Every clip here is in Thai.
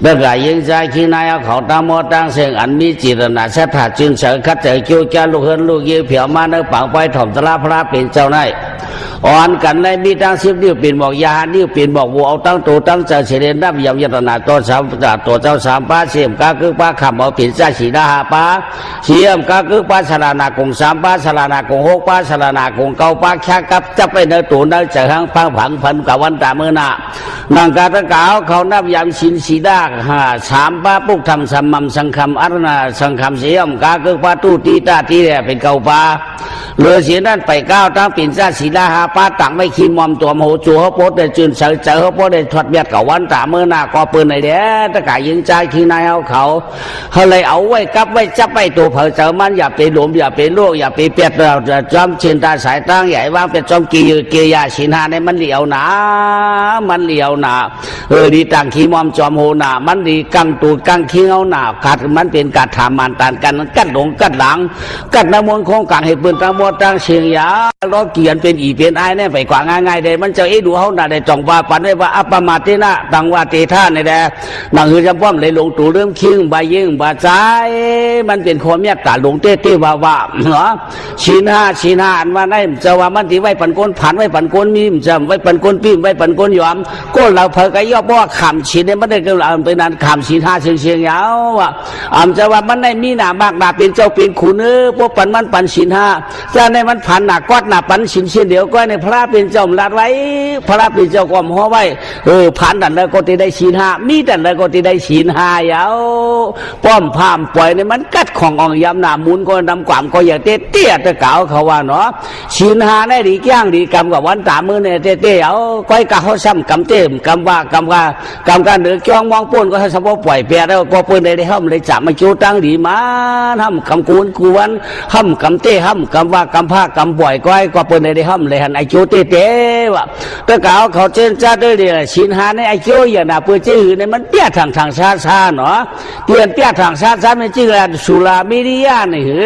tất cả những trái khi nay họ tam mô tăng sinh ảnh mi chỉ là nát sát hạt chuyên sở khát trời kêu cha lục hơn lục yêu phiểu ma nơi bảo quay thỏm tla pháเป็นเจ้าnàyอ่อนกันในมีตั้งสิบนิ้วเป็นบอกยานิ้วเป็นบอกวัวเอาตั้งตัวตั้งใจเสด็จนับยำยัตนาตัวสามตัวเจ้าสามป้าเสียมกาคือป้าขำเอาผิดใจสีดาหาป้าเสียมกาคือป้าสลานากงสามป้าสลานากงหกป้าสลานากงเก้าป้าแค่กับจะไปเนื้อตัวเนื้อเจอหังพังผังพันกับวันตาเมื่อนานังกาตะกาวเขานับยำสินสีดาสามป้าปุกทำสัมมัมสังคำอารณาสังคำเสียมกาคือป้าตู้ตีตาตีเนี่ยเป็นเก้าป้าเหลือเสียนั่นไปก้าวตั้งเป็นใจสีดาหาป้าตังไม่ขีมอมตัวโหจูเขาโพดได้จืนเจอเขาโพดได้ถอดเบียดกับวันตาเมื่อนาก็ปืนในเด้ตะกายยิงใจขี้นายเขาเลยเอาไว้กับไว้จับไว้ตัวเผาเจอมันอย่าไปหลวมอย่าไปลวกอย่าไปเปียดเราจะจอมชินตาสายตั้งใหญ่ว่างเป็นจอมกียาชินหาในมันเหลียวหนามันเหลียวหนาดีต่างขี้มอมจอมโหหนามันดีกังตูกังขี้เอาหนาขาดมันเป็นการถามมันตานกันกัดหลงกัดหลังกัดน้ำมันคงกังให้ปืนตั้งหมดตั้งเชียงยาล้อเกียนเป็นอีเป็นไอเนี่ยไปกว่าง่ายๆเลยมันจะดูเขาหน้าได้จ่องว่าปันได้ว่าอัปมาตินะตังว่าเตท่าในแดหนังคือจำป้อมเลยลงตู่เริ่มคิงใบยิงบาใจมันเป็นความเมตตาหลงเต้ว่าเหรอชีนาอันว่าได้จะว่ามันที่ไว้ปันก้นผันไว้ปันก้นมีมจำไว้ปันก้นปิ้มไว้ปันก้นยอมก็เราเผยกย่อเพราะว่าขำชีเนี่ยมันได้ก็เราเป็นนั้นขำชีนาเชียงยาวอ่ะจะว่ามันได้มีหนามากหนาเป็นเจ้าเป็นขุนพวกปันมันปันชีนาจะในมันผันหนักกอดหนาปันชินเชียเดียวก็ในพระเป็นเจ้าลาดไว้พระเป็นเจ้าความหัวไว้ผ่านดันแล้วก็ได้ชีนามีดันแล้วก็ได้ชีนาเยาวป้อมพามปล่อยในมันกัดของอ่องยำหนามุนก็นำความก็อย่าเตี้ยตะเก่าเขาว่าเนาะชีนาได้ดีแก้งดีกรรมกับวันตามือเนี่ยเตี้ยเอาก้อยกะเขาซ้ำกำเต็มกำว่ากำการเดือดจ้องมองป่นก็ให้สมบูรณ์ปล่อยเปียแล้วก็ป่นได้ห้ามเลยจับมาจูตั้งดีมาห้ามกำกูนกูวันห้ามกำเต้ห้ามกำว่ากำผ้ากำปล่อยก้อยก็ป่นได้ห้ามเลยหันไอจูเต้ว่ะตะเก่าเขาเจนจ้าด้วยเดียชินหาในไอจูอย่างน่ะเพื่อจื้อในมันเตี้ยทางชาเนาะเปลี่ยนเตี้ยทางชาไม่จื้อสุรามิริยานี่หือ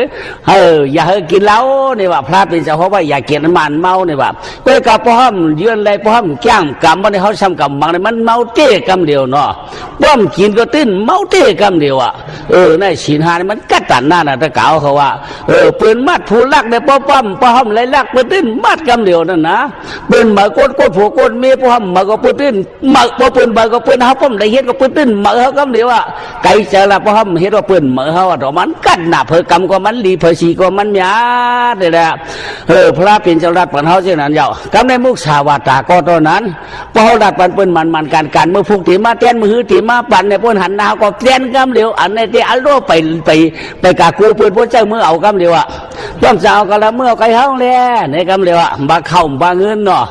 อย่าให้กินเหล้าเนี่ยว่าพระเป็นเจ้าเพราะว่าอย่าเกินมันเมาเนี่ยว่าก็กับพ่อห้ามยืนเลยพ่อห้ามแก้งกำมันเขาทำกำมังเนี่ยมันเมาเต้กำเดียวเนาะป้อมกินก็ตื้นเมาเต้กำเดียวอ่ะในชินหานี่มันกัดตันหน้าน่ะตะเก่าเขาว่าปืนมัดผู้ลักเนี่ยพ่อห้ามเลยลักปืนตื้นมัดกำเดียวนั่นนะปืนมาก้นผัวก้นเมียพ่อห้ามมาก็ปืนตื้นมาพ่อปืนมาก็ปืนเขาป้อมได้เห็นก็ปืนตื้นมาเขากำเดียวอ่ะไก่เจอละพ่อห้ามเห็นว่าปืนมาเขาอ่ะมันกัดหน้าเผยกำก็มันดีเผยสีก็มันยาเลยแหละพระเป็นเจ้ารัฐปันเขาเช่นนั้นเจ้ากำในมุกสาวาตาก็ตอนนั้นพอรัฐปันปืนมันการเมื่อพุกตีมาเต้นมือตีมาปั่นในพนหันหน้าก็เต้นกำเดียวอันในเตอัลโลไปกากูปืนพวกเจ้าเมื่อเอากำเดียวอ่ะย่อมสาวก็ละเมื่อไก่เฮาเลยในกำเดียวอ่ะบาเข้าบาเงินเนาะ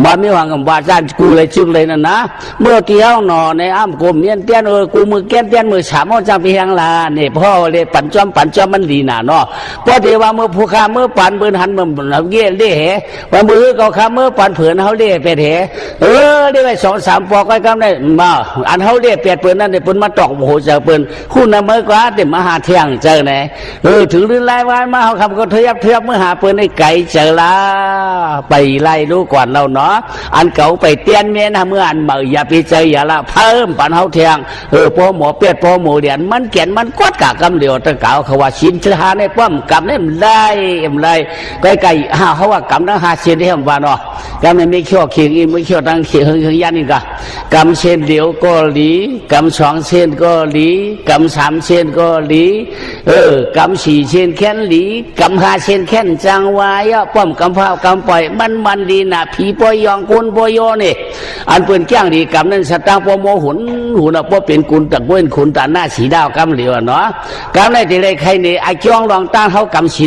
บาไม่หวังกับบาจ้างกูเลยจึงเลยนั่นนะเมื่อเที่ยวหนอในอ้ำกลมเนียนเตี้ยนกูมือแก้นเตี้ยนมือฉาบจำไปแหงลาเนี่ยพ่อเลยปั่นจอมมันดีน่ะเนาะพอเดี๋ยวว่าเมื่อผู้ข้าเมื่อปั่นปืนหันมันเงี้ยเล่เหว่ามือเขาข้าเมื่อปั่นเผือนเขาเล่เป็ดเหได้ไป2-3 ปอกไอ้กำได้มาอันเขาเล่เป็ดปืนนั่นเนี่ยปืนมาตอกโอ้โหเจอปืนคู่นำเมื่อกว่าเดี๋ยวมาหาเที่ยงเจอไหนถึงลื่นไล่ไว้มาเขาคำก็เทียบเมื่อหาปืนในไก่เจอละไปไล่ดูก่อนเราเนาะอันเก่าไปเตี้ยนเมียนะเมื่ออันเมื่ออย่าไปเจออย่าละเพิ่มปั่นเขาเที่ยงพอหมอเป็ดพอหมูเดียนมันเขียนมันกวดกะกำเดียวตะเก่าเขาว่าชินชาในป้อมกำเนี่ยได้ไก่เขาว่ากำทั้ง5 เซนที่ทำว่าเนาะกำเนี่ยไม่เขี้ยวเขียงอีไม่เขี้ยวตั้งเขียงยันนี่กะกำเซนเดียวก็หลีกำ2 เซนก็หลีกำ3 เซนก็หลีกำ4 เซนแค่นหลีกำ5 เซนแค่นจังวายป้อมกำพาวกำปล่อยมันดีนะผีปอยองกุนปอยอนี่อันเปิ่นแก้งดีกำนั้นสตางปโมหุ่นป้อเป็นกุนตะเว้นขุนตาหน้าสีดาวกำเหลียวเนาะกำได้ที่ไรใครเนี่ยไอ้จ้องรองตั้งเขากำสิ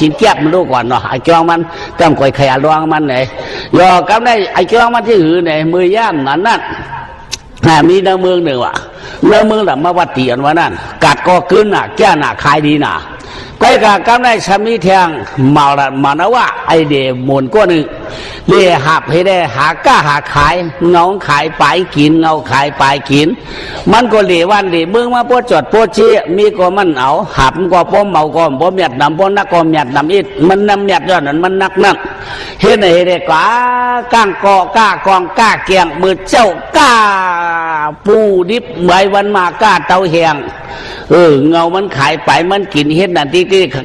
นแก้บมันรู้ก่อนเนาะไอ้จ้องมันกำก่อยขยะรองมันไหนยอกำได้ไอ้จ้องมันที่หือไหนมือย่ามนั่นมีในเมืองหนึ่งว่ะในเมืองแบบมาวัดเตียนว่านั่นกัดก็ขึ้นน่ะแก้หน้าขายดีน่ะก้อยกากำได้ชามีแทงมานะว่าไอเดหมุนก็หนึ่งเลี้ยหับให้ได้หาก้าหาขายเงาขายปลายกินเงาขายปลายกินมันก็เหลีวันเหลีเมืองมาพวจดพวเชี่ยมีก็มันเอาหับก็ป้อมเมาก็ป้อมหยัดนำป้อมนักก็หยัดนำอิดมันนำหยัดย้อนนั้นมันนักนั่นเห็นไหนเด็กก้างกอกล้ากองก้าเกียงมือเจ้าก้า ปูดิบใบวันมากาเตาแหงเงามันขายไปมันกินเฮ็ดนั่นที่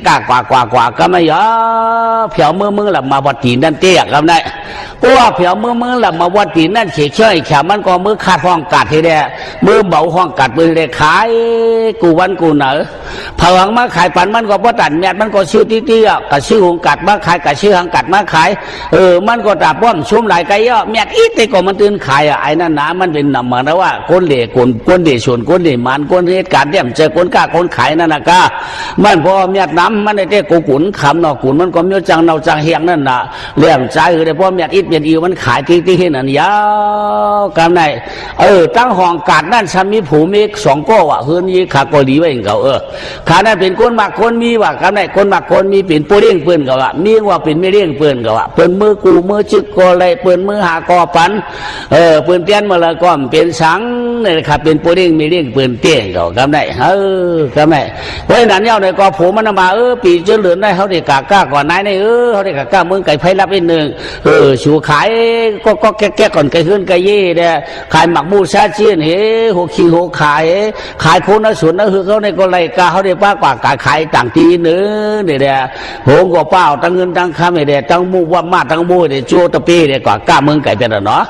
กากว่าก็ไม่ยอเผียวมือหลับมาวัดตีนั่นเตี้ยกันได้เพราะว่าเผียวมือหลับมาวัดตีนั่นเฉยเฉยขามันก็มือขาดห้องกัดทีเดียมือเบาห้องกัดมือเลยขายกูวันกูเหนอผวังมาขายปันมันก็บ่ตันแมทมันก็ชื่อที่กับชื่อหงกัดมาขายกับชื่อหงกัดมาขายมันก็ตาป้อมชุ่มหลายไก่ย่อแมทอีแต่ก็มันตื่นขายไอ้นั่นนะมันเป็นนำมาแล้วว่าคนเหล่คนเดชวนคนเดมันคนเหตุการณ์เดี่ยมเจอคนกล้าคนขายนั่นนะก็มันพอแมทน้ำมันได้กูขุนขำเนาะขุนมันก็มีจังเนาจังเฮียงนั่นน่ะเลี้ยงใจเลยเพราะแมทอีเปลี่ยนอีมันขายที่นั่นยาวกันไหนตั้งห้องกัดนั่นฉันมีผูมี2ก้อว่ะเฮือนยี่ขาก็ดีไว้เองเขาขานั่นเป็นคนมากคนมีว่ะกันไหนคนมากคนมีเป็นปูเลี้ยงเปื่อนเขาว่ะมีว่าเป็นไม่เลี้ยงเปื่อนเขาว่ะเปื่อนมือกูมือจึกก็เลยเปื่อนมือหากอปันเปื่อนเตี้ยนมาละก็เป็นสังนี่ครับเป็นปูเลี้ยงไม่เลี้ยงเปื่อนเตี้ยนเขากันไหนกันไหนเพราะนั้นเนี่ยในกอผูมันมาปีเจริญได้เขาได้กากก่อนนายนี่เขาได้กาเมืองไก่ไผ่รับอีกหนึ่งชูขายก็แก้ก่อนไก่ขึ้นไก่ยี่เนี่ยขายหมักมูซาจีนเฮ้หัวขี้หัวขายคนน่ะสวนน่ะคือเขาในก็เลยกาเขาได้ป้ากว่าขายต่างทีเนื้อเนี่ยโหงก็เป้าตั้งเงินตั้งคำเนี่ยตั้งมูว่ามาตั้งมูเนี่ยโจตะปีเนี่ยกว่ากาเมืองไก่เป็นเนาะ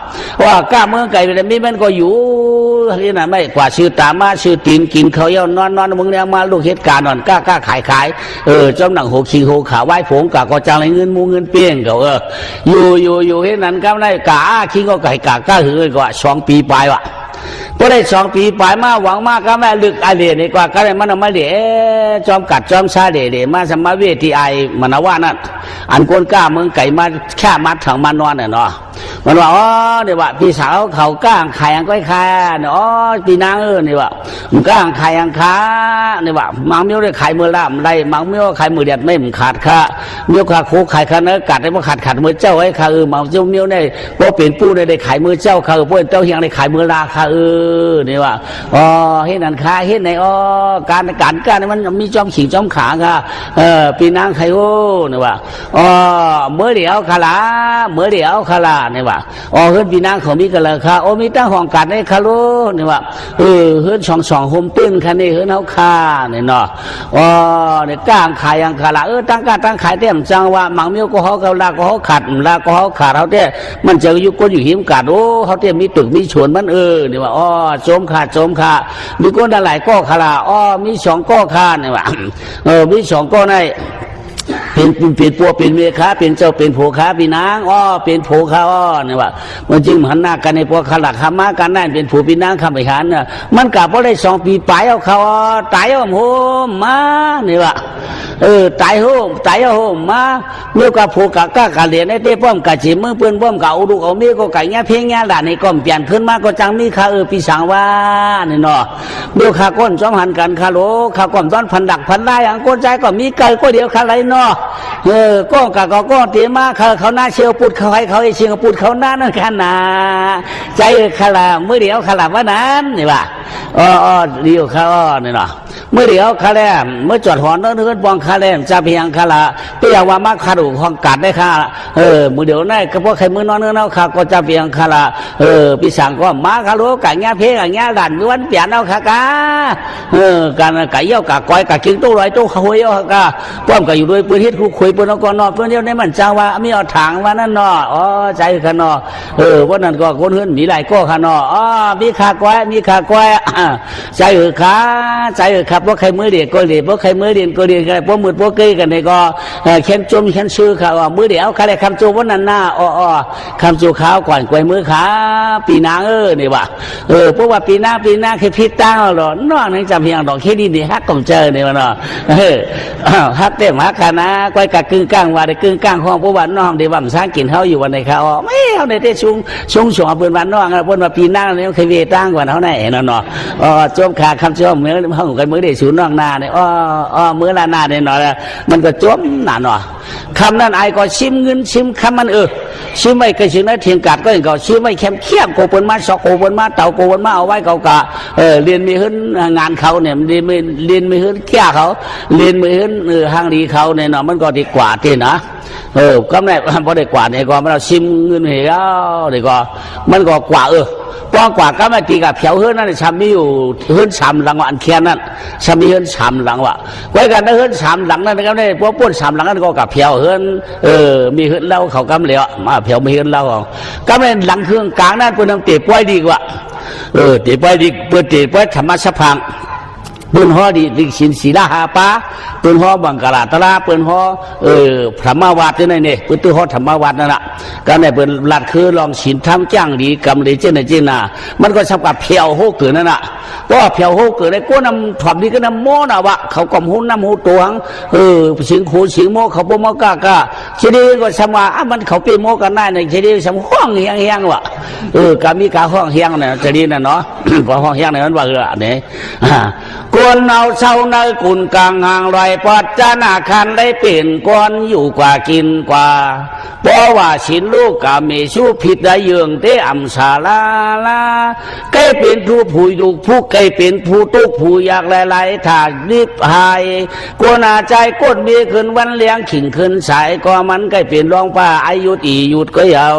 ว่ากาเมืองไก่เป็นมีมันก็อยู่ที่นั่นไม่กว่าชื่อตามาชื่อตีนกินเขาเย้านอนมึงเนี่ยมาลูกเหตุการณ์นอนกล้าขายจ้องหนังหัวขี้หัวขาไหว้ผงกะก็จังไรเงินมูเงินเปี้ยงเขาอยู่ที่นั้นก็ได้กาขี้ก็ไก่กาหือกว่า2 ปีไปว่ะพอได้2 ปีไปมาหวังมากก็แม่ลึกไอเดียนี่กว่าก็ได้มันมาเดี๋ยจอมกัดจอมซาเดี๋ยมาสมาเวทีไอมันว่านั่นอันคนกล้าเมืองไก่มาแค่มัดถังมานอนเนาะมันว่าเดี๋ยวว่าพี่สาวเขาก้างขายอังก้อยคาเนาะพี่นางนี่ว่าก้างขายอังค้านี่ว่ามังเมียวได้ขายมือล่ามไรมังเมียวขายมือเด็ดไม่มันขาดค่าเมียวขาโคขายค่าเนื้อกัดได้มาขาดมือเจ้าไอ้ค่ามังเจ้าเมียวได้พอเปลี่ยนปูได้ขายมือเจ้าค่าพวกเจ้าเฮียงได้ขายมือลาค่านี่ว่าเฮ็ดนั่นค่าเฮ็ดไหนการมันมีจอมขิงจอมขาค่ะพี่นางไข่นี่ว่าเมื่อเดียวขลานี่ว่าเฮือนพี่นางเขามีกันเลยค่ะมีตั้งห้องกัดในคาโลนี่ว่าเฮือนสองโฮมตื้นคันนี้เฮือนเฮาค่านี่เนาะเนี่ยก้างขายยังคาละตั้งขายเต็มจังว่ามังเมียวก็เฮาเขาลาก็เฮาขาดเฮาเต้มันจะอยู่ก็อยู่หิมกัดเฮาเต้มีตึกมีชวนมันนี่ว่าโจมขามีคนหลายก้อคาละมี2ก้อคานี่ว่ามี2ก้อในเป็นปัวเป็นเมียค้าเป็นเจ้าเป็นผัวค้าพี่นางเป็นผัวค้านี่ว่ามันจึงหันหน้ากันในพวกขลักขมากันนั่นเป็นผัวพี่นางคำไปหันเนี่ยมันกลับว่าได้2 ปีไปเอาเขาตายเอาโหมมานี่ว่าตายโหมมาเมื่อกับผัวกับก้ากันเรียนในเต้ป้อมกับจีมือเปื้อนป้อมกับอุดุเอาเมียก็ไก่เงี้ยเพียงเงี้ยด่านในก้อมเปลี่ยนขึ้นมาก็จังมีข้าพี่สังว่านี่เนาะเมื่อข้าก้นจอมหันกันข้าโลข้าก้อมต้อนพันดักพันได้อย่างก้นใจก็มีไก่ก็เดียวข้าไรเนาะก็เตรียมมาเขาหน้าเชียวปุดเขาให้เขาเชียวปุดเขาหน้านั่นกันนะใจขลาเมื่อเดียวขลาว่านั้นนี่ว่าเดียวเขานี่เนาะเมื่อเดียวขลาเมื่อจอดหอนเนื้อปองขลาจะเพียงขลาเปียว่ามาขาดูห้องกัดได้ค่ะเมื่อเดียวนั่นก็พวกใครมือนอนเนื้อเขาก็จะเพียงขลาพี่สั่งก็มาขาดูไก่เงี้ยเพียงเงี้ยดันมีวันเปลี่ยนเอาค่ะกาการไก่เยี่ยวกะก้อยกะกิ้งตู้ลอยตู้คุยเอาค่ะกาป้อมก็อยู่ด้วยปืนเฮ็ดคู่คุยปืนเอาก่อนนอเพื่อนเดียวในมันจ้าว่ามีเอาถังว่านั่นเนาะใจค่ะเนาะวันนั้นก็คนเฮือนมีหลายก้อค่ะเนาะมีขาก้อยใจครับว่าใครมือเดียก็เดียว่าใครมือเดียก็เดียกันพวกมือพวกเกยกันในก็เขียนจมเขียนชื่อค่ะมือเดียวใครได้คำจูวันนั้นหน้าคำจูขาวก่อนกวยมือขาปีนางนี่ว่าเพราะว่าปีนางคือพิษตั้งหรอนอกนั้นจำเพียงดอกแค่ดีฮักกลมเจอเนี่ยมันเนาะฮักเต็มฮักกันนะก้อยกะกึ่งกลางว่าได้กึ่งกลางห้องเพราะว่าน้องได้ว่ามันสร้างกินเขาอยู่วันไหนเขาไม่เอาในเตะชุ่งเปิ้นวันน้องเปิ้นว่าปีนางเนี่ยเคยเวตั้งกว่าเขาไหนเนาะจมขาคำจูเหมือนห้องกันมือได้ศูนย์น้องนาเนี่ยมือละนาเนี่ยเนาะมันก็จมหนาเนาะคำนั้นไอ้ก็ชิมเงินชิมคำมันชิมไม่เคยชิมนะเทียงกัดก็อย่างเขาชิมไม่เข้มเข้มโกเปิ้นมาสอกโกเปิ้นมาเต่าโกเปิ้นมาเอาไว้เขากะเรียนมีขึ้นงานเขาเนี่ยเรียนมีขึ้นแก่เขาเรียนมีขึ้นห้างดีเขาเนี่ยเนาะมันก็ดีกว่าที่นะก็ไม่พอได้กว่าเนี่ยก็มันเราชิมเงินเหรอเดี๋ยวก็มันก็กว่า ป้องกว่าก็ไม่ตีกับเผียวเฮือนนั่นชำมีอยู่เฮือนชำหลังว่าอันเคียนนั่นชำมีเฮือนชำหลังว่าไว้กันได้เฮือนชำหลังนั่นก็ได้พวกป้นชำหลังนั่นก็กับเผียวเฮือนมีเฮือนเล่าเขากำเหลียวมาเผียวมีเฮือนเล่าของก็ไม่หลังเครื่องกลางนั่นเป็นน้ำเตะป่วยดีกว่าเตะป่วยดีเปิดเตะป่วยธรรมะสะพังปืนห่อดีดิสินศีลาหาปาปืนห่อบังกลาตลาปืนห่อธรรมวัดนี่นี่ปืนตัวห่อธรรมวัดนั่นแหละก็ในปืนหลัดคือลองศีลทำจ้างดีกำเลยเจนเจน่ะมันก็สำกับเพียวโหเกิดนั่นแหละเพราะเพียวโหเกิดได้ก็นำถอมดีก็นำโม่น่ะวะเขากลมหูน้ำหูตัวงสิงหูสิงโม่เขาบ่มอกะทีนี้ก็สำว่ามันเขาเป็นโม่กันได้ในทีนี้สำห้องเฮียงวะก็มีการห้องเฮียงเนี่ยทีนี้น่ะเนาะพอห้องเฮียงเนี่ยมันว่าเนี่ยกวนเอาเศร้าในกุนกลางห่างลอยปอดจานาคันได้เปลี่ยนก้อนอยู่กว่ากินกว่าเพราะว่าสินลูกกาเมชูผิดได้เยืองเตอัมสาลาลาใกล้เป็นผู้ผู้ดุผู้ใกล้เป็นผู้ตุกผู้อยากหลายๆถาดรีบหายกวนอาใจกดมีขึ้นวันเลี้ยงขิงขึ้นสายก็มันใกล้เป็นรองป้าอายุตีหยุดก็ยาว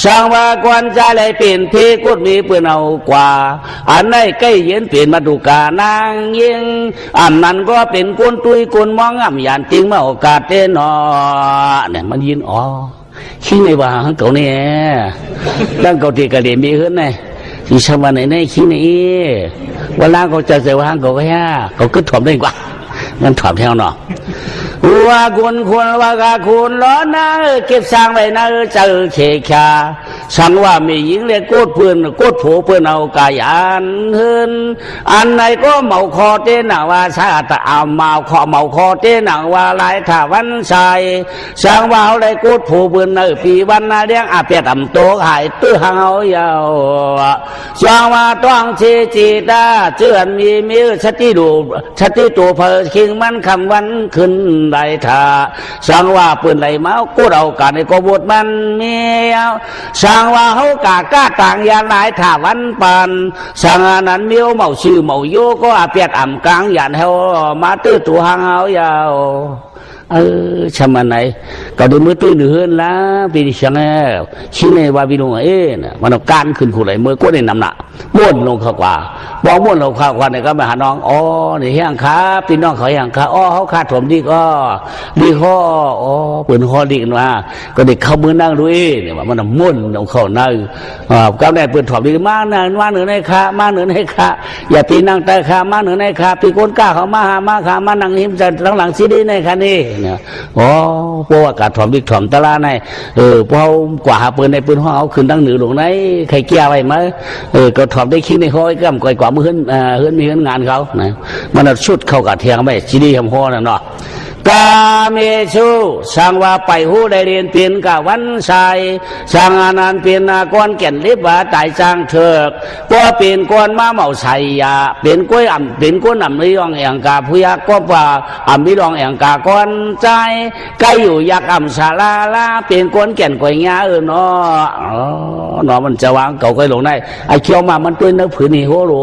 สร้างว่ากวนใจเลยเปลี่ยนเพกดมีเปื่อนเอากว่าอันไหนใกล้เย็นเปลี่ยนมาดูกานางยิงอันนั้นก็เป็นกุนตุยกุนมองอ่ำยานจริงมาโอกาสเต้นอเนี่ยมันยินอ๋อขี้ในว่าฮังเก่าเนี่ยตั้งเก่าตีกระเดียมีขึ้นไงที่ชาวบ้านไหนขี้ในเวลาเขาจะเจอว่าฮังเก่าก็แย่เขาก็ถ่อมได้กว่างั้นถ่อมแถวหนอว่าคุณควรว่ากาคุณร้อนนะเก็บสร้างไว้นะเจอเขคาสั่งว่ามีหญิงเรียกโกดเพื่อนโกดผัวเพื่อนเอากายอันเฮินอันไหนก็เมาคอเต้นว่าชาตะเอาเมาคอเต้นว่าลายถ้าวันใสสั่งว่าเอาได้โกดผัวเพื่อนปีวันนาเลี้ยงอาเปียต่ำโตหายตื้อหางเอายาวสั่งว่าต้องเชจีตาเจือนมีชติดูชติตัวเพอคิงมันคำวันขึ้นไรท่าสั่งว่าปืนไหลเมากูเรากันในกบฏมันเมียวสั่งว่าเขากากาต่างยาหลายท่าวันปันสั่งนั้นเมียวเมาชื่อเมาโยก็อาเปียดอ่ำกลางยันเฮามาตื้อตัวหางเฮายาวชะมันไหนก็ได้มือตื้อเฮือนละปีนี้ช่างชิ้นในว่าวิโรนะมันเอาการขึ้นขู่ไหลมือก็ได้นำหนักม้วนลงเข้ากว่าบอกม้วนลงเข้ากว่าเนี่ยก็มาหาน้องอ๋อนี่เฮียงขาพี่น้องเขาเฮียงขาอ๋อเขาขาดผมดีก็ดีข้ออ๋อเปิดข้อดีกันว่าก็เด็กเข้ามือนั่งดูเนี่ยมันม้วนลงเข้านั่งก็ได้เปิดถอมดีมากนะมาเหนือในขามาเหนือในขาอย่าปีนั่งแต่ขามาเหนือในขาปีก้นก้าเขามาหามาขามานั่งหิมจะหลังซีดีในขานี่เนี่ยอ๋อพวกอากาศถ่อมดิกถ่อมตะลาในพวกกว่าหาปืนในปืนห้องเอาขึ้นตั้งเหนือหลวงไหนใครเกี่ยวไว้ไหมก็ถ่อมได้คิดในห้อยก็ก่อยกว่ามือเฮือนมีเฮือนงานเขานะมันชุดเข้ากับเทียงไปซีดีทำห้อนั่นเนาะกาเมชูสังว่าไปหูได้เรียนเปลี่ยนกะวันใสสังอนันต์เปลี่ยนก้อนแก่นลิบว่าตายจางเถิกก็เปลี่ยนก้อนมาเมาใส่ยาเปลี่ยนก้อยอ่ำเปลี่ยนก้อนอ่ำริยองแองกาผู้ยักก็ว่าอ่ำริยองแองกาก้อนใจใกล้อยู่ยักอ่ำสาลาลาเปลี่ยนก้อนแก่นก้อยงาเนาะเนาะมันจะวางเก่าก้อยหลงได้ไอ้เคี้ยวมามันตัวนึกผืนนี่โหโห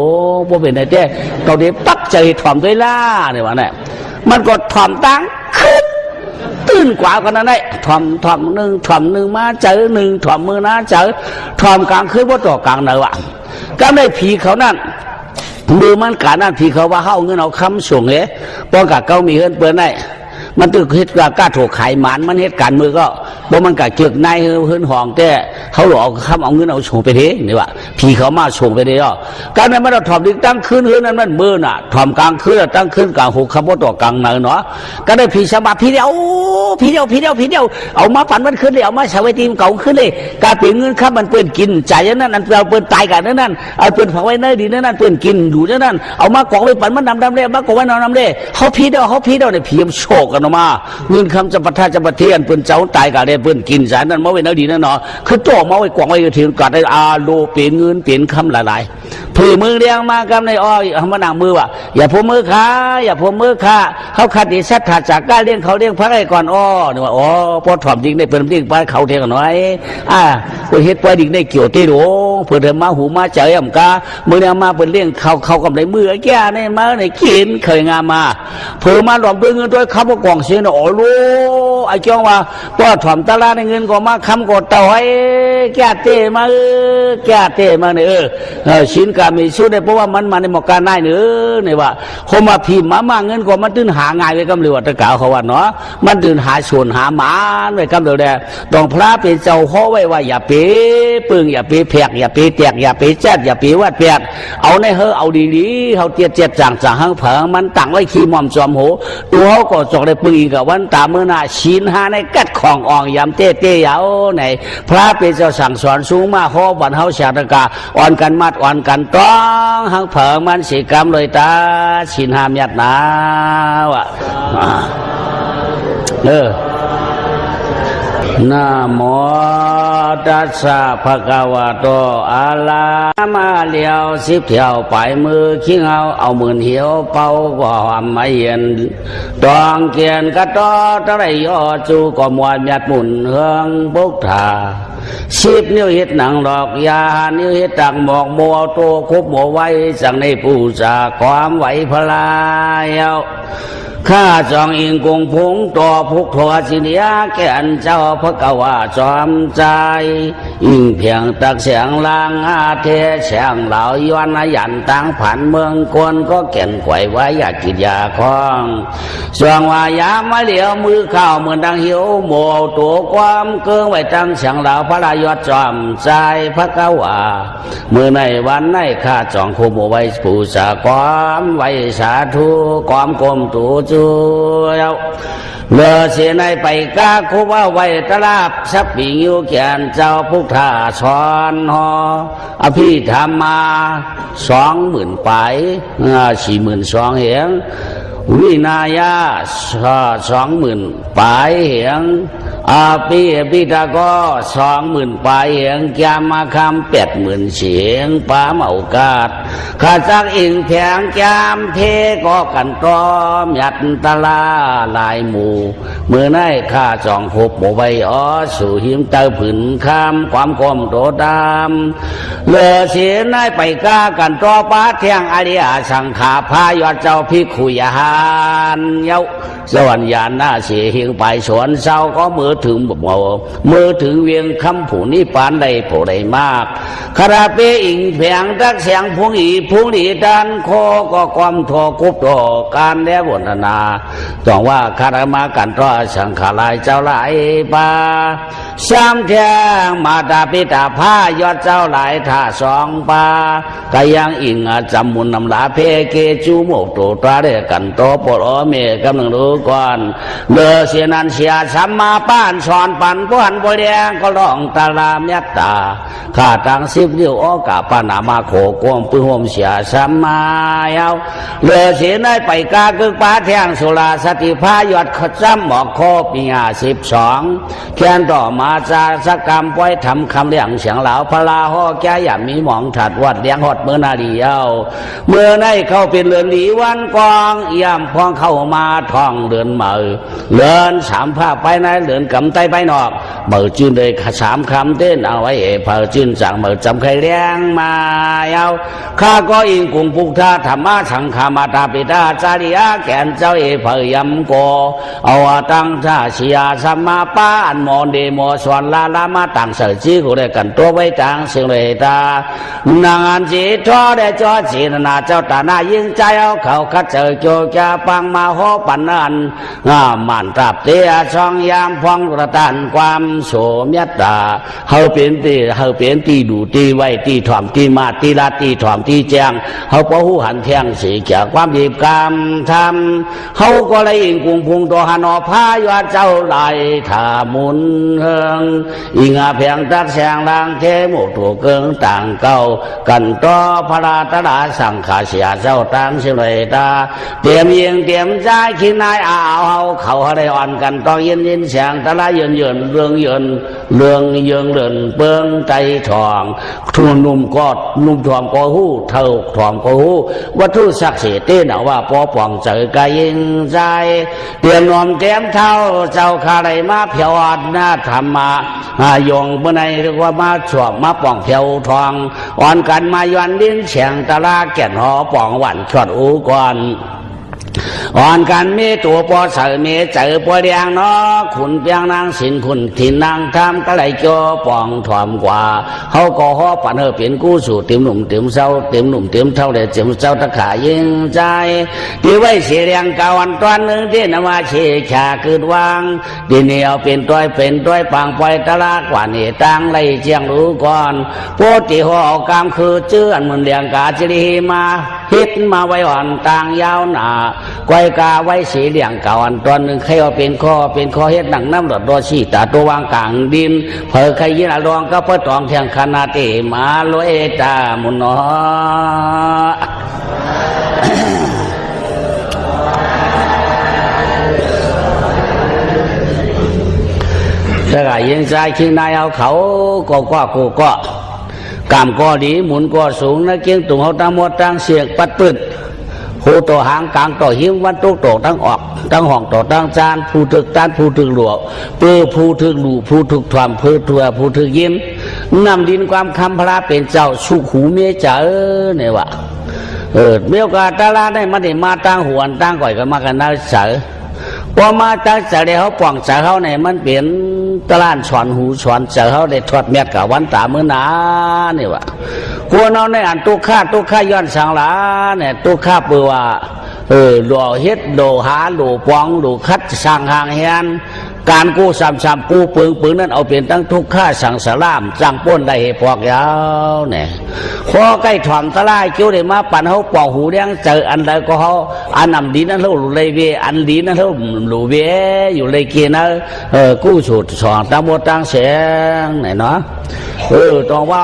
พวกเป็นไอ้เจ้เก่าเดี๋ยวปักใจถ่อมด้วยล่าเนี่ยวะเนี่ยมันก็ถ่อมตั้งขึ้นตื่นกว่ากันนั่นแหละถ่อมหนึ่งมาเจอหนึ่งถ่อมมือนะเจอถ่อมกลางขึ้นว่าต่อกลางเนวะก็ได้ผีเขานั่นมือมันการนั่นผีเขาว่าเข้าเงินเอาคำส่งเหป้องกับเขามีเงินเปิดได้มันตึกเหตุการณ์กล้าถูกขายหมันมันเหตุการณ์มือก็บ่มันกะเจือกนายเฮือนห้องแต่เขาหลอกคำเอาเงินเอาส่งไปเทนี่ว่าผีเขามาส่งไปเทอ่ะการนั้นมันถ่อมดิตั้งคืนเฮือนนั้นมันมือน่ะถ่อมกลางคืนตั้งคืนกลางหุกคำว่าต่อกลางเนาะก็ได้ผีฉบับผีเดียวเอามาปั่นมันขึ้นเลยเอามาใช้ไว้ทีมเก่าขึ้นเลยการเปลี่ยนเงินข้ามันเปื้อนกินใจนั้นอันเราเปื้อนตายกันนั่นเอาเปื้อนฝังไว้ในดินนั่นเปื้อนกินอยู่นั่นเอามากองไว้ปั่นมันดำเลยมากองไว้นอนดำเลยเขาผีเดียวเนี่ยผีมันโชกกันออกมาเงินคำจะประทาจะประเทียนเปื้อนเจ้าตายกันเลยเปื้อนกินสารนั้นมาไว้ในดินนั่นเนาะคือตัวมาไว้กองไว้ถึงกัดได้อาโลเปลี่ยนเงินเปลี่ยนคำหลายๆผือมือเลี้ยงมากำในอ้อยเอามาหนังมือว่ะอย่าพูมือขาเขาขัดดิสัตถาจากการเลี้ยงเขาเลี้ยงพระไอ้ก่อนอ้อเนี่ยว่าอ๋อพอถอมดิ่งได้เปิ่นดิ่งไปเขาเทียงกันไว้เปิ่นเฮ็ดไปดิ่งได้เกี่ยวตีโดเปิ่นเดินมาหูมาเจอมกามือเนี่ยมาเปิ่นเลี้ยงเขากับในมือแก่เนี่ยมาในกินเคยงามมาเผื่อมาหลอมด้วยเงินด้วยข้าวกล่องเสียงโอ้โหไอ้เจ้าว่าพอถอมต ตลาดเงินก็มาคำกดเต่าให้แก่เตมาแก่เตมาเนี่ยชิ้นกามีชุดได้เพราะว่ามันมาในหมอกการได้เนื้อเนี่ยว่าเขามาพิมพ์มาเงินก็มันตื่นหาง่ายไปกำเรือตะกาวเขาว่าเนาะมันตื่นหาชวนหาหมาไปกำเรือแดงดองพระเป็นเจ้าข้อไว้ว่าอย่าเป๊ปึงอย่าเป๊แผกอย่าเป๊แตกอย่าเป๊แจ๊ดอย่าเป๊วัดแผกเอาในเอาดีๆเขาเจี๊ยดเจี๊ยดจางหังเผิงมันตั้งไว้ขี้มอมจอมหูตัวเขาก็จอกได้ปึงอีกวันตาเมื่อนาชินหาในกัดของอ่องยำเต้เต้ยาวไหนพระเป็นเจ้าสั่งสอนสูงมาข้อบันเฮาชาตกาอ่อนกันมัดอ่อนกันต้องหังเผิงมันสีกรรมเลยตาชินหามยัดนาวะนะโมตัสสะภะคะวะโตอะระหะมาเลี้ยวสิบเที่ยวปลายมือขี้เอาหมื่นเหี่ยวเป่าก็หอมไม่เย็นดองเกียนกระต้อตะไรย่อจูก็มวนยัดหมุนเฮืองบุกถาสิบนิ้วเฮ็ดหนังดอกยานิ้วเฮ็ดตักหมอกมัวโตคุบหมไว้จังในปูจาความไหวพลายข้าจองอิงกงพงต่อพุกทวสิเนียแก่นเจ้าพระกวาจอมใจอิงเพียงตักเสียงลางอาเทเสียงเหล่าย้อนยันตั้งผันเมืองกวนก็แก่นไขว่ไว้อยากกินยาคล้องส่วงวายามาเหลียวมือข้าวเหมือนดังหิวโมตัวความเกื้องไว้ตั้งเสียงเหล่าพระรายอดจอมใจพระกวาเมื่อในวันในข้าจองคุมไว้ผู้สาความไว้สาธุความกลมตูจูเลือเสียในไปกาคุว่าไว้ตลาบสับปีอยู่แก่นเจ้าพุทธาสอนหออภิธรรมมา20,000 ไป42,000เหงวินายา20,000 ไปเหงอาปีพิธาก็20,000 ไปเหงแกมาคำ80,000 เสียงป้าเมากาดข้าจักอิงแผงแกมเทก็กันตอมยัดตะลาลายหมู่เมื่อไห้ข้าจองพบโมไว้สู่หิมเตอผืนข้ามความกลมโตตามเลือเสียนายไปกากันตอป้าเทียงอริยสังขาพายอดเจ้าพิคุยหานเย้าสวรรค์ยานหน้าเสียหิงไปสวนเศร้าก็มือถึงมือถึงเวียงคำผู้นิปานใดผู้ใดมากคาราเปอิงแผงตักเสียงพุงอีดันโคก็ความทอกุบโตการแด่บนนาต้องว่าคารมากันตรอสังขารายเจ้าหลายป่าสามแทงมาตาปิตาผ้ายอดเจ้าหลายท่า2ป่าก็ยังอิงจำมุนนำลาเพเกจูโมกโตตราเดกันโตปอดเมกำลังรู้ก่อนเลือเสียนันเสียสัมมาป้านสอนปันพวนบแดงก็ร้องตาลามยัตตาข้าตัง10 นิ้วโอกาปานามาโขกวมปื้ห่มเสียสัมมาเย้าเลือเสียได้ไปกากึกป้าแทงสุราสติพายอดขจำหมอกโคปี12แค้นต่อมาจาสกรรมป้อยทำคำเลี้ยงเสียงเหล่าพลาห่อแก่อย่ามีหมองถัดวัดเลี้ยงหดเมื่อนาดีเย้าเมื่อในเข้าเป็นเรือนดีวันกองย่ำพองเข้ามาท่องเดินเมือเลือน3 ผ้าไปในเลือนกำไตไปนอกเมื่อจืนเลย3 คำเต้นเอาไว้เผาจืนสั่งเมื่อจำใครเลี้ยงมาเย้าข้าก็อิงกุงพุกท่าธรรมะสังขามาตาปิตาจาริยาแก่นเจ้าเผยยำโกเอาตั้งท่าเสียสัมมาป้าอันมอนเดโมสวนลาลามาตั้งเสจีกูได้กันตัวไว้ต่างเสียงเลยตานางอันจีทอได้จอจีนาเจ้าตาหน้ายิ่งใจเอาเขาคัดเจอโจจะปังมาหอปันนันมันตราบเตียช่องยามพองประทานความโสมยัตตาเฮาเป็นตีดูตีไว้ตีถ่อมตีมาตีลาตีถ่อมตีแจงเฮาพอหูหันแทงสีเกี่ยวความดีกรรมทำเฮาก็เลยอิงกุงพุงตัวหานอพายอดเจ้าไหลถามุนเฮิงอิงอาเพียงตักแสงลางเทหมกถูกเกิงต่างเก่ากันต่อพระราตราสังขาเสียเจ้าต่างเสลยตาเตรียมยิงเตรียมใจขินนายเอาเขาได้อ่อนกันต่อยินเสียงตะละเยินเรื่องเยินเลินเปิงใจทองทุนนุ่มทองก็หู้เท่าทองก็หู้วัตถุศักดิ์สิทธิ์เต้นว่าปอป่องเจอกายิงใจเตรียมนอมเตรียมเท่าเจ้าคาไรมาเพียวอัดนาธรรมายงเมื่อในเรียกว่ามาสวบมาป่องเพียวทองอ่อนกันมาย้อนดินเฉียงตะลาแก่นหอป่องหวันขอดอูก่อน อ่อนกันมีตัวปอเสือมีเจอปอเดียงเนาะขุนเปียงนางสินขุนถิ่นนางทำก็ไหลจอปองถ่อมกว่าเขาก็ฮอปันเฮอเป็นกู้สู่เต็มหนุ่มเต็มเศร้าเต็มหนุ่มเต็มเท่าเด็ดเต็มเศร้าตะขายิงใจที่ไว้เสียงกาวันตอนหนึ่งที่นว่าเชชาคืนวางดีเหนียวเป็นต้อยปังปล่อยตะลากว่านี่ตั้งไล่เจียงรู้ก่อนโพธิหัวเอากามคือเจื้อนเหมือนเลียงกาจิริมาฮิตมาไว้อ่อนต่างยาวหนาก้อยกาไว้สีเหลี่ยงเก่าอันตอนหนึ่งใครเอาเป็นข้อเฮ็ดหนังน้ำหลอดรอชีตาตัววางกลางดินเผอใครยินอรองก็เพื่อตองเทียงคณาเตมาโลเอตามุนอถ้ายิงใจคิงนายเอาเขาก็กูก็กามก็ดีหมุนก็สูงนะเกียงตุงเขาตั้งหมดตั้งเสียงปัดปืดหูตัวหางกลางต่อหิ้มวันตุกโตตั้งออกตั้งห้องต่อตั้งจานผู้ถึกจานผู้ถึกหลวงเปื้อผู้ถึกหลู่ผู้ถึกถวามเพื่อตัวผู้ถึกยิ้มนำดินความคำพระเป็นเจ้าสุขหูเมียเจ้าเนี่ยวะเมื่อกาตาลาได้มาตั้งหวนตั้งก่อยกันมากันน่าเสือพอมาตั้งเสือเดี๋ยวเขาป่องเสือเขาเนี่ยมันเปลี่ยนตะล้านฉอนหูฉอนเสือเขาได้ทอดเม็ดกับวันตามื้อนาเนี่ยวะกลัวน้องในอันตุกข้าย้อนสังหลาเนี่ยตุกข้าเปื่อว่าหล่อเฮ็ดโลหาหล่อปองหล่อคัดสั่งหางเฮียนการกู้ซ้ำกู้ปึงนั่นเอาเป็นตั้งทุกข้าสั่งสลามสั่งป้นได้เหปอกยาวเนี่ยพอใกล้ถ่อมตะไลเกี่ยวได้มาปั่นเขาปอกหูเลี้ยงเจออันใดก็เขาอันนำดีนั่นเขาเลยเวอันดีนั่นเขาหลูเวอยู่เลยเกียนะกู้สูตรสอนตั้งหมดตั้งเสียงไหนเนาะต้องว่า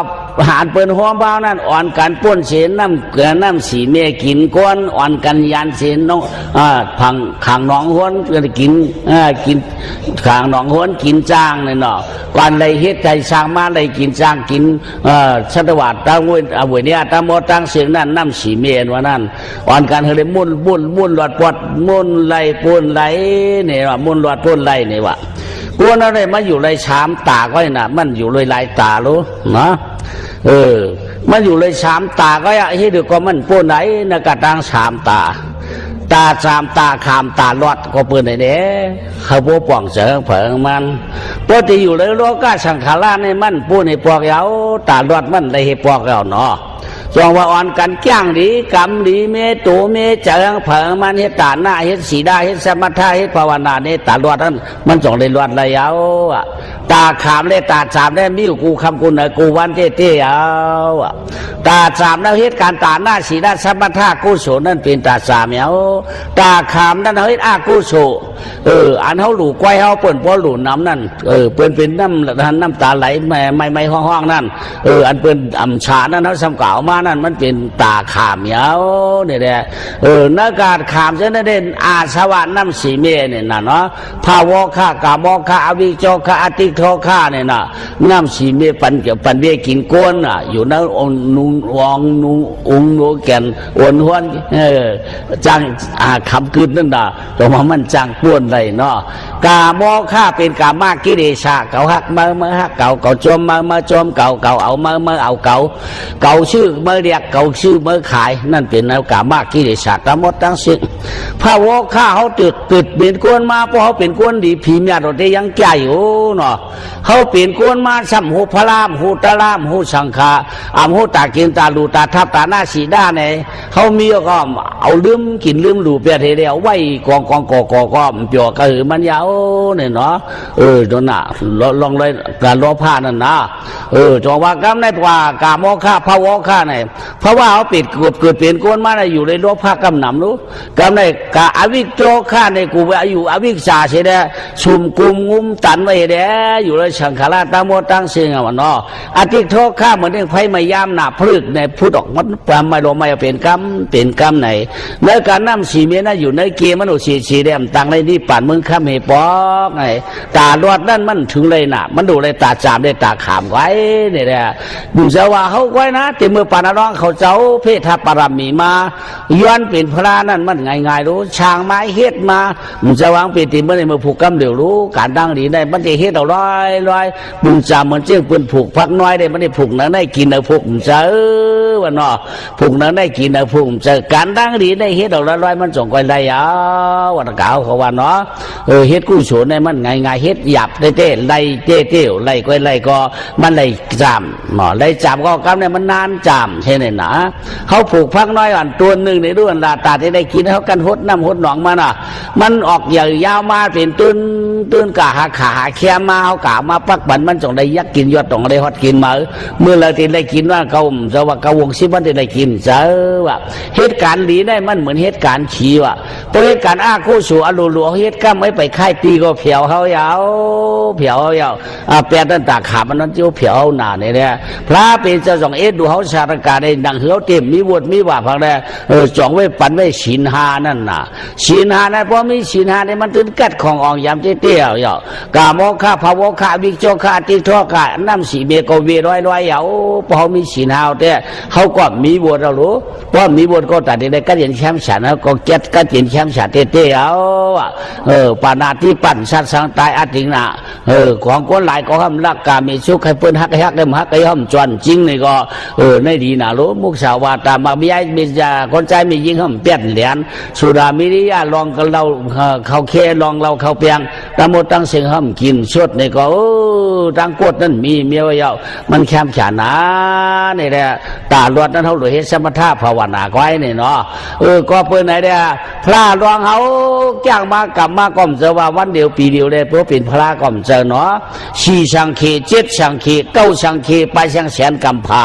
หารเปิ้นหัวเบานั่นอ่อนกันป้นเสียน้ำเกลือน้ำสีเมียกินก้อนอ่อนกันยันเสียน้องพังขางหนองห้วนกินขางหนองห้วนกินจ้างเนี่ยเนาะก่อนเลยเฮ็ดใจสร้างมาเลยกินจ้างกินชัตวัตตั้งเว้นเอาไว้เนี่ยตั้งหมดตั้งเสียงนั่นน้ำสีเมียนว่านั่นอ่อนกันเฮเลยมุ่นหลอดปอดมุ่นไหลปูนไหลเนี่ยว่ามุ่นหลอดปูนไหลเนี่ยวะกวนอะไรมาอยู่เลยชามตาก็น่ะมันอยู่เลยลายตารู้เนาะมันอยู่เลยสามตาก็ให้ดูก็มันปูนไหนนะกระตังสามตาสามตาขามตาลอดก็ปืนไหนเด้เขาพวกป่องเสือเผิงมันปกติอยู่เลยโลกาสังขารในมันปูนในปอกยาวตาลอดมันได้ให้ปอกแล้วเนาะจงว่าอ่อนกันจ้างดีกรรมดีเมตูเมเจิงเผิงมันเฮ็ดตาหน้าเฮ็ดสีดาเฮ็ดสมถะเฮ็ดภาวนาเนี่ยตาลอดนั้นมันส่งได้ลอดระยาวตาขามเลยตาสามได้มีกูคำกูเนกูวันเต้เอาตาสามแล้วเฮ็ดการตาหน้าสีดาสมถะกุศลนั่นเป็นตาสามเอาตาขามนั่นเฮ็ดอากุศลอันเขาหลู่ก้อยเขาเปิ่นพอหลู่น้ำนั่นเปิ่นเป็นน้ำตาไหลไม่ห้องนั่นอันเปิ่นอ่ำชานั่นเขาสำเก่ามานั่นมันเป็นตาขามเหนียวเนี่ยแหละนักการขามเช่นนั้นอาสวะน้ำสีเมเนี่ยนะเนาะภาวะข้ากามข้าอวิโจข้าอติโทข้าเนี่ยนะน้ำสีเมปันเกี่ยวปันเบี้ยกินก้นอ่ะอยู่นั้นองนุงวองนุงองนูแก่นอ้วนห้วนจังคำคืนนั่นน่ะแต่ว่ามันจังป้วนเลยเนาะกามข้าเป็นกามากิเลสเก่าหักเมื่อหักเก่าจมมาจมเก่าเอาเมื่อเอาเก่าชื่อเมื่อเรียกเก่าชื่อเมื่อขายนั่นเป็นแนวกามากิเลสทั้งหมดทั้งสิ้นพระวข้าเขาตึกเป็นก้นมาเพราะเขาเป็นก้นดีผีเมียเราได้ยังใจอยู่เนาะเขาเปลี่ยนก้นมาสัมหูพระรามหูตะรามหูสังฆาอามหูตากินตาลูตาทับตาหน้าสีด้าเนี่ยเขามีก็เอาลืมกินลืมหลูเปียเทเดียวไว้กองก็เปียกระมันยาวเนี่ยเนาะโดนน่ะลองเลยการล้อผ้านั่นนะจงว่ากำในกว่ากามข้าพระวข้าเนี่ยเพราะว่าเขาปิดเกิดเปลี่ยนก้นมาในอยู่ในล้อผ้ากำหนำรู้กำในกาอวิโจข้าในกูไปอยู่อวิชาเสียเด้ชุมกุมงุ้มตันไว้เด้อยู่ในสังขารตั้งหมดตั้งเสียงมันเนาะอธิโทข้าเหมือนเรื่องไฟไม่ยามหนาพลึกในพูดออกมันแปลไม่ลงไม่เป็นกรรมไหนในการนั่งสีเมียน่ะอยู่ในเกมมันโอสีแดงตังในนี่ป่านมึงข้ามเหปอกไงตาลอดนั่นมันถึงเลยน่ะมันดูเลยตาจามได้ตาขามไว้เนี่ยแหละบุษว่าเขาไว้นะแต่เมื่อปานร้องเขาเจ้าเพศปรมีมาย้อนเป็นพระนั่นมันง่ายรู้ช้างไม้เฮ็ดมาบุษวางเป็นตีเมื่อในเมื่อผูกกำเดี๋ยวรู้การดังดีได้มันจะเฮ็ดเอาล้อ ลอยบุญจาเหมือนเจ้าปืนผูกพักน้อยได้มันได้ผูกหนังได้กินเอาผูกเจอวันเนาะผูกหนังได้กินเอาผูกเจอการดังดีได้เฮ็ดเอาลอยมันส่งก้อยไรวันเก่าเขาว่าเนาะเฮ็ดกู้โฉนได้มันง่ายๆเฮ็ดหยับเต้ไล่เต้ไล่ก้อยไล่ก็มันไล่จามเนาะไล่จามก็กำเนี่ยมันนานจามใช่ไหมนะเขาผูกพักน้อยอ่อนตัวหนึ่งในด้วยลาตาที่ได้กินเขากันหดน้ำหดหนองมาน่ะมันออกยาวมาเป็นตื้นกะหาขาหาแค่มาเขากะมาปักบันมันจงได้ยักกินยอดตรงได้ฮอดกินมาเมื่อเราที่ได้กินว่าเขาจะว่าเขาวงซิมันได้กินเจอว่าเหตุการณ์ดีได้มันเหมือนเหตุการณ์ขี้ว่ะเพราะเหตุการณ์กู้สู่อรูหลวงเหตุการณ์ไม่ไปค่ายตีก็เผียวเขายาวเผียวเขายาวแปดตั้งตาขามันนั่นจิ้วเผียวหนาเนี่ยพระเป็นเจ้าสองดูเขาชาตกาได้ดังเหือเต็มมีวดมีว่าพังได้จ่องไว้ปันไว้ศีลหานั่นน่ะศีลหานั่นเพราะมีศีลหาเนี่ยมันถึงกัดของออกยามเตี้ยวๆกาโมฆะภาวฆะวิโชฆะติโทฆะน้ำสีเมกเวร้อยพอมีศีลหาแต่เขาก็มีวดเรารู้ว่ามีวดก็ตัดได้ก็เห็นแชมป์ฉันแล้วก็เก็ตก็เห็นแชมป์ฉันเตี้ยวปานาที่ปั่นสัตว์สังตายอาทิงน่ะของคนหลายก็ห้ามรักกามีชุกให้เปิ้นฮักได้มาฮักได้ห้ามจวนจริงนี่ก็ในดีน่ะรู้มุกสาวาตามามีไอ้มีจะคนใจมียิงห้ามเปลี่ยนเหรียญสุรามิริยาลองกันเราเขาเคลองเราเขาเปียงตามหมดตั้งเสียงห้ามกินชดนี่ก็ตั้งกดนั่นมีเมียวมันแคมฉานานี่แหละตาลวดนั้นเขาหลุดเฮ็ดสมถะภาวนาไว้นี่เนาะก็เปิ้นไหนเด้อพระรองเขาจ้างมากลับมาก่อมเจอว่าวันเดียวปีเดียวเลยเพราะเป็นพระก่อมเจอเนาะสี่สังเขเจ็ดสังเขเก้าสังเขไปสังแสนกัมพา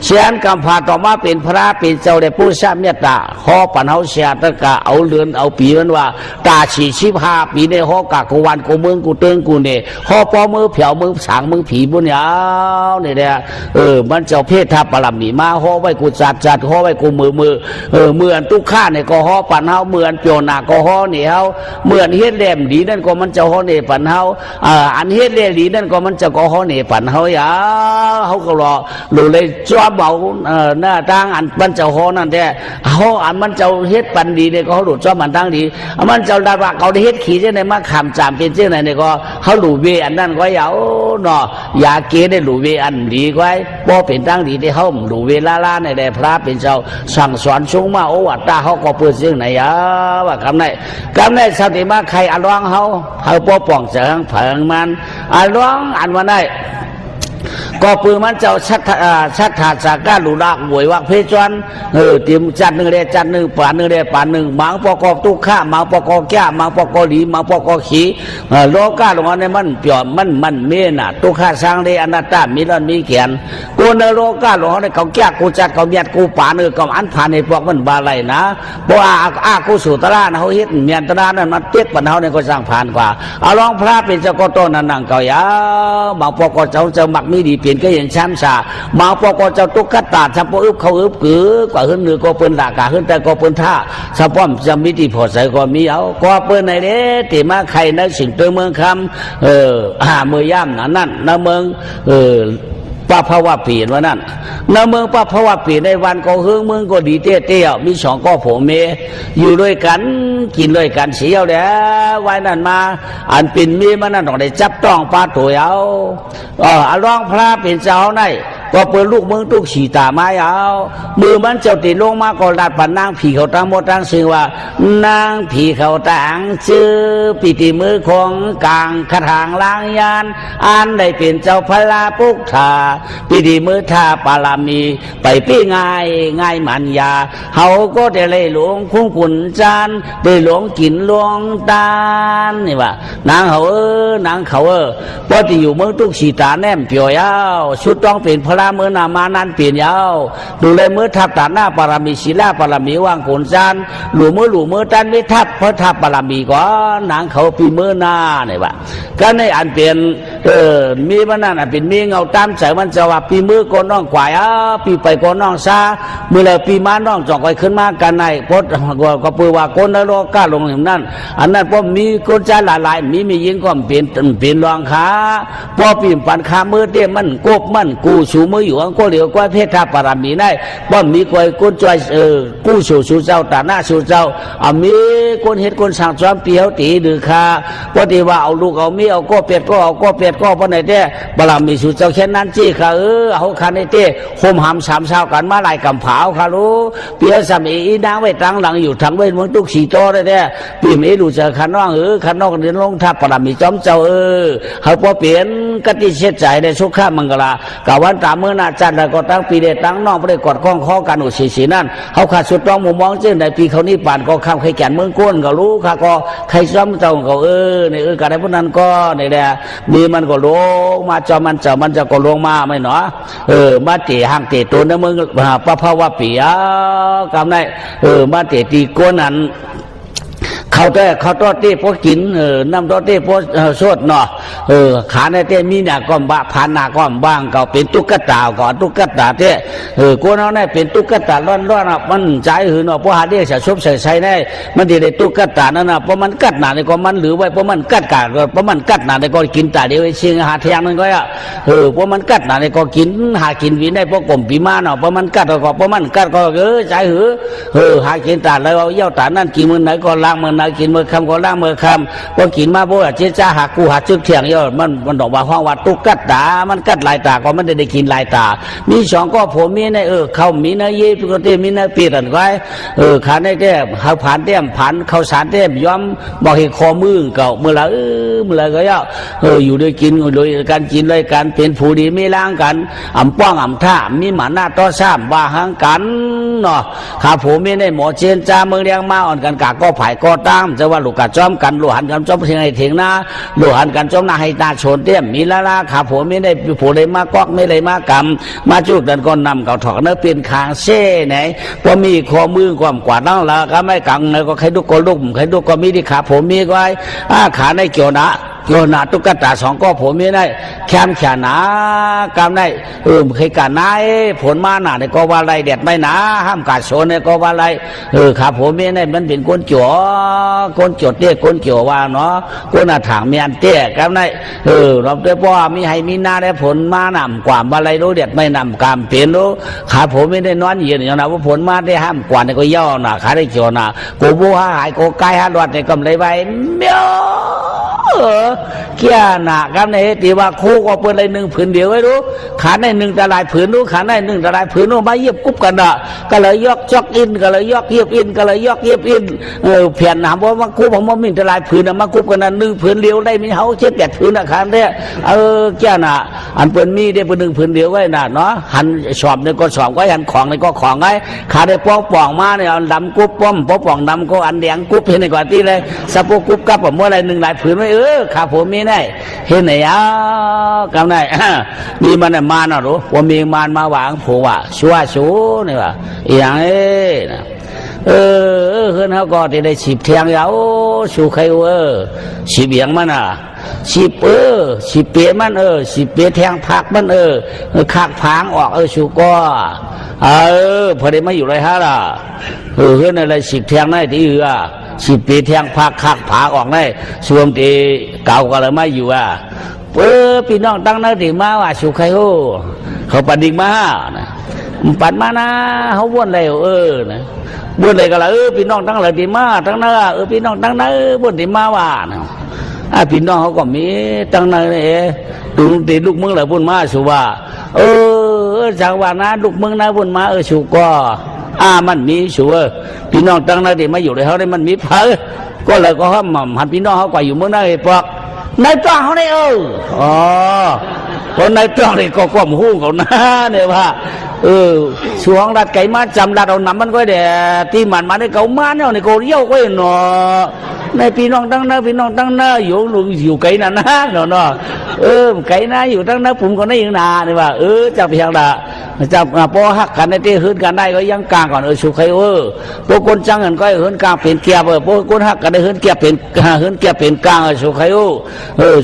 แสนกัมพาต่อมาเป็นพระเป็นเจ้าได้ผู้ทราบเมตตาขอปัญหาเสียตะกะเอาเรือนเอาปีนั้นว่าตา45 ปีในหอกะกูวันกูเมืองกูเตืองกูเนี่ยหอปอมือเผียวมือสางมือผีบุญยาวนี่แหละมันเจ้าเพศทับปรมีมาหอไว้กูจัดหอไว้กูมือเมื่อนตุกข้าเนี่ยก็หอปัญหาเมื่อนเปียวนาก็หอเนี่ยเฮาเมื่อนเฮ็ดแหลมดีนั่นก็มันจะหอเนี่ยปัญหาอันเฮ็ดแหลมดีนั่นก็มันจะก็หอเนี่ยปัญหายาเขาก็รอหรือเลยจ้าเบาหน้าทางอันมันจะหอนั่นแต่เขาอันมันจะเฮ็ดปันดีเนี่ยก็เขาหลุดจ้ามันทางดีมันจะได้ว่าเขาได้เฮ็ดขี่เจ้าในมาขามจามเป็นเจ้าไหนเนี่ยก็เขาหลุดเวอันนั้นก็ยาวเนาะยาเกได้หลุดเวอันดีก็ไอ้บ่เป็นทางดีที่เขาหลุดเวล่าในได้พระเป็นเจ้าสั่งสอนชงมาโอวัตตาเขาก็เปิดเรื่องไหนยาว่าคำไหนสติมาใครอันร้องเขาป้อป้องเสียงเผิงมันอันร้องอันวันได้ก็ปืนมันเจ้าชัดถาดสาก้าหลุดากหวยวักเพชรเตรียมจัดหนึ่งเดจัดหนึ่งป่านหนึ่งเดป่านหนึ่งหมังปอกอตุข้าหมังปอกอแก่หมังปอกอหลีหมังปอกอขีโลก้าลงมาในมันเปี่ยมมันเมน่ะตุข้าสร้างเดอนัตตามีร้อนมีเขียนกูในโลก้าลงมาในเขาแก่กูจัดเขาเมียดกูป่านก็อันผ่านในพวกมันบาไหลนะเพราะกูสุตระนะเขาเฮ็ดเมียนตระนั่นมันเตี้ยปัญหาในก็สร้างผ่านกว่าเอาลองพระเป็นเจ้าก็ต้นนั่งเก่ายาหมังปอกอเจ้าหมักมีดีก็อย่างช้ำชามาปอกเจ้าตุกขตาสัพอึบเขาอึบกือกว่าขึ้นเหนือก็เป็นหลักกาขึ้นแต่ก็เป็นท่าสัพป้อมจะมีที่พอใส่ก็มีเอาก็เป็นในเด้ติมาใครในสิ่งตัวเมืองคำเมื่อย่ำนั่นนะเมืองป้าภาวะปีนว่านั่นในเมืองป้าภาวะปีในวันก็เฮืองเมืองก็ดีเตี้ยมีสองก็ผมเมอยู่ด้วยกันกินด้วยกันเสียวเด้ไว้นั่นมาอันเป็นมีมันนั่นต้องได้จับต้องปลาตัวเอาร้องพระเป็นเจ้าในก็เปิดลูกเมืองตุกฉีตาไม้เอามือมันเจ้าติดลงมาก็ลาดปันนางผีเขาตั้งหมดตั้งซึ่งว่านางผีเขาต่างชื่อปิติมือของกลางคาถางล้างยานอันได้เป็นเจ้าพลาปุกถาปิติมือทาปารามีไปปี้ง่ายมันยาเขาก็ได้เลยหลวงคุ้งขุนจานได้หลวงกินหลวงตาลนี่ว่านางเขาพอที่อยู่เมืองตุกฉีตาแนมเปียวยาวชุดต้องเป็นพระเมื่อนามานั้นเปลี่ยนยาวดูเลยเมื่อทับตาหน้าปารามีศิลาปารามีว่างขุนจานหลู่เมื่อตันไม่ทับเพราะทับปารามีก่อนนางเขาปีเมื่อหน้าเนี่ยว่ก็ในอันเปลี่ยนมีมันนั่นเป็นมีเงาตามใจมันจะว่าปีมือก้นน้องกวายปีไปก้นน้องซาเมื่อไรปีม้าน้องจ่องคอยขึ้นมากันในพดก็ปือว่าก้นนรกก้าลงอย่างนั้นอันนั้นพอมีก้นใจหลายมียิงก็เปลี่ยนรองขาพอปีปันขามือเตี้ยมันกบมันกูชูมืออยู่อังก็เหลียวก็เพศทับปารามีได้พอมีก้อยก้นใจกู้ชูเจ้าตาหน้าชูเจ้ามีก้นเห็ดก้นสั่งซ้อมเปียวตีดือขาพอดีว่าเอาลูกเอามีเอาก็เป็ดก็เอาก็เป็ด ดก็ปนไหนเต้บลามีสู่เจ้าเช่นนั้นจี้ค่ะเขาคันในเต้โฮมหำสามเช้ากันมาลายกำผาค่ะรู้เปียสามีนางไว้ตั้งหลังอยู่ทางเว้นเมืองตุกสีโตได้เต้ปีมีดูเจอขันน้องขันน้องเดินลงทับบลามีจอมเจ้าเขาพอเปลี่ยนกติเช็ดใจได้สุขามังกรากาวันตามเมื่อนาจันทร์ก็ตั้งปีเดตั้งน้องไปกอดข้องข้อกันอุศิสีนั่นเขาขาดสุดต้องมุมมองเจ้าในปีเขานี่ป่านก็ข้ามใครแก่นเมืองก้นก็รู้ค่ะก็ใครซ้อมเจ้าก็ในกันได้พวกนั้นก็ในแหละมีมันก็ลงมาจอมันเจ้ามันจะก็ลงมาไม่หนอมาเตะห่างเตะตัวในเมืองพระภาวะปีกำได้มาเตะตีก้นนั้นเขาต้อเต้พวกกินน้ำต้อเต้พวกสดเนาะขาในเต้มีหน้าก้อมบ้าผ่านหน้าก้อมบ้างก็เป็นตุ๊กตาก่อนตุ๊กตาเต้กูน้องเนี่ยเป็นตุ๊กตาร้อนๆมันใจหืนเนาะพวกหาเดี่ยชุบใส่ได้มันดีได้ตุ๊กตานั่นน่ะเพราะมันกัดหน้าในก็มันหรือไว้เพราะมันกัดกาดเพราะมันกัดหน้าในก็กินตาเดียวเชียงหาเทียงนั่นก็เพราะมันกัดหน้าในก็กินหากินวินได้เพราะกลมปีมาเนาะเพราะมันกัดก็เพราะมันกัดก็ใจหือหากินตาแล้วเอาเย้าตานั่นกินมื้อไหนก็ล้างมื้อไหนกินมื้อคำก็ล้างมื้อคำก็กินมาบ่เจ๊จ้าหากูหาจึกเถียงเยอะมันดอกว่าห้องว่าตุ๊กตามันกัดลายตาก็มันได้กินลายตามีสองก็ผมมีในเขามีในเย็บก็เต้มีในปีรันไว้ขาในเต้เขาผ่านเต้มผ่านเขาสารเต้มย้อมบอกให้คอมือเก่าเมื่อไรก็ย่ออยู่ด้วยกินด้วยการกินเลยการเป็นผู้ดีไม่ล้างกันอ่ำป้องอ่ำท่ามีหมาหน้าต้อซ้ำบาหังกันเนาะขาผมมีในหมอเชนจ้าเมืองเรียงมาอ่อนกันกาก็ผายก็ตามจะว่าลูกกะจ้อมกันลูหันกันจ้อมเพียงให้ถึงนะลูหันกันจ้อมนาให้ตาโฉนเตี้ยมมีละขาผมไม่ได้ผู้ใดมากอกไม่ได้มากำมาจุดดันก็นำเก่าถอกเนื้อเป็นคางเซ่ไหนพอมีข้อมือความกวาดนั่งละก็ไม่กังเลยก็ใครดุกก็ลุกใครดุกก็มีที่ขาผมมีก็ไอ้ขาในเกี่ยวนะโยนาตุ๊กตาสองก็ผมมีได้แคมแขนหนากำได้เคยการนายผลมาหนาในก็ว่าไรเด็ดไม่หนาห้ามกัดโซนในก็ว่าไรขาผมมีได้มันเป็นคนจั่วเตี้ยคนเกี่ยวว่าเนาะคนถางเมียนเตี้ยกำได้เราเตี้ยพ่อมีให้มีหน้าได้ผลมาหนำกว่าอะไรรู้เด็ดไม่หนำกามเปลี่ยนรู้ขาผมไม่ได้นอนเย็นอย่างนั้นว่าผลมาได้ห้ามกว่าในก็ย่อหนาขาได้เกี่ยวหนากูบัวหายกูไก่หาดวัดในกำไรใบเมียวเกี่ยหนากันในตีว่าคู่ก็เปิดเลยหนึ่งผืนเดียวไว้รู้ขาในหนึ่งตะลายผืนรู้ขาในหนึ่งตะลายผืนรู้มาเยียบกุ๊บกันอ่ะก็เลยยกจอกอินก็เลยยกเยียบอินก็เลยยกเยียบอินเพียนหนามว่ามาคู่ผมว่ามีตะลายผืนมากุ๊บกันหนึ่งผืนเดียวได้มีเขาเช็ดแดดผืนอาคารเนี่ยเกี่ยหนาอันเปิดมีได้เป็นหนึ่งผืนเดียวไว้น่ะเนาะหันสอบในก็สอบไว้หันของในก็ของไว้ขาได้ป้องป่องมาเนี่ยดำกุ๊บป้อมป่องดำก็อันแดงกุ๊บเห็นในกว่าที่เลยสะโพกกุ๊บกับผมว่าอะไรหนึ่งหลายผืนไว้ขาผมมีได้เห็นไหนกำได้มีมันมาหน่ะรู้ว่ามีมันมาหวังผัวชัวชูนี่ว่าอย่างนะเฮือนเขาก็ได้ฉีบเทียงยาวชูใครฉีบเบียงมันฉีบฉีบเปียมันฉีบเปียแทงผักมันขากผางออกชูก็พอได้มาอยู่ไรฮะล่ะเฮือนอะไรฉีบเทียงได้ที่ฉีบเปียแทงผักขากผางออกได้ส่วนที่เก่าก็เลยไม่อยู่พี่น้องตั้งนั่นถึงมาว่าชูใครเขาปัดดิ่งมาปัดมานะเขาวนเลยนะวนเลยก็เลยพี่น้องตั้งเลยถึงมาตั้งนั่นพี่น้องตั้งนั่นวนถึงมาว่าพี่น้องเขาก็มีตั้งนั่นดูตีลูกมึงเลยวนมาชูว่าจากว่านะลูกมึงนะวนมาชูก็มันมีชูพี่น้องตั้งนั่นถึงมาอยู่เลยเขาได้มันมีเพอก็เลยก็ห้ามหันพี่น้องเขาก็อยู่เมืองนั่นไอ้ปอกนายจ้างเขาเนี่ยคนนายจ้างนี่ก็ความหู้เขานะเนี่ยว่าช่วงรัดไก่มาจำรัดเอาหนำมันก็เดี๋ยวที่มันมาในเก่ามาเนี่ยในโกเยี่ยวก็เนาะในพี่น้องตั้งหน้าอยู่ไก่นั่นนะเนาะไก่หน้าอยู่ตั้งหน้าผมก็ได้ยังนาเนี่ยว่าจับเพียงละจับพอหักกันในที่หื้นกันได้ก็ยังกลางก่อนสุขัยพวกคนจังเงินก็หื้นกลางเป็นเกียบพวกคนหักกันได้หื้นเกียบเป็นกลางสุขัย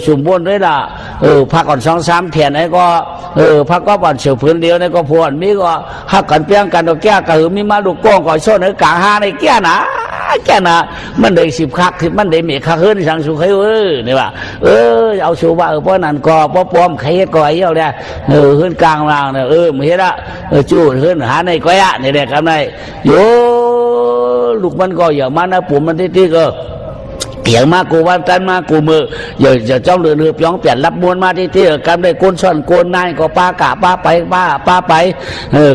สุ่มบนด้วยล่ะพักก่อน2-3เถียนไอ้ก็พักก็บ่อนเฉียวพื้นเดียวไอ้ก็พวนมีก็หักกันเพียงกันตัวแก่ก็มีมาลูกก้องก่อนโซนไอ้กลางหาในแก่นะมันได้10คักมันได้เมฆคักหื้นสังสุขัยนี่ว่าเอาสูว่าเพราะนั้นก็เพราะปอมใครก็ไอ้เจ้าเนี่ยหื้นกลางล่างเนี่ยไม่เห็นละจู่หื้นหาในก้อยนี่แหละครับนายโยลูกมันก็อย่ามานะปุ่มมันที่ก็ เกี่ยงมากูวันจันมากูมืออย่าจ้องเรือป้องเปลี่ยนรับมวลมาที่กันได้ก้นซ่อนก้นนายก็ป้ากะป้าไปป้าไป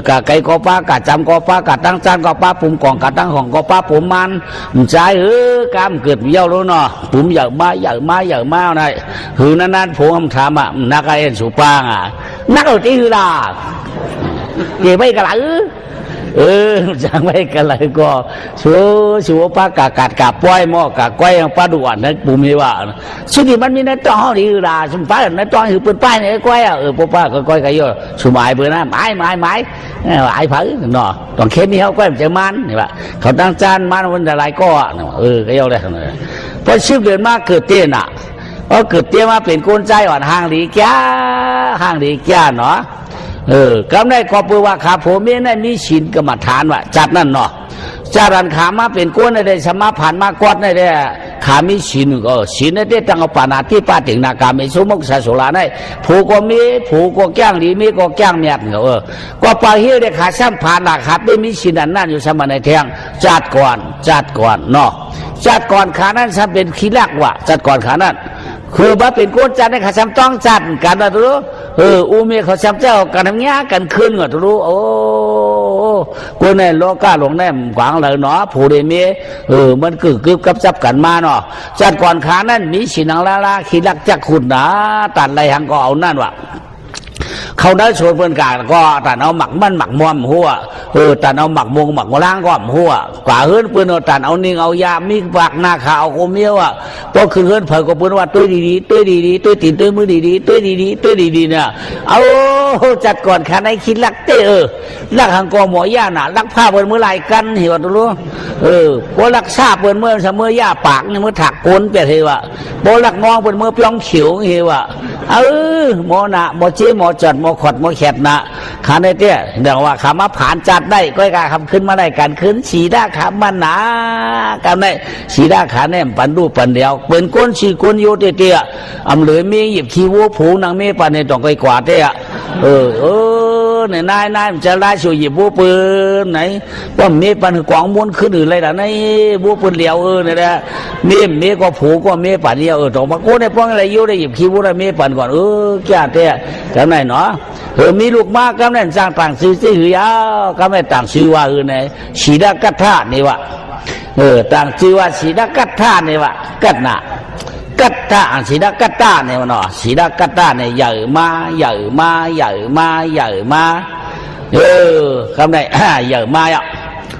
กะไก่ก็ป้ากะจำก็ป้ากะตั้งจานก็ป้าปุ่มกล่องกะตั้งห้องก็ป้าปุ่มมันใจกามเกิดเยี่ยวรู้เนาะปุ่มใหญ่มาไงหือนั้นผมทำอ่ะนักเอ็นสุปางอ่ะนักเอาที่หือล่ะเกี่ยไม่กระไรจังไม่กันเลยก็ชัวป้ากะกัดกะป้อยหม้อกะก้อยป้าด่วนนั่นปุ่มนี่ว่าสุดที่มันมีในตองนี่ล่ะสมป้าในตองคือปืนป้ายในก้อยป้าก็ก้อยกันเยอะสมัยเบื่อนะไม้ไอ้เผาเนาะตอนเค้นนี่เขาก้อยจะมันนี่ว่าเขาตั้งจานมันวันอะไรก็ก็เยอะเลยพอชิบเดือนมากเกิดเตี้ยน่ะเกิดเตี้ยมาเป็นก้นใจอ่อนห่างดีแก่เนาะกำได้ก็เพื่อว่าขาผมเมียนั่นมีศีลกรรมฐานว่าจัดนั่นเนาะจารันขามาเป็นก้นได้สมาผ่านมากอดได้ขามีศีลก็ศีลได้ตั้งเอาปานาที่ป้าถึงนาการไม่สมมุกสาสุราได้ผูกก็มีผูกก็แก้งดีมีก็แก้งเมียดก็ปาเฮียได้ขาซ้ำผ่านหลักขาได้มีศีลนั่นอยู่สมาในแทงจัดก่อนเนาะจัดก่อนขานั้นซ้ำเป็นขี้ลักว่ะจัดก่อนขานั้นคือว่าเป็นก้นจัดในขาซ้ำต้องจัดกันนะรู้อูเมียเขาซ้ำเจ้ากันทำเงี้ยกันขึ้นก็รู้โอ้กูในโลกาหลงแนมขวางเลยเนาะผู้ใดเมียมันกึบกับจับกันมาเนาะจัดก่อนขานั้นมีสินังลาขี้ลักจักขุนนะตัดไรหังก็เอานั่นวะเขาได้ชวนเพื่อนกาก็ตัดเอาหมักมันหมักมวมหัวตัดเอาหมักมงหมักมะล้างก็หัวกว่าเฮือนเพื่อนตัดเอานิ่งเอายามีปากหน้าขาวโคเมียวพอคือเฮือนเผยก็เพื่อนว่าตัวดีตัวตีนตัวมือดีตัวดีเนี่ยเอาจัดก่อนขาในคิดลักเตลักหังกอหมอย่าน่ะลักผ้าเพื่อนเมื่อไรกันเห็นรู้พอลักซาเพื่อนเมื่อเสมอย่าปากเนี่ยเมื่อถักโกนเปียเทวะพอลักมองเพื่อนเมื่อปล้องเขียวเห็นวะหมอหนาหมอเจี๊ยหมอจัดหมอขดหมอแขดนะขาในเตี้ยเดี๋ยวว่าขามาผ่านจัดได้ก็การคำขึ้นมาได้การขึ้นสีด้าขามันหนากันได้สีด้าขาแนมปันรูปันเดียวเป็นก้นสีก้นโยเตี้ยอำเลยมีหยิบขี้วัวผูนางเมปันในต้องไปกว่าเตี้ยเนี่ยนายมันจะไล่ช่วยหยิบวัวปืนไหนว่าเมปันกวางม้วนขึ้นอื่นอะไรแต่ในวัวปืนเหลียวเนี่ยนะเมก็ผูก็เมปันเดียวต้องมาโก้ในป้องอะไรโยได้หยิบขี้วัวได้เมปันก่อนแก่เตี้ยกันไหนเนาะมีลูกมากก็นั่นสร้างต่างซื้อซื้อยาวก็ไม่ต่างซื้อว่าในสีดากัตถานี่วะต่างซื้อว่าสีดากัตถานี่วะกัตนะกัตถาสีดากัตถานี่วะเนาะสีดากัตถาเนี่ยใหญ่มาคำไหนใหญ่มาอ่ะ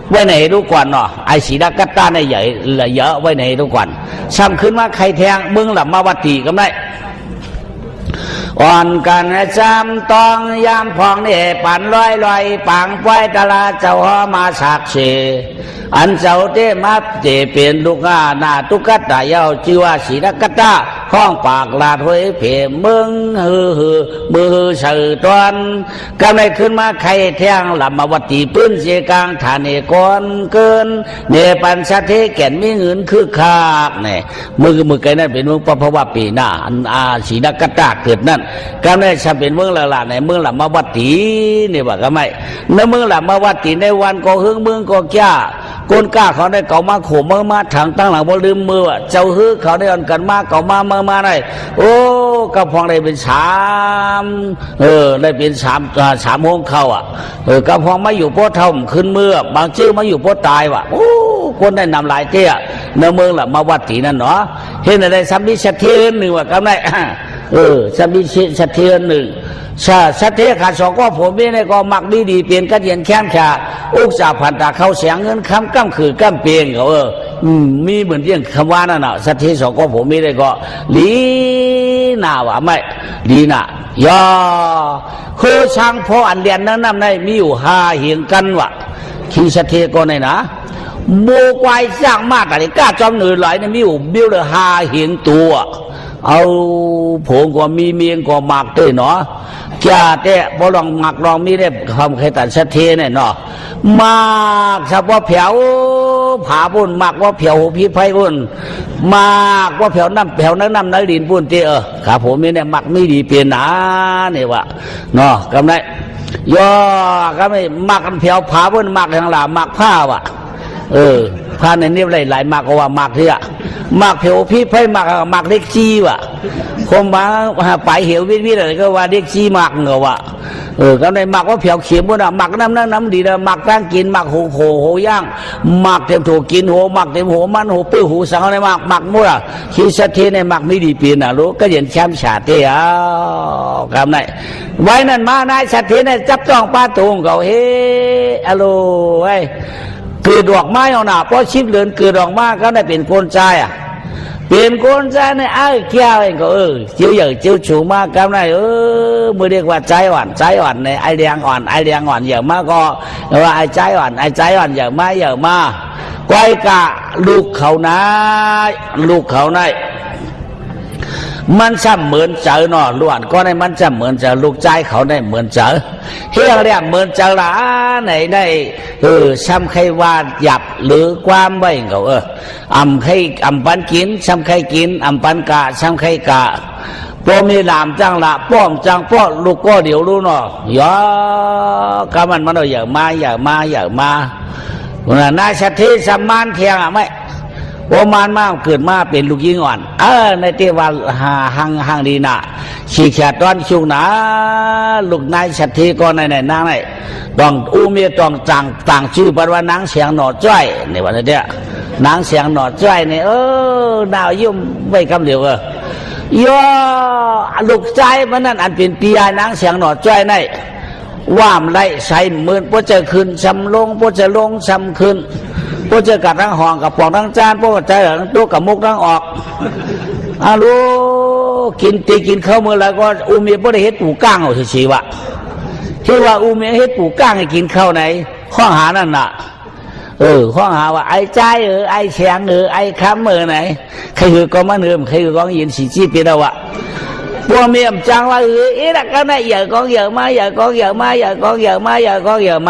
ไว้ไหนทุกวันเนาะไอสีดากัตถาเนี่ยใหญ่ละเยอะไว้ไหนทุกวันซ้ำขึ้นมาใครแทงมึงหลับมาวัดตีก็ได้อ่อนกันจำต้องยามพองนี่ปั่นลอยปังป้อยตลาเจ้าหอมาสักเสอันเจ้าเตมาเจเป็นลูกหน้าตุกตาเยาชื่อว่าสีนักตาห้องปากลาดหวยเพ่มึงมือเสือตอนก็ไม่ขึ้นมาใครแทงลำมาวัดตีปืนเสียกลางฐานเอกรเกินเนปันสะเทแก่นมีเงินคือคากเนี่ยมือไกนั่นเป็นเมืองเพราะว่าปีหน้าอันสีนักตาเกิดนั่นก็ไม่ใช่เป็นเมืองละในเมืองลำมาวัดตีเนี่ยว่าก็ไม่ในเมืองลำมาวัดตีในวันก็หึงเมืองก็แก่คนกล้าเขาได้เก่ามาข่มมาถังตั้งหลังบ่ลืมมือเจ้าฮื้อเขาได้อ่อนกันมาเก่ามาได้โอ้กระพองได้เป็นได้เป็นสามโมงเข้ากระพองมาอยู่โพธิ์เท่าขึ้นเมื่อบางชื่อมาอยู่โพธิ์ตายว่ะโอ้คนได้นำหลายเตี้ยในเมืองละมาวัดตีนั่นเนาะเห็นอะไรสัมมิชเทียนหนึ่งว่ากำไรสัมมิชเทียนหนึ่งสัตย์ขาดสองก็ผมไม่ได้ก็มักดีเปลี่ยนกันเย็นแค้มชาอุกษาพันตาเขาเสียงเงินคำก้ำคือก้ำเปลี่ยนเขามีเหมือนเรื่องคำว่านั่นน่ะสัตย์สองก็ผมไม่ได้ก็ลีหน้าวะไม่ลีหน้ายอคือช่างพออันเรียนนั้นในมีอยู่5เหียงกันวะขี้สัตย์ก็ในนะโมกวายสร้างมากอะไรกล้าจอมหนื่อยไหลในมีอยู่บิ้วเลย5เหียงตัวเอาผมก็มีเมียงก็หมักด้วยเนาะจ้าแต่พอลองหมักลองมีได้คำใครตัดสะเทเนี่ยเนาะมากเฉพาะแผวผาบุญหมักว่าแผวพี่ไพบุญมากว่าแผวน้ำดินบุญเตี้ยครับผมมีเนี่ยหมักไม่ดีเปลี่ยนนะเนี่ยวะเนาะกำไรย่อก็ไม่หมักกันแผวผาบุญหมักทางหลาหมักผ้าวะ พาในนี้หลายมากกว่ามากที่อะมากเผียวพี่ไพ่มากเล็กจีว่ะคมมาไปเหี่ยววิอะไรก็ว่าเล็กจีมากเหรอวะก็ในหมักว่าเผียวเขียมว่าหมักน้ำดีนะหมักตั้งกินหมักโหย่างหมักเต็มถูกกินโหหมักเต็มโหมันโหปื้อหูสังอะไรหมักมั่วขี้สัตย์เทในหมักไม่ดีปีน่ะรู้ก็เห็นแชมป์ชาติกำไหนไว้นั่นมานายสัตย์เทในจับจ้องป้าตุงเขาเฮ้อโลไอ้เกิดดอกไม้เอาหนาเพราะชิบเดินเกิดดอกไม้ก็ได้เป็นคนใจอ่ะเป็นคนใจในไอ้เกี้ยวเองก็เจียวใหญ่เจียวฉูมากกันไหนมือเรียกว่าใจอ่อนในไอแดงอ่อนเยอะมากก็ว่าไอใจอ่อนเยอะมาก้อยกะลูกเขาไหนมันซ้ำเหมือนเจอหนอล้วนก็ในมันซ้ำเหมือนเจอลูกใจเขาได้เหมือนเจอเฮียเรียกเหมือนเจอละไหนซ้ำใครว่าหยับหรือความไม่เขาอำปันกินซ้ำใครกินอำปันกะซ้ำใครกะป้อมีลามจังละป้อมจังป้อลูกก็เดี๋ยวรู้เนาะย่อกำมันเอาอย่างมาวันนายชัดที่สมานเทียงอ่ะไม่ว่ามันมากเกิดมาเป็นลูกยิงอ่อนในเทวันหังดีน่ะฉีกขาดตอนชุกหนาลูกนายชัดที่ก็ในนางไหนต้องเมียต้องต่างชื่อปัจจุบันนางเสียงหนอจ้อยในวันนี้นางเสียงหนอจ้อยเนี่ยดาวยุ่มไม่คำเดียวย่อลูกใจมันนั่นอันเป็นปียนางเสียงหนอจ้อยในว่ามไล่ใส่หมื่นพอจะขึ้นซ้ำลงพอจะลงซ้ำขึ้นพอจะกัดทั้งห้องกับปองทั้งจานพอใจทั้งตัวกับมุกทั้งออกลูกินตีกินเข้ามือแล้วก็เมียพอได้เฮ็ดปูก้างเอาชีวะที่ว่าเมียเฮ็ดปูก้างให้กินเข้าไหนข้อหานั่นน่ะข้อหาว่าไอ้ใจไอ้แข็งไอ้ค้ำไหนใครคือก็มันใครคือก็ยินสีจีปีดาวะพวกเมียมจังว่าละก็ได้อย่าก็อย่าม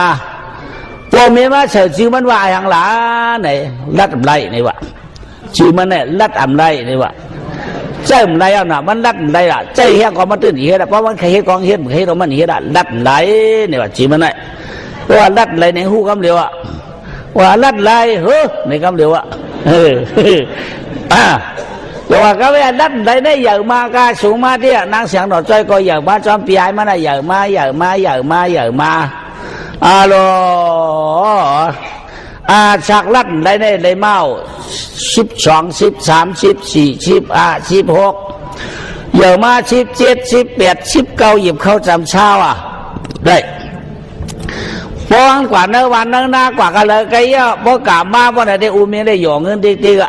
าพวกเมียมาเฉยชื่อมันว่าอย่างหลาไหนรัดอำไรนี่วะชื่อมันเนี่ยรัดอำไรนี่วะเจ้าอำไรเอาหน่ะมันรัดอำไรล่ะเจ้าเฮียก็มาตื่นเฮียละเพราะมันใครเฮียกองเฮียมันเฮียเรามันเฮียละรัดอำไรนี่วะชื่อมันเนี่ยว่ารัดอำไรในหูคำเดียวว่ารัดอำไรในคำเดียวแต่ว่าก็ไม่ดันได้ได้เยอะมากก็สูงมาที่นางเสียงหนอใจก็เยอะมาจอมปีไอ้มันเยอะมาโลฉากลัดได้เมา12 13 14 15 16เยอะมา17 18 19หยิบเข้าจำเช้าได้พอวันกว่าเนื้อวันเนื้อหน้ากว่ากันเลยก็เยอะพอกลับมาพอได้อุ้มได้หยองเงินติ๊ก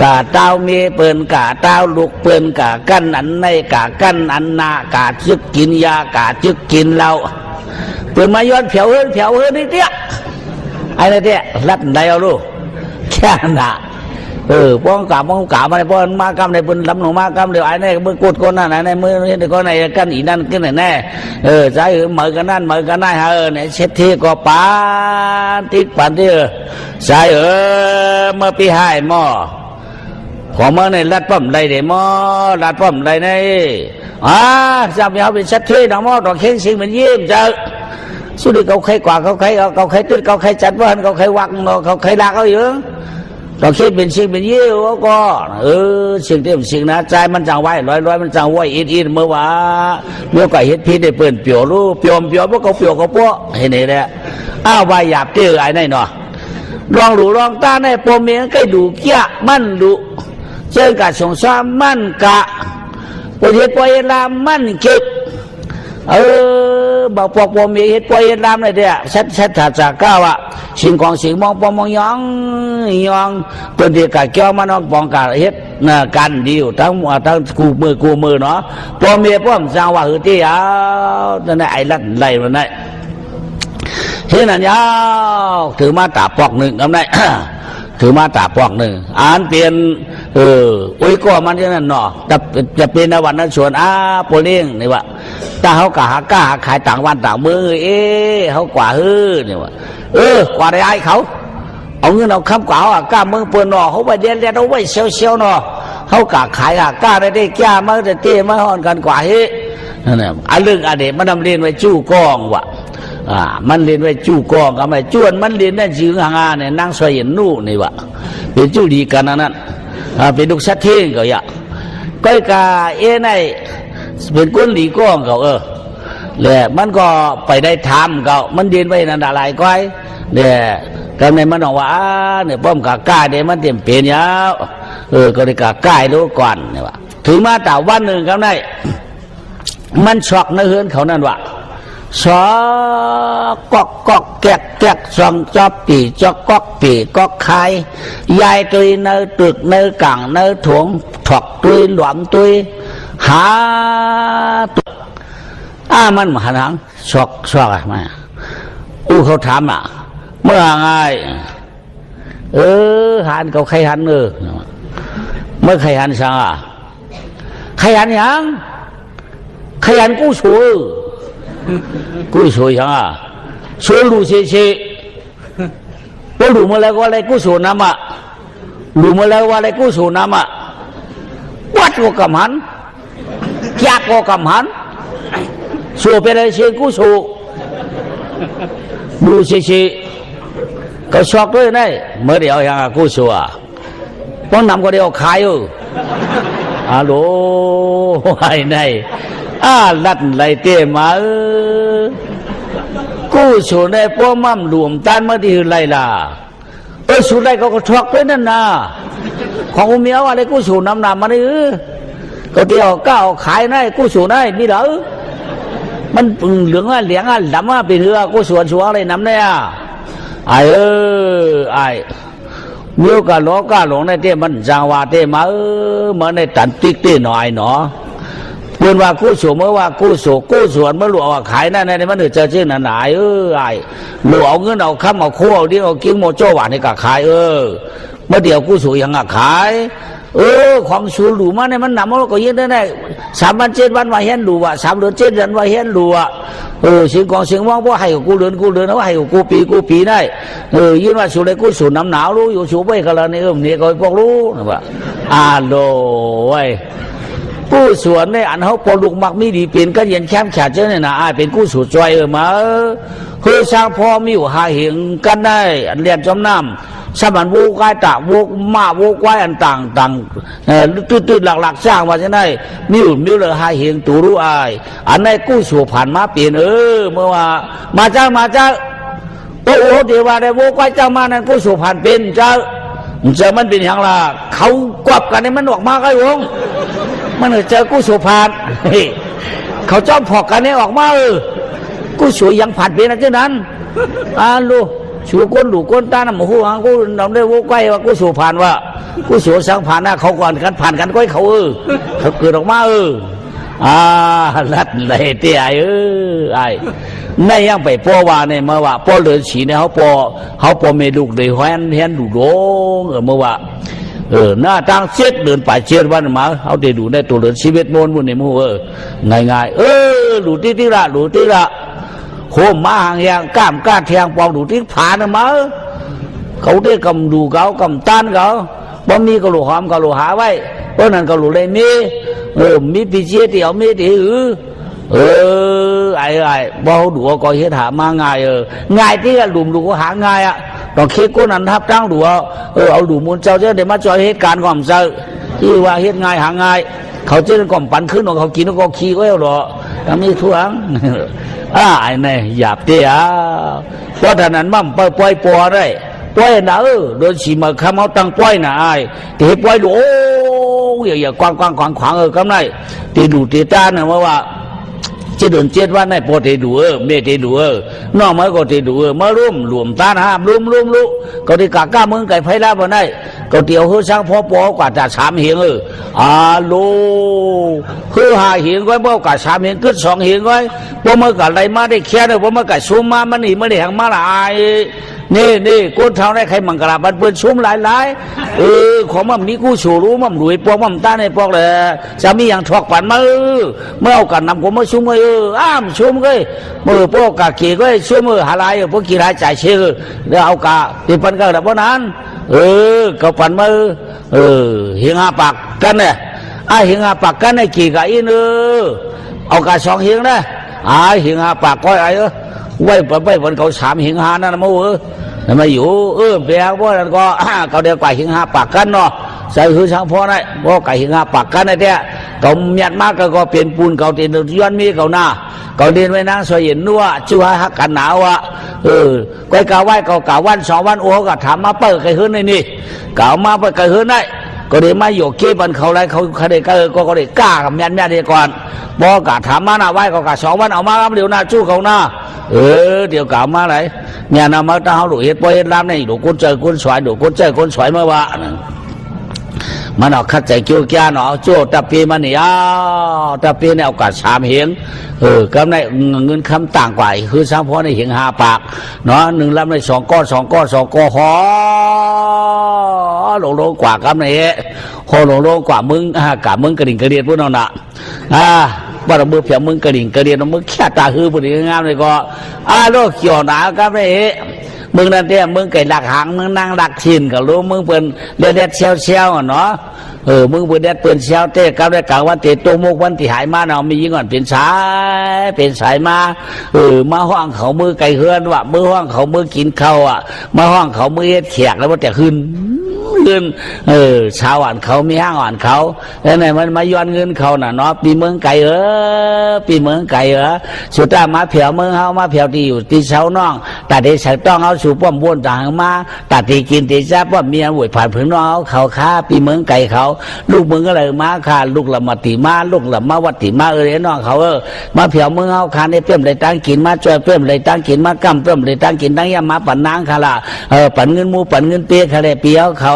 กะเต้ามีเปิ่นกะเต้าลูกเปิ่นกะกั้นอันในกะกั้นอันนากะจึกกินยากะจึกกินเหล้าเปิ่นมาย้อนเผียวเฮินนี่เตี้ยไอ้นี่เตี้ยรัดได้เอาลูกแค่น่ะป้องกามาในป้องมากำในเปิ่นลำหนูมากำเดี๋ยวไอ้นี่มือกดคนนั่นในมือนี่ก็ในกั้นอีนั่นกันแน่ใจเหมือนกันนั่นเนี่ยเช็ดที่ก็ปานติ๊กปานที่ใจเมื่อปีห้าหม้อของมันในรัดป้อมไรเดมอรัดป้อมไรในจำเอาเป็นชัดเจนน้องมอดอกเข่งสิงมันยิ้มเจอสุดที่เขาใครกว่าเขาใครตึ๊ดเขาใครจัดว่าเขาใครวักเขาใครลากเขาอยู่ดอกเข่งเป็นสิงเป็นยิ้มก็สิ่งที่เป็นสิ่งนะใจมันจังไว้ร้อยมันจังไว้อินเมื่อว่าเมื่อก่อนเฮ็ดพิษได้เปิ่นเปียวรู้เปียวพวกเขาเปียวเขาพวกเห็นไหมแหละวายหยาบเตี้ยไอ้นี่เนาะลองดูลองตาในปมเมียงใกล้ดูเกี้ยมันดูเจ้ากะสงสารมันกะประเทศปอยลามมันเก็บบอกพวกผมมีเหตุปอยลามเลยเดียชัดจากก้าวสิ่งของสิ่งมองปองมองยองตัวเดียกะเกี่ยวมันออกปองกะเหตุกันดีอยู่ทั้งกูมือเนาะพอมีพ่อมสร้างว่าหือที่นั่นไอ้ลัดไหลมันได้เห็นนั่นยาวถือมาตาปอกหนึ่งกันได้ถือมาตาปอกหนึ่งอ่านเปลี่ยนอุ้ยก็มันที่นั่นเนาะจะเป็นในวันนั้นชวนโปเลี้ยงนี่วะถ้าเขากะหากล้าขายต่างวันต่างเมืองเขากว่านี่วะกว่าได้ไอ้เขาเอาเงินเอาคำกล่าวกล้าเมืองเปิดเนาะเขาไปเรียนเอาไว้เชียวเนาะเขากะขายกล้าได้แก่มาแต่เตี้ยมาห่อนกันกว่านั่นแหละอันเรื่องอดีตมันนำเรียนไว้จู้กองวะ มันเรียนไว้จู่กองก็ไม่จวนมันเรียนได้จื้อหางเนี่ยนั่งสวยเห็นนู่นนี่วะเป็นจู่ดีกันนั้นเป็นลูกชัดเท่งก็อย่าก้อยกาไนเป็นก้นหลีก้องเขาเลยมันก็ไปได้ทำเขามันเรียนไว้นั่นอะไรก้อยเนี่ยก็ในมันบอกว่าเนี่ยป้อมกากาเดี๋ยวมันเต็มเปลี่ยนยาวก็ได้กาการู้ก่อนเนี่ยวะถึงมาแต่วันหนึ่งเขาได้มันช็อกในเฮือนเขานั่นวะสอกกอกแกกแกกสองจอบปีจอกกอกปีกอกคายยายตุยเนื้อตึกเนื้อกังเนื้อถวงถอกตุยหลวมตุยหาตุมันมาหันช็อกมาเขาถามเมื่อไงหันเขาใครหันเมื่อใครหันสั่งใครหันยังใครหันกู้ชูกู้ชูยังชูรู้เฉยๆว่ารู้มาแล้วว่าอะไรกู้ชูน้ำรู้มาแล้วว่าอะไรกู้ชูน้ำวัดก็กำหันแยกก็กำหันชูเป็นอะไรเชียงกู้ชูรู้เฉยๆก็ช็อกด้วยนี่เมื่อเดียวยังกู้ชูป้องนำก็เดียวขายฮัลโหลไอ้ไหนลัดไหลเตะมากู้ชูในป้อมั่มหลวมตันมาที่ไรล่ะชูได้ก็ช็อกด้วยนั่นนะของเมียอะไรกู้ชูน้ำมานี่ก็เดียวก้าวขายได้กู้ชูได้นี่เหรอมันเหลืองเหลียงดำเป็นเรือกู้สวนชัวอะไรน้ำเนี่ยไอ้เมื่อกะล้อกะหลงในเต้มันจางว่าเต้มามันในตันติ๊กเต้หน่อยเนาะเมื่อว่ากู้สูเมื่อว่ากู้สูกู้สวนเมื่อหลวงว่าขายนั่นในมันเจอชื่อหนาไอ้หลวงเอาเงินเอาคำเอาคู่เอาเดี้ยวเอากิ้งโมโจหวานในกะขายเมื่อเดียวกู้สูยังขายของสูหลูมาเนี่ยมันหนำมันก็ยืนได้3 วัน 7 วันว่าเห็นหลู3 เดือน 7 เดือนว่าเห็นหลูเสียงกองเสียงว่างว่าให้กูเดือนว่าให้กูปีได้ยืนว่าสูเลยกูสูน้ำหนาวรู้อยู่สูไปกันแล้วเนี่ยเนี่ยก็พวกรู้นะว่าโลไว้กู้สวนเนี่ยอันเขาปลุกมักมีดีเป็นก็เย็นแคมขาดเจ้าเนี่ยนะเป็นกู้สูจอยมาคือสร้างพ่อมีอยู่หาเหงกันได้อันเรียนจมน้ำสมันวูกายตะวูกมาวูกายอันต่างตื้อหลักสร้างว่าจะได้มีเลยหาเหงตูรู้อายอันในกู้สูผ่านมาเปลี่ยนเมื่อว่ามาเจ้าโอ้เดี๋ยวว่าได้วูกายเจ้ามานั้นกู้สูผ่านเป็นเจ้ามันเป็นอย่างไรเขากวบกันนี่มันออกมาไอ้วงมันเจอกู้สูผ่านเขาจ้อมพอกกันนี่ออกมากู้สูยังผ่านเป็นอะไรนั้นลูสูก้นหลูก้นตาหน้าหูหางกูนำได้วูใกล้ว่ากูสูผ่านว่ากูสูสังผ่านหน้าเขาก่อนกันผ่านกันก้อยเขาเขาเกิดออกมาลัดไหลเตี้ยไอ้ในยังไปป้อว่าเนี่ยเมื่อว่าป้อเลือฉีเนี่ยเขาป้อเมลูกเลยแฮนดูโดงเมื่อว่าหน้าตั้ง7 เดือนไป7 วันมาเขาได้ดูได้ตัวเลือชีวิตโน่นมุ่นในมือง่ายดูที่ละโคมมาห่างยางก้ามก้าเทียงปองดูที่ผ่านมาเขาได้กำดูเขากำตันเขาบ่มีกระโหลกหอมกระโหลกหาไว้เพราะนั้นกระโหลกเลยมีปีเจี๊ยเดียวมีตีไอ้บ่ดูก็เฮ็ดหามาง่ายที่หลุมดูก็หาง่ายต้องเค้กก้นนั้นทับตั้งดูเอาดูมูลเจ้าเจ้าเดี๋ยวมาจอยเหตุการณ์ก่อนเจ้าที่ว่าเฮ็ดง่ายหาง่ายเขาเจ้าก่อมปั่นขึ้นเขากินก็ขี้ก็เอาหรอทั้งนี้ทั่วไอ้เนี่ยหยาบเตี้ยเพราะฉะนั้นมั่มปล่อยปัวได้ปล่อยนะโดนฉีมาคำเอาตั้งปล่อยนะไอ้ตีปล่อยดูอย่ากว้างขวางกำไรตีดูตีตาเนี่ยว่า7 เดือน 7 วันให้พอตีดูเมตีดูน้องมาก็ตีดูมาร่วมหลวมตาห้ามร่วมลุก็ตีกากล้ามึงไก่ไฟลาบ่ได้ก็เตียวเฮือช่างพอปอกว่าจะ3 เหงโลคือหาเหงไว้บ่กะ3 เหงขึ้น2 เหงไว้บ่เมื่อกะไรมาได้แค่เด้อบ่เมื่อกะซุมมามันนี่ไม่ได้แหงมาหลายนี่ก้นเท้าได้ใครมังกรบันเปิ้นซุมหลายของมันมีกู้สูรู้มันรวยปอกมันตาในปอกเลยจะมีอย่างถอกปั่นมาเมื่อเอากันนำผมมาซุมซุมเลยเมื่อปอกกะเกี่ยก็ซุมหาลายพวกกี่รายจ่ายเชื่อแล้วเอากะตีปันกันแบบนั้นก็ปั่นมาเฮียงปากกันเนี่ยเฮียงปากกันในกี่กะอินเอากะ2 เหงนะเฮียงปากก้อยไอ้ ไว้บนเขาสามหิงหานั่นมั้งมาอยู่เปียกว่านั่นก็เขาเดียวกว่าหิงหาปากกันเนาะใส่คือช่างพ่อได้เพราะไก่หิงหาปากกันไอ้เดียเขาเมียนมากก็เปลี่ยนปูนเขาเตียนย้อนมีเขาหน้าเขาเดินไว้นั่งสวยเย็นนัวชื่อว่าฮักกันหนาวก้อยกาไหว้เขากาวัน2 วันโอ้ก็ถามมาเปิดไก่หื้นในนี่กามาเปิดไก่หื้นได้ก็เดี๋ยวมาอยู่เก็บบันเขาไรเขาเด็กก็เด็กกล้ากับเมียนเดียวก่อนบอกกาถามมาหน้าไหว้เขากา2 วันเอามาเดี๋ยวหน้าจู้เขาหน้าเดี๋ยวกามาไหนเนี่ยนำมาตั้งเขาหลุดเห็ดปอยเห็ดล้ำนี่หลุดก้นเจอก้นสวยหลุดก้นเจอก้นสวยเมื่อวานมันเอาคัดใจเกี่ยวแก่เนาะโจ้ตะปีมันนี่ตะปีเนี่ยเอากัด3 เหียงก็ในเงินคำต่างกว่าคือสามพ่อในเหียง5 ปากเนาะ1 ลำใน2 ก้อน2 ก้อน2 ก้อนหอโลกว่ากับนี่หอโลกว่ามึงกับมึงกระดิ่งกระเดียดพวกนั้นน่ะว่าเราเมื่อเพียงมึงกระดิ่งกระเดียดมึงแค่ตาฮือพอดีงามเลยก็โลกเกี่ยวหนากับนี่มึงนั่นเตี้ยมึงไก่หลักหางมึงนั่งหลักชินกับรู้มึงเป็นเด็ดเชี่ยวเนาะมึงเป็นเด็ดเปิ่นเชี่ยวเต้กับได้กล่าวว่าเตะตัวมุกวันที่หายมาเนาะมียิ่งก่อนเป็นสายมามาห้องเขามือไก่เฮือนว่ะมือห้องเขามือกินข้าวมาห้องเขามือเฮ็ดแขกแล้วว่าแต่ขึ้นชาวอ่านเขามีห้างอ่านเขาแล้วไหนมันมาย้อนเงินเขาน่ะเนาะปีเมืองไก่ปีเมืองไก่สุดท้ายมาเผียวเมืองเฮามาเผียวที่อยู่ที่เช้าน้องแต่ที่ใส่ต้องเอาสู่ป้อมบ้วนต่างมาแต่ที่กินที่แซ่บว่าเมียหวยผ่านผืนน้องเขาค้าปีเมืองไก่เขาลูกเมืองก็เลยมาค่ะลูกละมาติมาลูกละมาวัดติมาน้องเขามาเผียวเมืองเฮาคานได้เพิ่มได้ตั้งกินมาช่วยเพิ่มได้ตั้งกินมากำเพิ่มได้ตั้งกินตั้งยามาปั่นนางค่ะละปั่นเงินมูปั่นเงินเปียค่ะเลยเปียวเขา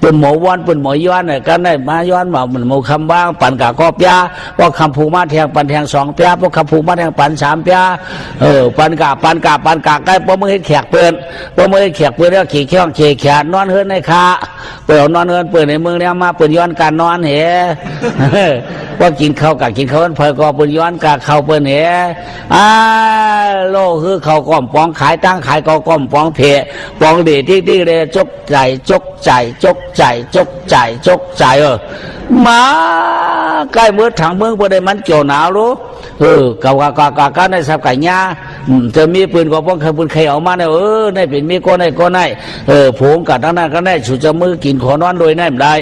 เป็นหมอวอนเป็นหมอย้อนเนี่ยก็ได้มาย้อนมาเหมือนหมูคำบ้างปั่นกะก็เปียพวกคำผูมาแทงปั่นแทง2 เปียพวกคำผูมาแทงปั่น3 เปียปั่นกะใกล้พวกมือให้แขกเปิดพวกมือให้แขกเปิดแล้วขี่เขี้ยวขี่แขนนอนเฮือนในคาเปิดนอนเฮือนเปิดในเมืองเนี่ยมาเปิดย้อนการนอนว่ากินข้าวกะกินข้าวเพลก็เปิดย้อนกะข้าวเปิดโลคือข้าวก้อมปองขายตั้งขายก็ก้อมปองเพะปองเดที่เลยจกใจมาใกล้เมื่อถังเมืองประเดี๋ยวมันเกี่ยวหนาวรู้กาในสับไก่ย่าจะมีปืนก็ป้องปืนใครออกมาเนี่ยในเป็นมีก็ในผงกัดทั้งนั้นก็ได้ฉุดจะมือกินขอนอนโดยได้ไม่ได้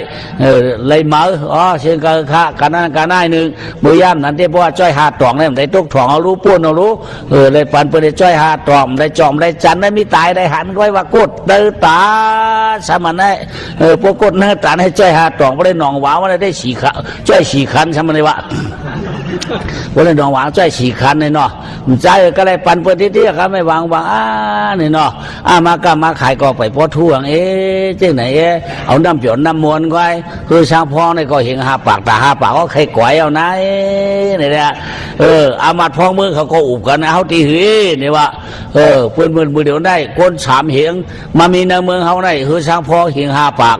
เลยเมาเชียงกะค่ะกันนั้นกันได้หนึ่งมือย่ำนั่นที่เพราะว่าจ้อยหาตองเนี่ยได้ตุกถ่องเอารู้ป้วนเอารู้เลยปันไปได้จ้อยหาตองได้จอมได้จันได้มีตายได้หันก้อยว่ากดเดือตาสามันได้พวกกดเนื้อตาให้จ้อยหาตองไม่ได้หนองหวาวไม่ได้ฉีกจ้อยฉีกขันสามันเลยวะวันนี้น้องหวางใจฉีคันเลยเนาะใจก็เลยปันเปิดที่ครับไม่วางนี่เนาะมาขายก็ไปพอทั่วเจ๊ไหนเอาน้ำเปียวน้ำมวนไว้คือช่างพ่อเนี่ยก็เห็น5 ปากแต่5 ปากก็ใครก๋วยเอานะนี่แหละอามาพ้องมือเขาก็อุบกันนะเขาตีหือนี่ว่าเพื่อนมือเดียวได้ก้น3 เหียงมามีในเมืองเขาได้คือช่างพ่อเหียง5 ปาก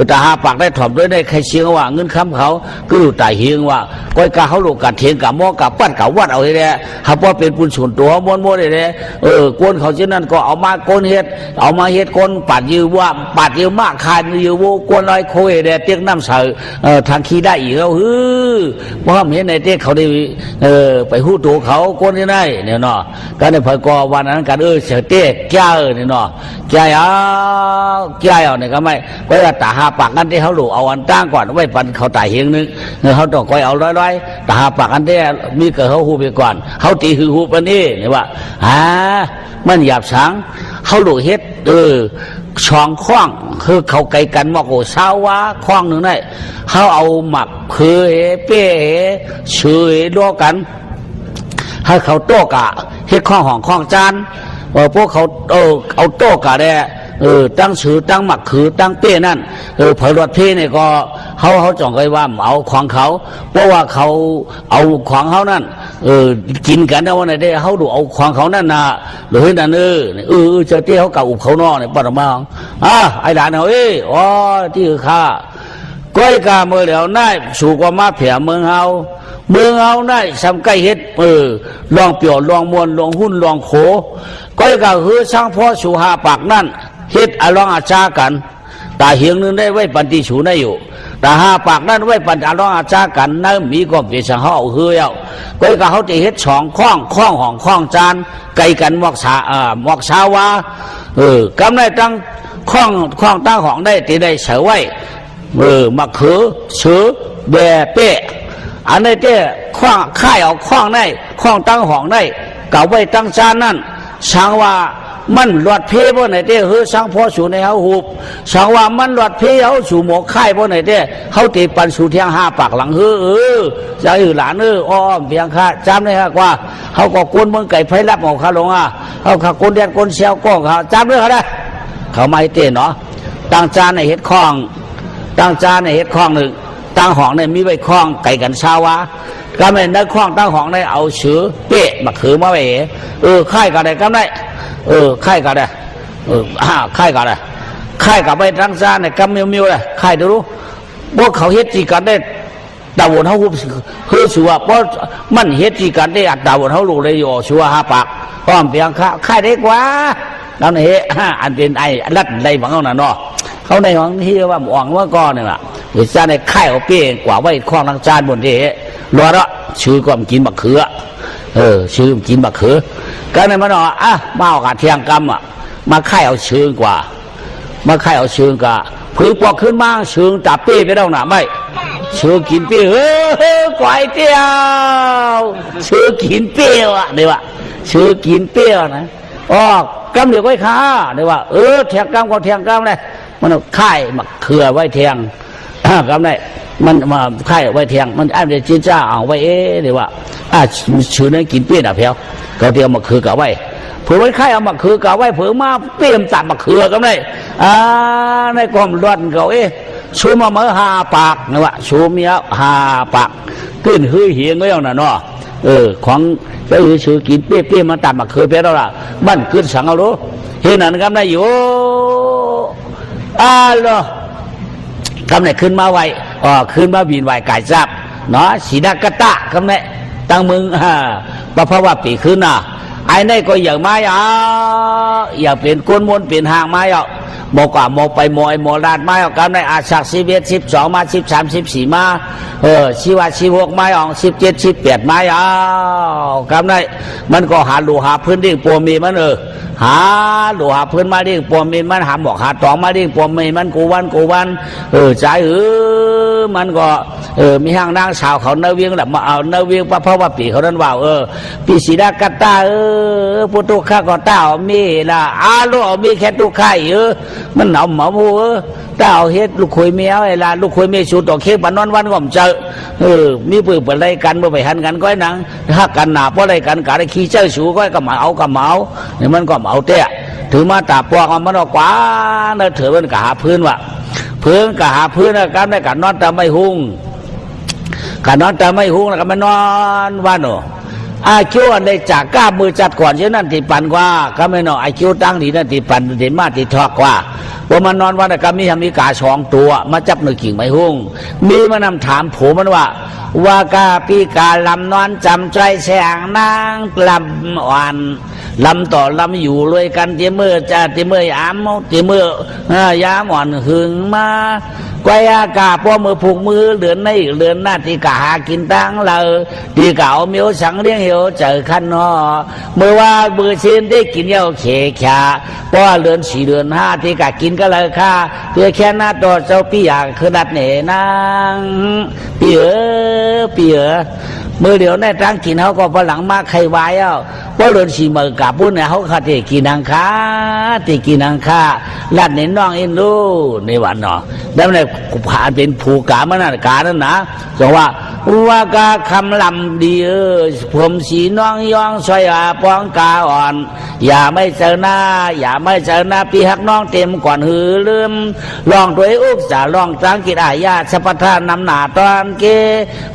แต่5 ปากได้ถ่อมด้วยได้ใครเชียงว่าเงินคำเขาก็อยู่แต่เหียงว่าก้อยกาเขาลูกกัดเถียงกับหม้อกับปั้นกับวัดเอาเลยเนี่ยเขาว่าเป็นปุญส่วนตัวม้วนเลยเนี่ยก้นเขาเช่นนั้นก็เอามาก้นเฮ็ดเอามาเฮ็ดก้นปัดยืมว่าปัดยืมมากคายยืมโวก้นลอยโคยเนี่ยเตี้ยน้ำใสทางขี้ได้อีกแล้วเพราะเห็นในเตี้ยเขาได้ไปหู้ตัวเขาก้นที่ไหนเนี่ยเนาะก็ในพอยกวันนั้นกันเสียเตี้ยแก่เนี่ยเนาะแก่เอาเนี่ยก็ไม่ก็จะตา5 ปากกันที่เขาหลูเอาอันตั้งก่อนไว้ปันเขาตายเฮงนึงเขาต้องคอยเอาร้อยตา5 ปากกันที่มีเกิดเขาหูไปก่อนเขาตีคือหูปนี่เนี่ยว่ามันหยาบช้างเขาหลูเฮ็ดช่องคล้องคือเขาไกลกันมากกว่าเช้าว่าคล้องหนึ่งได้เขาเอาหมักคือเป้ชื่อโลกันให้เขาโต้กะเฮ็ดข้องห้องข้องจานพวกเขาเอาโต้กะได้ตั้งชื่อตั้งหมักคือตั้งเป้นั่นเผยรถเพ่เนี่ยก็เขาจ่องไว้ว่าเอาของเขาเพราะว่าเขาเอาของเขานั่นกินกันนะวันไหนได้เขาดูเอาของเขานั่นนะหรือนั่นเจ้าเตี้ยเขาเก่าอุบเขานอกเนี่ยปะมาไอ้ด่านเขาที่ข้าก้อยกาเมื่อเดี๋ยวน่ายสู่กว่ามาเผียเมืองเฮาได้สำใกล้เฮ็ดลองเปี่ยวลองมวนลองหุ้นลองโขก้อยกาคือช่างพ่อสู่5 ปากนั่นเฮ็ดลองอาชากันตาเหียงนึงได้ไว้ปันติฉูได้อยู่ แต่หาปากนั้นไว้ปัญญาล้ออาจารย์กันนั่นมีก็เปลี่ยนเขาเอาเฮือยก็ก็เขาจะเฮ็ดช่องข้องของข้องจานไก่กันหมอกชาวากำได้ตั้งข้องตั้งของได้ตีได้เสือไว้มะเขือเสือแบเป้อันนี้เจ้ข้องค่ายเอาข้องได้ข้องตั้งของได้เก่าไว้ตั้งจานนั่นช่างว่ามันหลอดเพบ่ไหนเด้เฮือสังพอสู่ในเฮาหูบสังว่ามันหลอดเพเฮาสู่หมอค่ายบ่ไหนเด้เฮาตีปันสู่เที่ยง5ปากหลังเฮือจะหลานอ้อมเพียงค่าจำได้ฮะกว่าเฮาก็กวนเมืองไก่ไผรับของเขาลงเฮาขากวนเดียนกวนเชียวก้องเขาจำได้เขาได้เขาไม่เต้เนาะตั้งจานในเฮ็ดคล้องตั้งจานในเฮ็ดคล้องหนึ่งตั้งห้องเนี่ยมีไว้คล้องไก่กันชาวะก็ไม่นักคล้องตั้งห้องได้เอาเชือเป๊ะมะเขือมาไว้ค่ายก็ได้ก็ได้ค่ายก็ได้ค่ายก็ได้ค่ายกับไปตั้งจานเนี่ยกำมิวเลยค่ายดูรู้พวกเขาเฮ็ดจีกันได้ดาวน์เขาเฮือชัวเพราะมันเฮ็ดจีกันได้อัดดาวน์เขาลูกเลยอยู่ชัว5ปากป้อมเพียงค่ายได้กว่าแล้วเนี่ยอันเป็นไอ้รัดในฝังเขาน่ะเนาะเขาในของที่ว่าหมองว่าก้อนเนี่ยล่ะเดี๋ยวจานในค่ายเอาเปี้ยกว่าไว้คล้องลังจานบนที่รอละชื่อก็กินมะเขือชื่อกินมะเขือก็ในมันมาเอากาเทียงกรรมมาค่ายเอาชื่อกว่ามาค่ายเอาชื่อกว่าผือปอกขึ้นมาชื่อจับเปี้ยไปแล้วหนาไม่ชื่อกินเปี้ยก๋วยเตี๋ยวชื่อกินเปี้ยวเดี๋ยวชื่อกินเปี้ยวนะกำเดียวไว้ค่ะเดี๋ยวเทียงกรรมก็เทียงกรรมเลยมันค่ายมะเขือไว้เทียงกำได้มันมาค่ายไว้เทียงมันอันเดียวจีจ้าเอาไว้เดี๋ยวชื่อนั้นกินเปี้ยนะเพียวก็เตรียมมะเขือกับไว้เผื่อไว้ค่ายเอามะเขือกับไว้เผื่อมาเปี้ยมตัดมะเขือกำได้ในความร้อนเขาชูมาเมื่อ5ปากนะวะชูเมีย5ปากขึ้นหื้อเหียงก็ยังน่ะเนาะของก็คือชื่อกินเปี้ยมันตัดมะเขือเพี้ยแล้วล่ะบ้านขึ้นสังเอารู้เห็นนั่นกำได้อยู่เหรอกำได้ขึ้นมาไว้ขึ้นมาบินไหวไก่จับเนาะสีดากตะกำได้ตั้งมึงเพราะว่าปีขึ้นไอ้นี่ก็อย่างไม้อย่าเปลี่ยนก้นมนเปลี่ยนหางไม้บอกว่าโมไปโมไอโมลาดไม้กำได้อาชัก11 12มา13 14มาชีวะ16ไม้17 18ไม้กำได้มันก็หาดูหาพื้นดิ่งปัวมีมันหาดูหาพื้นมาดิ่งปัวมีมันหาบอกหาตองมาดิ่งปัวมีมันกูวันใจมันก็มีห้างนางสาวเขาเนเวียงแหละมาเอาเนเวียงเพราะว่าปีเขานั้นว่าปีสีดากตาปุตุข้าก็ต้ามีละลูกมีแค่ตุกไข่มันหนาวหมามูต้าเฮ็ดลูกคุยเมียไอ้ละลูกคุยเมียชูต่อเค้กปนนวันก็มเจอมีปืนเปิดอะไรกันบ่ไปหันกันก้อยนังถ้ากันหนาเพราะอะไรกันกะได้ขี้เจ้าชูก้อยก็มาเอาเนี่ยมันก็เอาเตะถือมาตาปวกมันออกกว่าเนื้อถือมันกะหาพื้นว่ะพื้นกะหาพื้นกันได้กันนอนแต่ไม่หุ่งกันนอนแต่ไม่หุ่งแล้วก็มันนอนวันคิวอันได้จากก้ามือจัดก่อนเช่นนั้นติปันกว่าก็ไม่นอนคิวตั้งดีนั่นติปันติมาติทอกกว่าว่ามันนอนวันก็มีกา2 ตัวมาจับหนึ่งกิ่งไม่หุ่งมีมานำถามผมมันว่ากาปีกาลำนอนจำใจแสงนางลำอ่อนลำต่อลำอยู่รวยกันเตมือจะเตมือยามเตมือยามอ่อนหึงมาไกวอากาพอมือผูกมือเดือนในเดือนหน้าที่กาหากินตั้งเราที่เก่าเมียวสังเลี้ยงเหี่ยวเจอขันนอเมื่อว่ามือเส้นได้กินเย้าเขขาเพราะเดือน4 เดือน 5ที่กากินก็เลยค่าเพื่อแค่หน้าตัวเจ้าพี่อยากคือดัดเหน่นางพี่มือเดียวในตั้งกินเขาก็พลังมากใครไว้เพราะเดือน4 มื้อกับปุ้นเนี่ยเขาขาดกินนางค้าติกินนางค้าลัดเน้นน้องเอ็นดูในวันเนาะแล้วเนี่ยผ่านเป็นผูกามันน่ะกานั่นนะจังว่ากาคำลำดีผมสีน้องยองซอยปองกาอ่อนอย่าไม่เจอหน้าพี่หักน้องเต็มก่อนหือลืมลองตัวอุกษาลองจังกิจอาญาสัพทานนำหนาตอนเก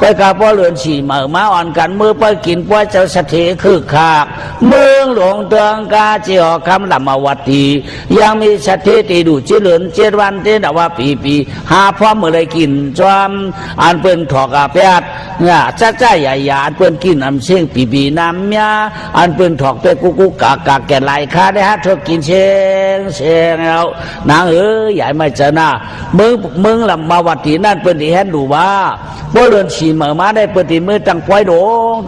ก้อยกาพ่อเลือน4 มื้อมาอ่อนกันมือไปกินป้วยเจ้าสถิคือขาบเมืองหลวงเตืองกาเจียวคำลำมาวัดตียังมีสถิติดูเจริญ7 วันเต้นว่าปีหาพ่อเมื่อไรกินจอมอันเป็นถอกอาเปียด เนี่ยจ้าใหญ่ยาเปิ้นกินน้ำเชียงปีน้ำยาอันเปิ้นถอกไปกุกกากแก่ไหลคาได้ฮะเธอกินเชียงแล้วนางใหญ่ไม่เจอหน้ามึงลำมาวัดที่นั่นเปิ้นที่เห็นดูว่าบ่เดินฉีมาได้เปิ้นที่มือตั้งปล่อยโด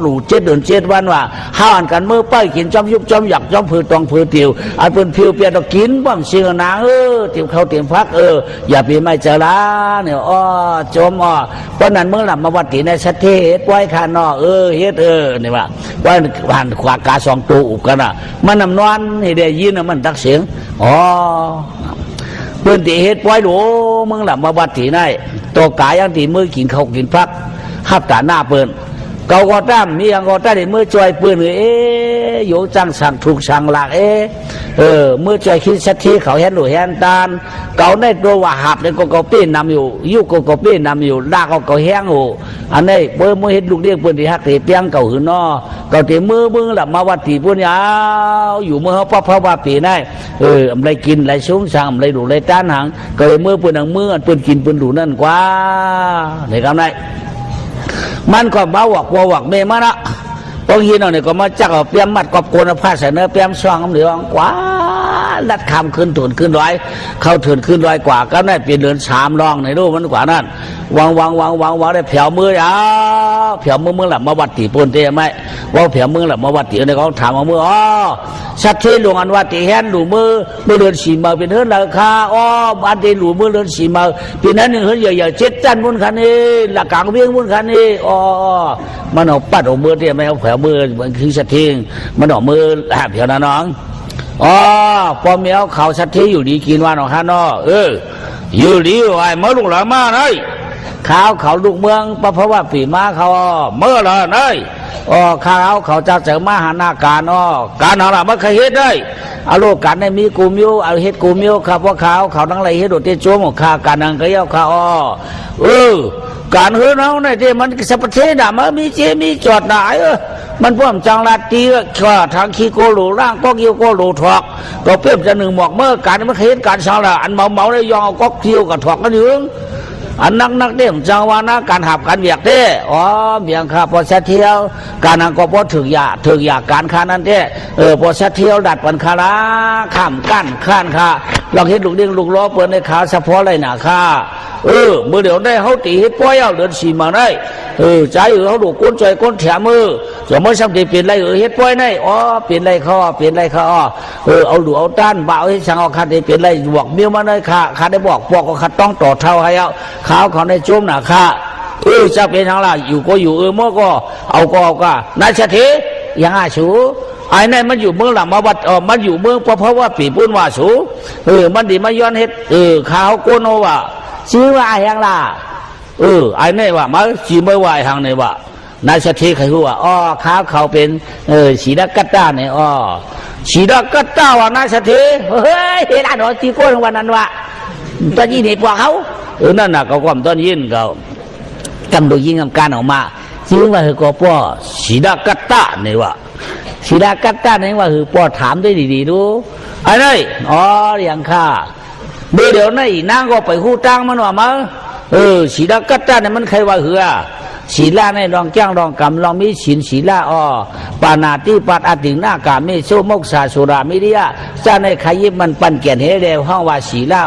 หลู่7 เดือน 7 วันว่าห้าอันกันมือป้ายกินจอมยุบจอมหยักจอมผือตองผือติวอันเปิ้นผิวเปียกกินบ่มเชียงนางเตรียมข้าวเตรียมพักอย่าไปไม่เจอละเนี่ยจมเพราะนั้นเมื่อหลับมาวัดที่ในสัตเทศไว้ขานอเฮ็ดนี่ว่าว่าผ่านขวากา2 ตัวอุบกันมันนำนอนให้ได้ยินมันตักเสียงเปิ้นที่เฮ็ดไว้โดเมื่อหลับมาวัดที่ไหนตัวกายยังที่มือกินข้าวกินพักหับตาหน้าเปิ้นเกาก็ตามมีอย่างก็ตามในมือจอยปืนโยจังสั่งถูกสั่งหลักมือจอยคิดสักทีเขาเห็นหนูเห็นตาลเกาในตัวว่าหับในก็ปี้นำอยู่ยุก็ปี้นำอยู่ลากก็แห้งอยู่อันนี้มือเห็นลูกเรียกปืนที่หักที่เปียงเก่าหือนอเก่าที่มือหลับมาวัดที่ปุ่นยาวอยู่มือเขาเพราะว่าปีนั่นอะไรกินอะไรชุ่มสั่งอะไรดูอะไรต้านหังก็เลยมือปืนหนังมืออันปืนกินปืนดูนั่นกว่าในคำนั้นมันก็บ้าวักเมมานะบางทีเราเนี่ยก็มาจักเอาเปียมมัดกอบโกนผ้าใส่เนื้อเปียมช่องเหลืองกว่าลัดคำขึ้นถุนขึ้นร้อยเข้าถุนขึ้นร้อยกว่าก็ได้เป็นเดือน3 รองในรูปมันกว่านั้นวางได้แผ่วมือยาวแผ่วมือหลับมาวัดตีปนเตะไหมว่าแผ่วมือหลับมาวัดตีเนี่ยเขาถามมามือชัดเจนหลวงอันวัดตีแฮนหลูมือเดือน4 มาเป็นเฮือนราคาอันเดหลูมือเดือน4 มาปีนั้นหนึ่งเฮือนใหญ่ๆ7 จันมุนคันนี้หลักกลางเวียงมุนคันนี้มันเอาปัดเอามือเตะไม่เอาแผ่วมือมันคือชัดเจนมันเอามือแผ่วนะน้องพอเมียเขาชัดเจนอยู่ดีกินวันของข้านอยู่ดีไอ้เมื่อลูกหลานมาเลยเขาลูกเมืองเพราะว่าปีมาเขาเมื่อเลยเลยเขาจะเจอมาหาหน้าการอะไรไม่เคยเฮ็ดได้เอาลูกกันในมีกูมิวเอาเฮ็ดกูมิวครับว่าเขาทั้งไรเฮ็ดโดดเตจ้วงของข้าการนังก็เย้าเขาการเฮือนเอาเนี่ยที่มันสัพเพดามันมีจอดไหนมันพ่วงจังลาตีก็ทางขี้โกลูร่างก็กิ้วโกลูถอกก็เพิ่มจะ1 หมอกเมื่อการมันเคยเห็นการสางละอันเมาได้ยองก็กิ้วกับถอกกันอยู่อันนักเดี่ยมจังวานะการหับการเบียกเด้เบียงข้าพอเสเที่ยวการนังก็พอถึงอยากการค้านั้นเด้พอเสเที่ยวดัดปันคาราข้ามกั้นข้านข้าลองเห็นลูกเด้งลูกล้อเปิดในขาเฉพาะไรหนาข้ามือเดี๋ยวได้เขาตีเฮ็ดป้อยเอาเดิน4 มาได้ใจเขาดูก้นใจก้นแถมมือจะไม่ทำที่เปลี่ยนไรเฮ็ดป้อยได้เปลี่ยนไรเขาเอาดูเอาต้านบ่าวให้ช่างเอาคัดได้เปลี่ยนไรบวกเมี้ยวมาได้ข้าได้บอกก็คัดต้องต่อเท่าให้เอาเขาได้จุ่มหนาข้าจะเป็นทางละอยู่ก็อยู่เมื่อก็เอาก็นายเฉทียังสูไอ้นั่นมันอยู่เมืองหลังมาวัดมันอยู่เมืองเพราะว่าปีปุ่นว่าสูมันดีมาย้อนเฮ็ดข้าวโกโนว่าชื่อว่าไอ้ยังล่ะไอ้นี่ว่ามาชื่อไม่ว่าไอ้ทางนี่ว่านายเฉทีใครรู้ว่าข้าวเขาเป็นสีดากัตตาเนี่ยสีดากัตตาว่านายเฉทีเฮ้ยเห็นอะไรจีโก้วันนั้นว่าตอนยินเห็นกว่าเขานั่นน่ะเขาความตอนยินเขากำลังยิงกำการออกมาชื่อว่าคือก็ป้อสีดากัตตาเนี่ยว่าสีดากัตตาเนี่ยว่าคือป้อถามได้ดีๆดูไอ้นี่เรียงข้าเดี๋ยวนี่นางก็ไปคู่ตั้งมันว่ามาสีดากัตตาเนี่ยมันใครว่าหือศีลาในรองแก้งรองกำรองมีศีลศีลาปานาติปัตอติงนากามิโสมกษาสุรามิริยะจะในขยิบมันปั่นเกียนเฮเดวห้องว่าศีลา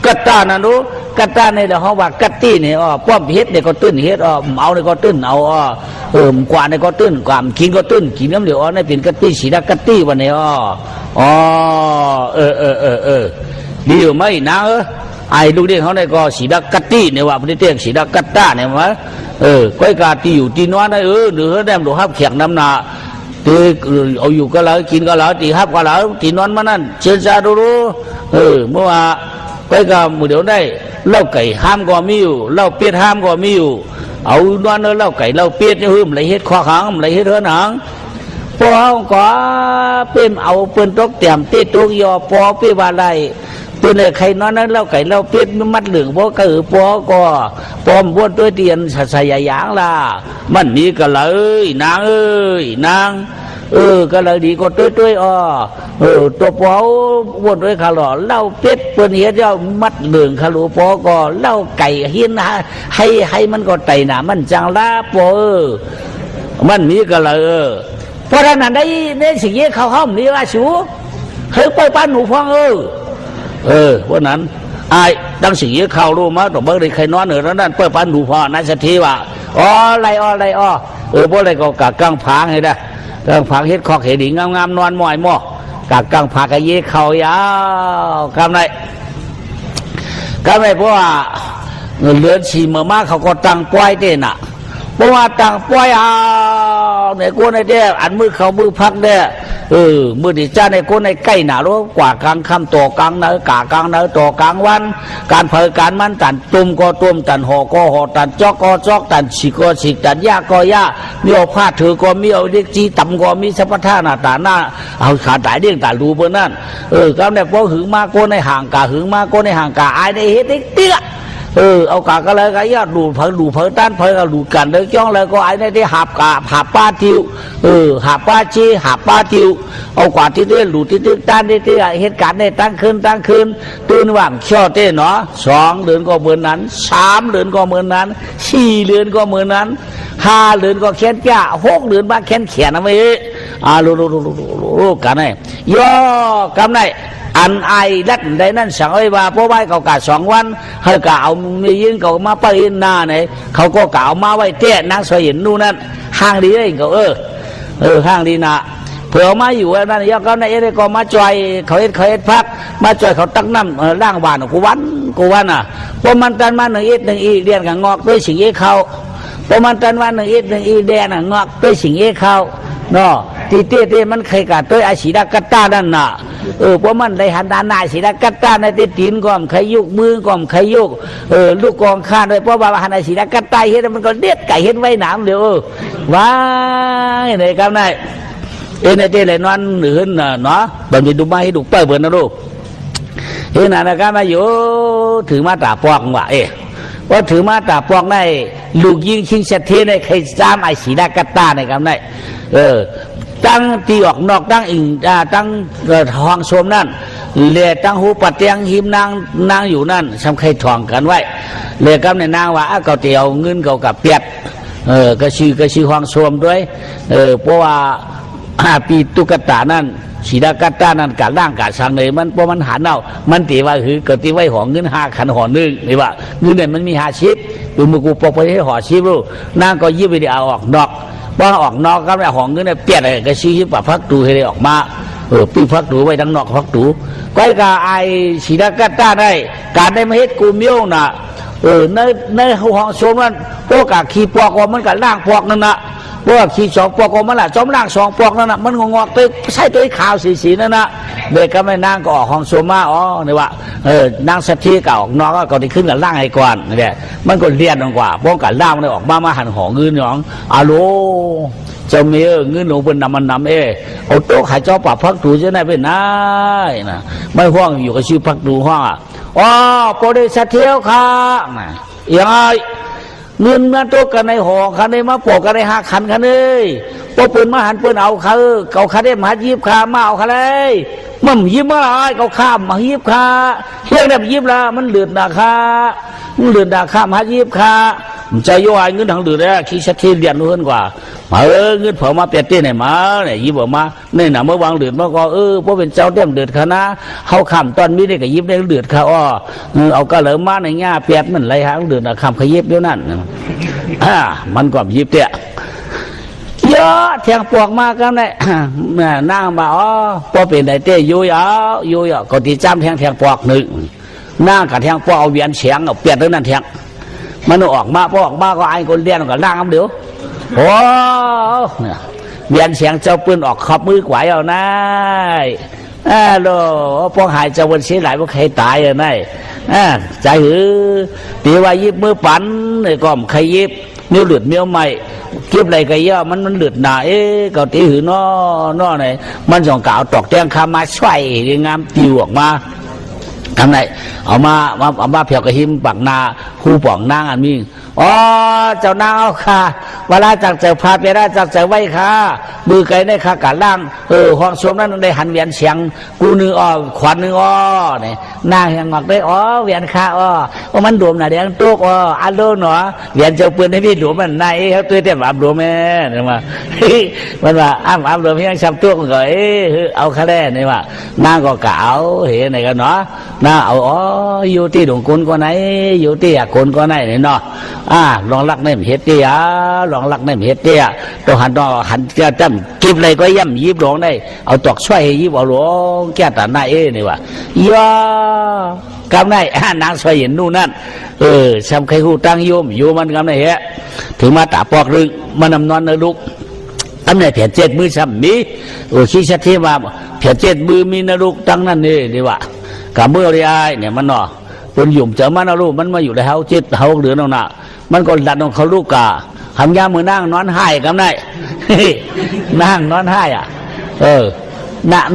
กัตตานะรู้กัตตาในเดวห้องว่ากัตตี้เนี่ยป้อมเฮ็ดเนี่ยก็ตื้นเฮ็ดเอาเนี่ยก็ตื้นเอากว่าเนี่ยก็ตื้นกว่ากินก็ตื้นกินน้ำเหลวในเป็นกัตตี้ศีลากัตตี้วันนี้ดีอยู่ไหมนะไอ้ลูกเด็กเขาในก็สีดากัตตี้เนี่ยว่าพระเจ้าสีดากัตตาเนี่ยมั้ยก้อยกาตีอยู่ตีนอนได้หรือแดมดูฮับแขกน้ำหนาตีเอาอยู่ก็แล้วกินก็แล้วตีฮับก็แล้วตีนอนมานั่นเชิญชาดูเมื่อว่าก้อยกามือเดี๋ยวได้เล่าไก่ห้ามก็มีอยู่เล่าเป็ดห้ามก็มีอยู่เอานอนเล่าไก่เล่าเป็ดเนี่ยมันไหลเฮ็ดข้อหางมันไหลเฮ็ดเท่าหนังพอก็เป็นเอาเป็นตกเตี่ยมตีตกยอพอเป็นว่าไรตัวเนี่ยใครนอนนั้นเล่าไก่เล่าเป็ดมัดเหลืองพอกระปอก็ปอมบวชด้วยเตียนใส่ยางล่ะมันมีก็เลยนางนาง ก็เลยดีก็ตุ้ยอ้อตัวปอวนด้วยขาหล่อเล่าเป็ดเปิ้นเฮ็ดเจ้ามัดเหลืองขาลูปอก็เล่าไก่หินให้มันก็ไตหนามันจังลาปอมันมีก็เลยเพราะฉะนั้นได้สิ่งนี้เขาห้อมนี่ว่าชูเฮ้ยไปป้านหนูฟังเพราะนั้นไอ้ดังสิ่งนี้เขารู้มั้ยต่อเมื่อใครนอนเหนือนั้นเปิดป้านหนูฟังนั่นสักทีว่าอะไรพวกอะไรก็กะกังผางให้ได้กังผางเฮ็ดคอกเฮ็ดดีงามๆนอนหมอยหม้อกะกังผากะเย่เขายาวกำไรเพราะว่าเลือนฉีเมื่อมาเขาก็ตั้งป้ายเต้นอ่ะเพราะว่าตั้งป้ายในกูในเด้อันมือเขามือพักเด้มือดิจ้าในกูในใกล้หนารู้กว่ากลางค่ำต่อกลางเนื้อกากลางเนื้อต่อกลางวันการเผยการมันตันตุ่มก็ตุ่มตันห่อก็ห่อตันจอกก็จอกตันฉีกก็ฉีกตันยาก็ยามีเอาผ้าถือก็มีเอาเด็กจีต่ำก็มีสัพพะท่าหน้าตาหน้าเอาขาตายเด้งตาดูเบอร์นั่นก็ในพวกหึงมากูในห่างกาหึงมากูในห่างกาไอในเฮ็ดเตี้ยเอากาก็เลยก็ยอดดูเผยต้านเผยก็ดูกันเลยจ้องเลยก็ไอ้ในที่หับกาหับป้าทิวหับป้าชีหับป้าทิวเอากว่าที่เตี้ยดูที่ต้านที่เหตุการณ์ในตั้งคืนตื่นว่างช่อเต้เนาะ2 เดือนก็เหมือนนั้น3 เดือนก็เหมือนนั้น4 เดือนก็เหมือนนั้น5 เดือนก็แค้นแก่6 เดือนมาแค้นเขียนเอาไว้รู้กันไงย่อกำไรอันไอรัดได้นั่นสั่งไว้ว่าเพราะว่าเขากะ2 วันให้กะเอามียิงเขามาไปอินหน้าเนี่ยเขาก็กะเอามาไว้เตี้ยนางสวยเห็นนู่นนั่นห้างดีเลยเขาห้างดีนะเผื่อมาอยู่นั่นยกเขาในเอเดก็มาจอยเขาเอ็ดพักมาจอยเขาตั้งน้ำร่างบ้านกูวันอ่ะเพราะมันตันมา1 อีเดียนกับงอกด้วยสิ่งนี้เขาเพราะมันตันมา1 อีเดียนงอกด้วยสิ่งนี้เขาเนาะตีเตี้ยมันเคยกัดด้วยอาชีดากัตตานั่นน่ะเพราะมันได้หันดานหน้าศิลกัตตาในตีนก่อมใครยุกมือก่อมใครยุกลูกกองข้าด้วยเพราะว่าหันศิลกัตตาเห็นมันก็เด็ดไก่เห็นไว้หนามเดียวว้ายไหนครับนายในเต้เลยนอนหรือเนาะบางทีดูมาให้ดูเปิดเปิดนะลูกเห็นนะครับมาอยู่ถือมาตาปอกว่ะว่าถือมาตาปอกในลูกยิงชิงเสถียรในใครซ้ำไอศิลกัตตาในครับนายตั้งตีออกนอกตั้งอิงตั้งทองชมนั่นเลี้ยตั้งหูปัดเตียงหิมนางอยู่นั่นทำใครทองกันไว้เลี้ยกับในนางว่าก็เตียวเงินเก่ากับเปียดก็ชื่อห้องชมด้วยเพราะว่าปีตุกตานั่นศิลกัตตานั่นการร่างการสั่งเลยมันเพราะมันหาเน่ามันตีว่าคือก็ตีไว้ห่อเงิน5 ขันห่อนึงนี่ว่าเงินเนี่ยมันมี50ดูมือกูปอกไปให้ห่อ10รู้นางก็ยิบไปเอาออกนอกว่าออกนอกก็ได้ห้องเงินเนี่ยเปียดอะไรก็ชี้ปะพักตูให้ได้ออกมาปีพักตูไว้ทั้งนอกพักตูก้อยกาไอศิลกัตตาได้การได้มาเฮ็ดกูเมียวน่ะในห้องชมนั้นพวกกาขี้ปอกว่ามันกับล่างปอกนั่นน่ะพวกขี้2 ปอกว่ามันละจอมล่าง2 ปอกนั่นน่ะมันงอกตัวใช่ตัวขาวสีนั่นน่ะเด็กก็ไม่นางก็ออกห้องชมมาเนี่ยว่านางสัตย์ก็ออกนอกก็ได้ขึ้นกับล่างให้ก่อนเนี่ยมันก็เลียนลงกว่าพวกกับล่างมันออกมาหันหอเงินหยองอะโลเจ้าเมียเงินหลวงเป็นนำเอาโต๊ะขายเจ้าป่าพักตูจะได้เป็นนายนะไม่ห้องอยู่กับชื่อพักตูห้องโปรดิสัตเทียวค่ะยังไงเงินนั้นโต๊ะกันในหอคันในมาปอกกันใน5 ขันคันเลยพอปืนมาหันปืนเอาเขาคันได้มายิบขามาเอาคันเลยมันยิบมาอะไรเขาข้ามมายิบขาเฮียงแบบยิบละมันเหลือดาคามายิบขาใจย่อยเงินทางเหลือแล้วขี้ชัดขี้เรียนเงินกว่ามาเงินเผามาเปียเตี้ยไหนมาเนี่ยยิบออกมาเนี่ยหนาเมื่อวางเหลือมาก็เพราะเป็นเจ้าเต็มเดือดขนาเขาข้ามตอนนี้ได้กับยิบได้เดือดขาเอาก็เหลือมาในง่าเปียดมันไรหางเดือดข้ามขยิบเดียวนั่นมันก็ยิบเตี้ยเยอะแทงปวกมากันเลยนางบ่าพอเป็นไดเต้ยุ่ยก็ตีจ้ำแทงปวก1นางกับแทงปวกเอาเวียนเฉียงเอาเปียดเรื่องนั้นแทงมันออกมาพอออกมาก็ไอ้คนเลี้ยงก็ล่างเดี๋ยวเนี่ยเวียนเฉียงเจ้าปืนออกขอบมือขวายเอานายโลพวกหายเจ้าวันเสียหลายพวกใครตายนายใจหือตีว่ายิบมือปั่นเลยก็ใครยิบเนื้อหลุดเมี้ยวใหม่เก็บอะไรกันเยอะมันหลุดหนาก็ตีหือนอไหนมันส่งกาวตอกแตงคามาช่วยงามติวออกมา ทำไงเอามาเพียวกระหิมปักนาคู่ป่องนางอันมีอ๋อเจ้านางเอาค่ะเวลาจากเจอพาไปได้จากเจอไว้ค่ะมือไก่ในขากัดล่างห้องสวมนั้นได้หันเวียนเสียงกูนึงอ้อขวัญนึงอ้อเนี่ยนางยังบอกได้อ๋อเวียนค่ะอ๋อว่ามันดวมหน่ะเดี๋ยวตุ๊กอ๋ออันโลเนาะเวียนเจ้าปืนให้พี่ดวมมันนายเขาตัวเต็มอับดวมแม่เนี่ยมามันว่าอับดวมยังชับตุ๊กก็เอาคะแนนเนี่ยว่านางก็กะเอาเห็นไหนกันเนาะน่าเอาอ๋ออยู่ที่ดวงกุลก็ไหนอยู่ที่อยากกุลก็ไหนเนี่ยเนาะลองรักในเฮ็ดเตี้ยลองรักในเฮ็ดเตี้ยตัวหันจะจำกิบอะไรก็ย่ำยิบหลงได้เอาตอกช่วยยิบเอาหลวงแก่ตาหน้านี่ว่ะย่อกำไนนางสวยเห็นนู่นนั่นซ้ำใครหูตั้งโยมอยู่มันกำไนเฮะถึงมาตาปอกรึงมันนำนอนในลูกทำไงเพียรเจ็ดมือซ้ำมีขี้ชัดที่มาเพียรเจ็ดมือมีนลูกตั้งนั่นนี่ดีว่ะกับมืออะไรเนี่ยมันเนาะคนหยุ่มเจอมันเอาลูกมันมาอยู่ในเฮาเจ็ดเฮาเหลือน้องน่ะมันก็ดันของเขาลูกกะทำยามือนั่งนอนให้กำไนนั่งนอนให้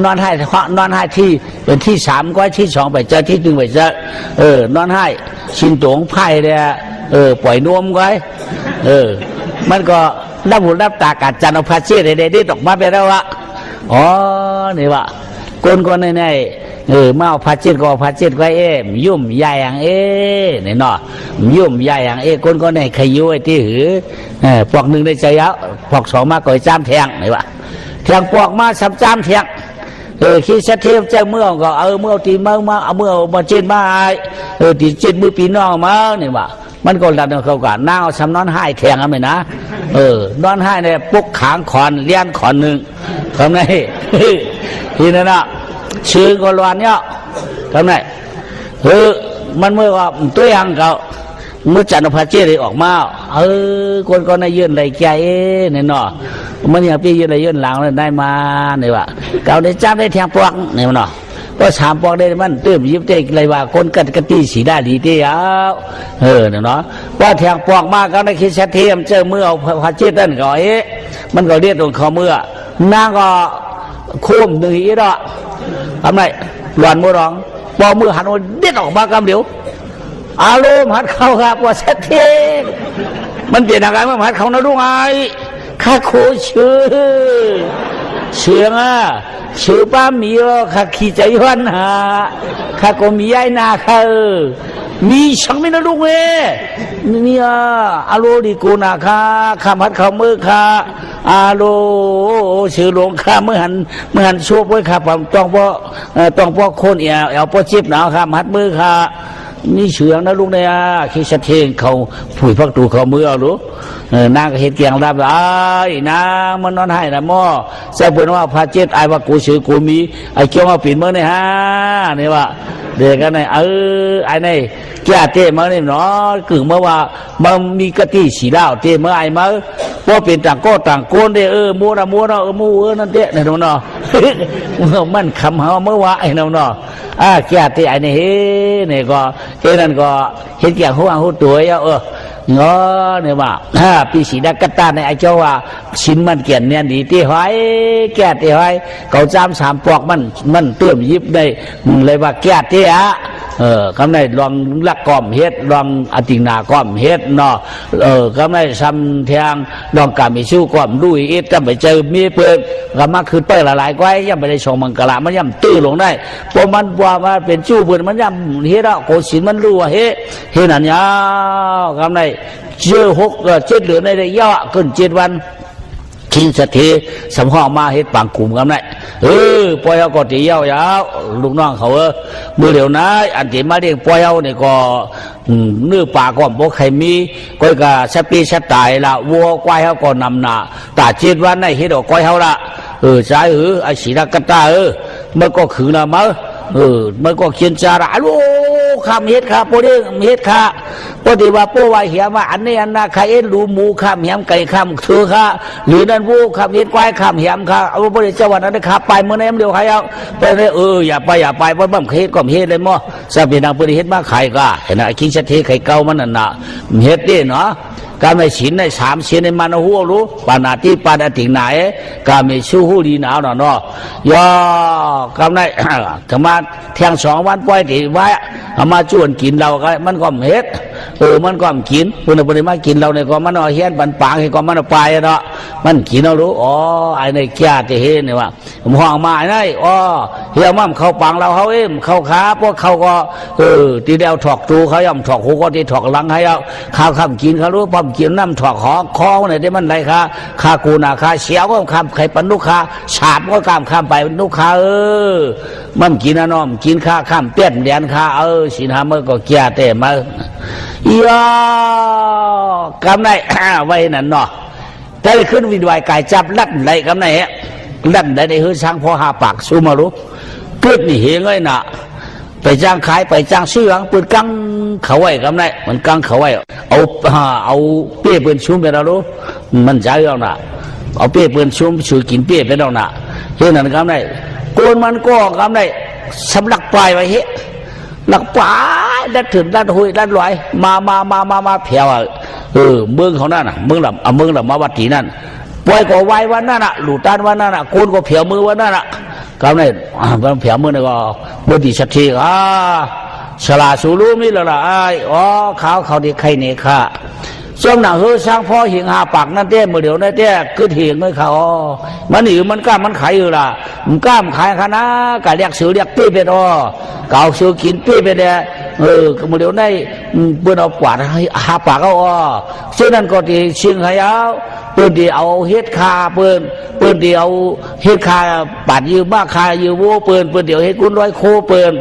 นอนให้เพราะนอนให้ที่เป็นที่สามก็ที่สองไปเจอที่หนึ่งไปเจอนอนให้ชินตงไพ่เนี่ยปล่อยนวมไว้มันก็รับหูรับตากัดจันเอาพาเชี่ยเด็ดๆตกมาไปแล้ววะอ๋อนี่วะคนในมาเอาพาเชี่ยก็พาเชี่ยไว้ยุ่มใหญ่อย่างเนี่ยเนาะยุ่มใหญ่อย่างคนในขยุ้ยที่หือพวกหนึ่งได้ใจแล้วพวกสองมาก่อยจ้ามแทงนี่วะแทงปอกมาสับจ้ามแทงขี้เสถียรเจ้าเมื่อก็เมื่อตีมาเอาเมื่อมาเจ็ดมาตีเจ็ดมือปีน้องมาเนี่ยว่ามันก็ดันเขากันน่าเอาซ้ำนอนให้แทงกันไหมนะนอนให้เนี่ยปุ๊กขางขอนเลี้ยนขอนหนึ่งทำไงทีนั้นน่ะชื่อก็ร้อนเนี่ยทำไงมันเมื่อว่าตัวอย่างเขาเมื่อจันทร์พระเจ้าได้ออกมาคนก็ในยื่นไรแก่เนี่ยเนาะมันอย่างพี่ยื่นไรยื่นหลังเลยได้มาเนี่ยว่าเก่าได้จ้าได้แทงปอกเนี่ยเนาะก็สามปอกได้มันเติมยิบได้เลยว่าคนกตีสีได้ดีเดียวเนี่ยเนาะว่าแทงปอกมากก็ในคิดเสถียรเจอเมื่อเอาพระเจ้านั่นก็มันก็เรียกตรงเขาเมื่อนางก็คุ้มหนึ่งอีดอกทำไรหลอนมือร้องปอกมือหันเด็ดออกมากำเดียวอารมณ์หัดเขาครับว่าเสถียรมันเปลี่ยนอาการว่าหัดเขานะรู้ไงข้าโคชื่อป้ามีข้าขี้ใจวันหาข้าก็มีไอ้นาข้ามีช่างไม่นะลูกเอ้มีอารมณ์ดีกูนาข้าหัดเขามือข้าอารมณ์ชื่อหลวงข้าเมื่อหันช่วยไว้ข้าผมต้องพอคนเอาพอจิบหนาวข้าหัดมือข้านี่เฉืองนะลูกเนี่ยขี้เสถียรเขาผุยพักตูเขามือเอาลูกนางก็เห็นเกียงรับนางมันนอนให้นะหม้อแซ่บเป็นว่าพระเจ็ดไอ้ว่ากูชื่อกูมีไอ้เกี่ยวมาปิดเมื่อเนี่ยฮะนี่ว่าเด็กกันเนี่ยไอ้นี่แก่เต้มาเนี่ยเนาะกึ่งเมื่อว่ามันมีกะทิสีดาวเต้เมื่อไอ้มาพอเป็นต่างก็ต่างโกนเด้มัวนะมูนั่นเต้เนี่ยเนาะมันคำหาเมื่อว่าไอ้เนาะแก่เต้ไอ้นี่เนี่ยก็นั่นก็เห็นแก่หัวตัวเงาเนี่ยว่าปีสีดักกตาในไอเจ้าว่าชิ้นมันเกี่ยนเนี่ยดีที่หอยแก่ที่หอยเขาจามสามปอกมันเติมยิบได้เลยว่าแก่ที่คำไหนลองลักก้อมเฮ็ดลองอตินาก้อมเฮ็ดเนาะคำไหนซ้ำเทียงลองกามิสู้ก้อมดุยก็ไปเจอมีเปิดก็มาคือเปิดละลายก้อยย่ำไปได้ชงมังกรมันย่ำตื้อลงได้เพราะมันว่ามาเป็นชู้เปิดมันย่ำเฮ็ดโกศินมันรู้ว่าเฮ็ดนั่นยาวคำไหนเชื่อ7 เหลือในได้ย่อขึ้น7 วันคิงสถีสำห้องมาเฮ็ดปางกลุ่มกันได้ปล่อยเอาก็ตียาวลูกน้องเขามือเดียวนะอันที่มาเรียกปล่อยเอาเนี่ยก็เนื้อปลาก็บ่ใครมีก้อยกะสปีสตายละวัวควายเขาก็นำหน้าตา7 วันในเฮ็ดเอาก้อยเขาละใช่ไอ้สีนักกตามันก็คือนะมั้งมันก็เขียนจาระโอ้ข้ามเฮ็ดข้าโปรเด้เฮ็ดข้า ปฏิว่าปูว่าเหียมาอันนี้อันน่ะใครเอ็นรู้หมูข้ามเหียมไก่ข้ามถือข้าหรือนั่นวูข้ามเห็ดควายข้ามเหียมข้าเอาบริเจ้าวันนั้นข้าไปเมื่อไหร่เดียวใครเอาไปเลยอย่าไปเพราะบ้าเฮ็ดก็เฮ็ดเลยมั้งสามีนางบริเฮ็ดมาขายก็เห็นนะคิดชัดเทไข่เก่ามันนั่นน่ะเฮ็ดดิเนาะการไม่ฉินใน3ฉินในมันหัวรู้ปานาที่ปานาติงไหนการไม่ชูหูดีหนาวเนาะย่อกำไรธรรมะแทง2 วันปล่อยตีไว้เอามาจวนกินเราก็มันก็เฮ็ดมันก็กินคนบริมากินเราเนี่ยก็มันเอาเฮียนปันปางให้ก็มันเอาไปเนาะมันกินเรารู้อ๋อไอ้ในแก่จะเห็นเนี่ยว่าผมห้องมาไอ้อ๋อเฮียมั่มเข้าปังเราเขาเข้าขาพวกเขาก็ตีเดียวถอกตูเขาย่อมถอกหูก็ตีถอกหลังให้เอาข้าวข้ามกินเขารู้ปั๊มกินน้ำถอกคอเนี่ยได้มันไรค่ะข้ากูนาข้าเสียวก็ข้ามไข่ปันลูกค้าฉาบก็ข้ามไปลูกค้ามันกินน้อมกินข้ามเปี้ยนแดนข้าสินหามันก็เกียเตะมาย่อกำไรไว้นั่นเนาะแต่ขึ้นวินวายกายจับลัดไหลกำไรลัดไหลในหื้อช้างพอหาปากสู้มารู้เกิดนี่เฮงเลยน่ะไปจ้างขายไปจ้างซื้อหลังปืนกังเขาไว้กำไรมันกังเขาไว้เอาเปี้ยปืนชุ่มไปแล้วรู้มันใจเอาน่ะเอาเปี้ยปืนชุ่มช่วยกินเปี้ยไปแล้วน่ะเฮ้ยนั่นกำไรโกนมันก็กำไรสำลักปลายไว้เฮ้หลักป่าดัดถึงดัดหุยดัดลอยมาเพียวเมืองเขานั่นน่ะเมืองหลับมาวัดที่นั่นปล่อยก็ไว้วันนั่นน่ะหลุดตันวันนั่นน่ะโกนก็เพียวมือวันนั่นน่ะก็ไม่มันเพียวมือนี่ก็บดีชัดทีฉลาดสูรู้มิละละอ๋อเขาดีใครเนี่ยค่ะช่วงหนังสร้างพ่อหิงหาปากนั่นเต้เมื่อเดี๋ยวนั่นเต้คือเถียงเลยเขามันหนีมันกล้ามันขายอยู่ล่ะมันกล้ามขายคณะกะเรียกซื้อเรียกปี้ไปดอเก่าซื้อกินปี้ไปเด้เมื่อเดี๋ยวได้เปิ้นเอากวาดให้หาปากเอาซึ่งนั่นก็ที่ชิงให้เอาเปิ้นที่เอาเฮ็ดคาเปิ้นที่เอาเฮ็ดคาปัดยืมบ้าคายืมวัวเปิ้นที่เอาเฮ็ดกุ้นร้อยโคเปิ้น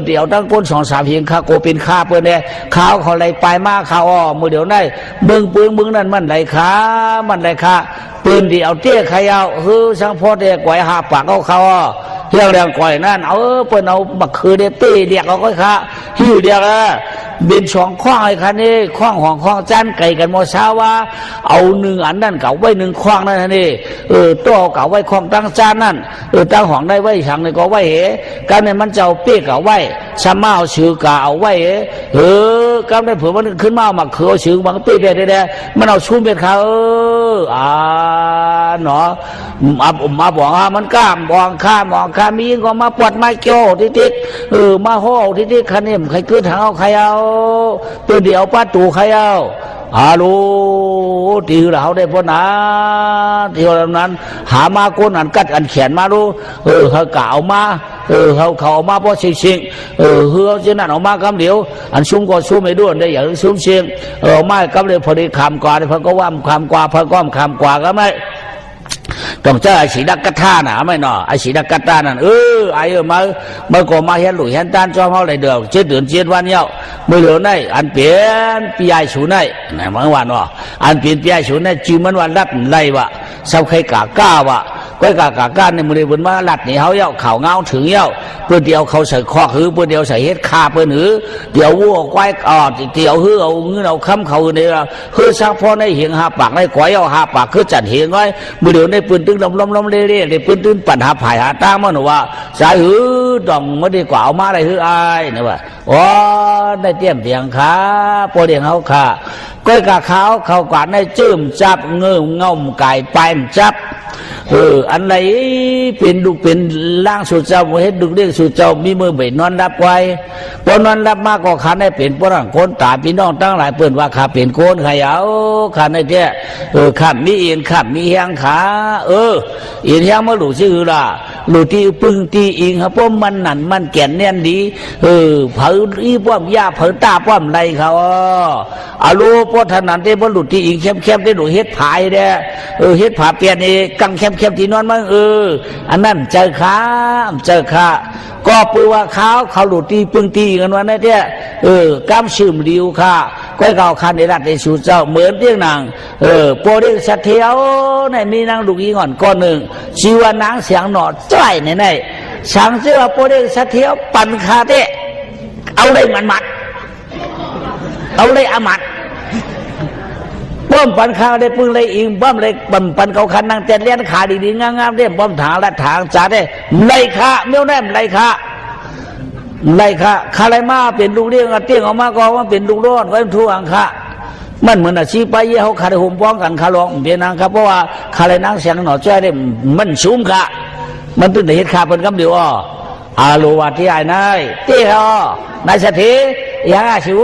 ที่เอาตั้งก้น2-3เพียงคาโกเป็นคาเปิ้นเนี่ยข้าวเขาไหลไปมาข้าวเมื่อเดี๋ยวได้เบิ่งนั่นมันไหลขาปืนที่เอาเตี้ยใครเอาช่างพ่อเด็กไว้หาปากเอาเขาเฮียงแรงก่อยนั่นเปิ้นเอาบักคือเด็กตีเรียกเอาก็ค่ะหิวเดียวบิน2 ข้องไอ้คันนี้ข้องของข้องจานไก่กันมอเช้าว่าเอา1 อันนั่นเก่าไว้1 ข้องนั่นนี่ตัวเก่าไว้ข้องตั้งจานนั่นตั้งห้องได้ไว้ฉังนี่ก็ไว้กันเนี่ยมันจะเอาเปี้ยเก่าไว้ชะมาเอาชื่อกาเอาไว้กันได้เผื่อมันขึ้นมามาคือเอาชื่อมันเปี้ยได้มันเอาชุ่มเป็นเขาเนาะมาบอกว่ามันกล้ามมองข้ามมีก็มาปวดมาเกี่ยวทิศมาห่อทิศคันนี้ใครขึ้นทางเอาใครเอาตัวเดียวป้าตู่ใครเอาลูตีเราได้พ้นนะที่นั้นหามาก้นอันกัดอันแขนมาดูเขาเก่ามาเขามาเพราะชิงเฮือเช่นนั้นออกมากำเดียวอันชุ่มก็ชุ่มไม่ด้วนได้อย่างชุ่มเชียงไม่กำเดียวพอดีคำกว่าเพิ่งก็ว่าคำกว่าเพิ่งก็คำกว่าก็ไม่ต้องเจอไอ้สีดักกะท่าน่ะไม่เนาะไอ้สีดักกะท่านั่นไอ้มาก็มาเห็นหลุยเห็นตานจอมเขาเลยเดียว7 วันเย้าเมื่อเหลือในอันเปลี่ยนปีใหญ่สูในไหนเมื่อวานว่าอันเปลี่ยนปีใหญ่สูในจื้อมันวันรับไล่วะเสาใครกะก้าวะก้อยกะก้าในมือเดียวมาลัดนี่เขาเย้าเข่าเงาถึงเย้าเพื่อเดียวเขาใส่คอหือเพื่อเดียวใส่เฮ็ดคาเพื่อหือเดี๋ยววัวก้อยเดี๋ยวหือเอาเงินเอาคำเขาเนี่ยหือช่างพ่อในเหียงหาปากในก้อยเอาหาปากคือจัดเหียงไว้มือเดียวในปืนตึงล้มเรื่อยๆในปืนตึงปัญหาภายหาตามันว่าสายหือดองไม่ได้กว่าเอามาอะไรหืออายเนี่ยว่าได้เตรียมเตียงขาปอเดียงเขาขาก้อยกะเขากวาดในจื้มจับเงื้อเงาไก่ไปมจับอันไหนเป็นดุเป็นล่างสุดเจ้าเฮ็ดดุเรียกสุดเจ้ามีมือไปนอนรับไว้พอนอนรับมากก็ขันได้เป็นพวกคนตาพี่น้องตั้งหลายเปิ่นว่าข้าเป็นโกนใครเอาขันได้แท้ข้ามีเอ็นข้ามีแหงขาเอ็นแหงมาหลู่ชื่อล่ะหลู่ที่พึ่งที่อิงครับเพราะมันนั่นมันแก่นแน่นดีเผาอีป้อมยาเผาตาป้อมไรเขาลูพอถนัดที่บรรลุที่อิงเข้มที่หลู่เฮ็ดผายเด้เฮ็ดผาเปลี่ยนนี่กังเข้มที่นอนมันอันนั้นเจอขาก็ปือว่าเขาหลุดตีปึงตีกันวันนั้นเนี่ยกำชื่มริวค่ะก็เก่าคันในรัฐในสู่เจ้าเหมือนเรื่องนางโปรดิสัตเทียวในมีนางลูกอีก่อนก้อนหนึ่งชื่อว่านางเสียงหนอจ้อยในสังเสือโปรดิสัตเทียวปั่นคาเตะเอาได้มัน เอาเลยอามัดป้อมปันข้าวได้พึ่งเลยอิงป้อมเลยปั้มปันเขาคันนั่งเต้นเลี้ยนขาดีๆงามๆเรียบป้อมถางและถางจ่าได้ไล่ขาเมียวแนมไล่ขาคาไรมาเป็นลูกเลี้ยงเตี้ยงออกมาก็ว่าเป็นลูกร้อนไว้ทั่วอังคะมันเหมือนอาชีพไปเยี่ยเขาขาดหุ่มป้องกันขาลองเพียงนางครับเพราะว่าคาไรนางเสียงหน่อจ้อยได้มันสูงค่ะมันตึงแต่เหตุขาเป็นคำเดียวอาโลวาที่ไอ้นายเตี้ยนายเศรษฐียังอาชิว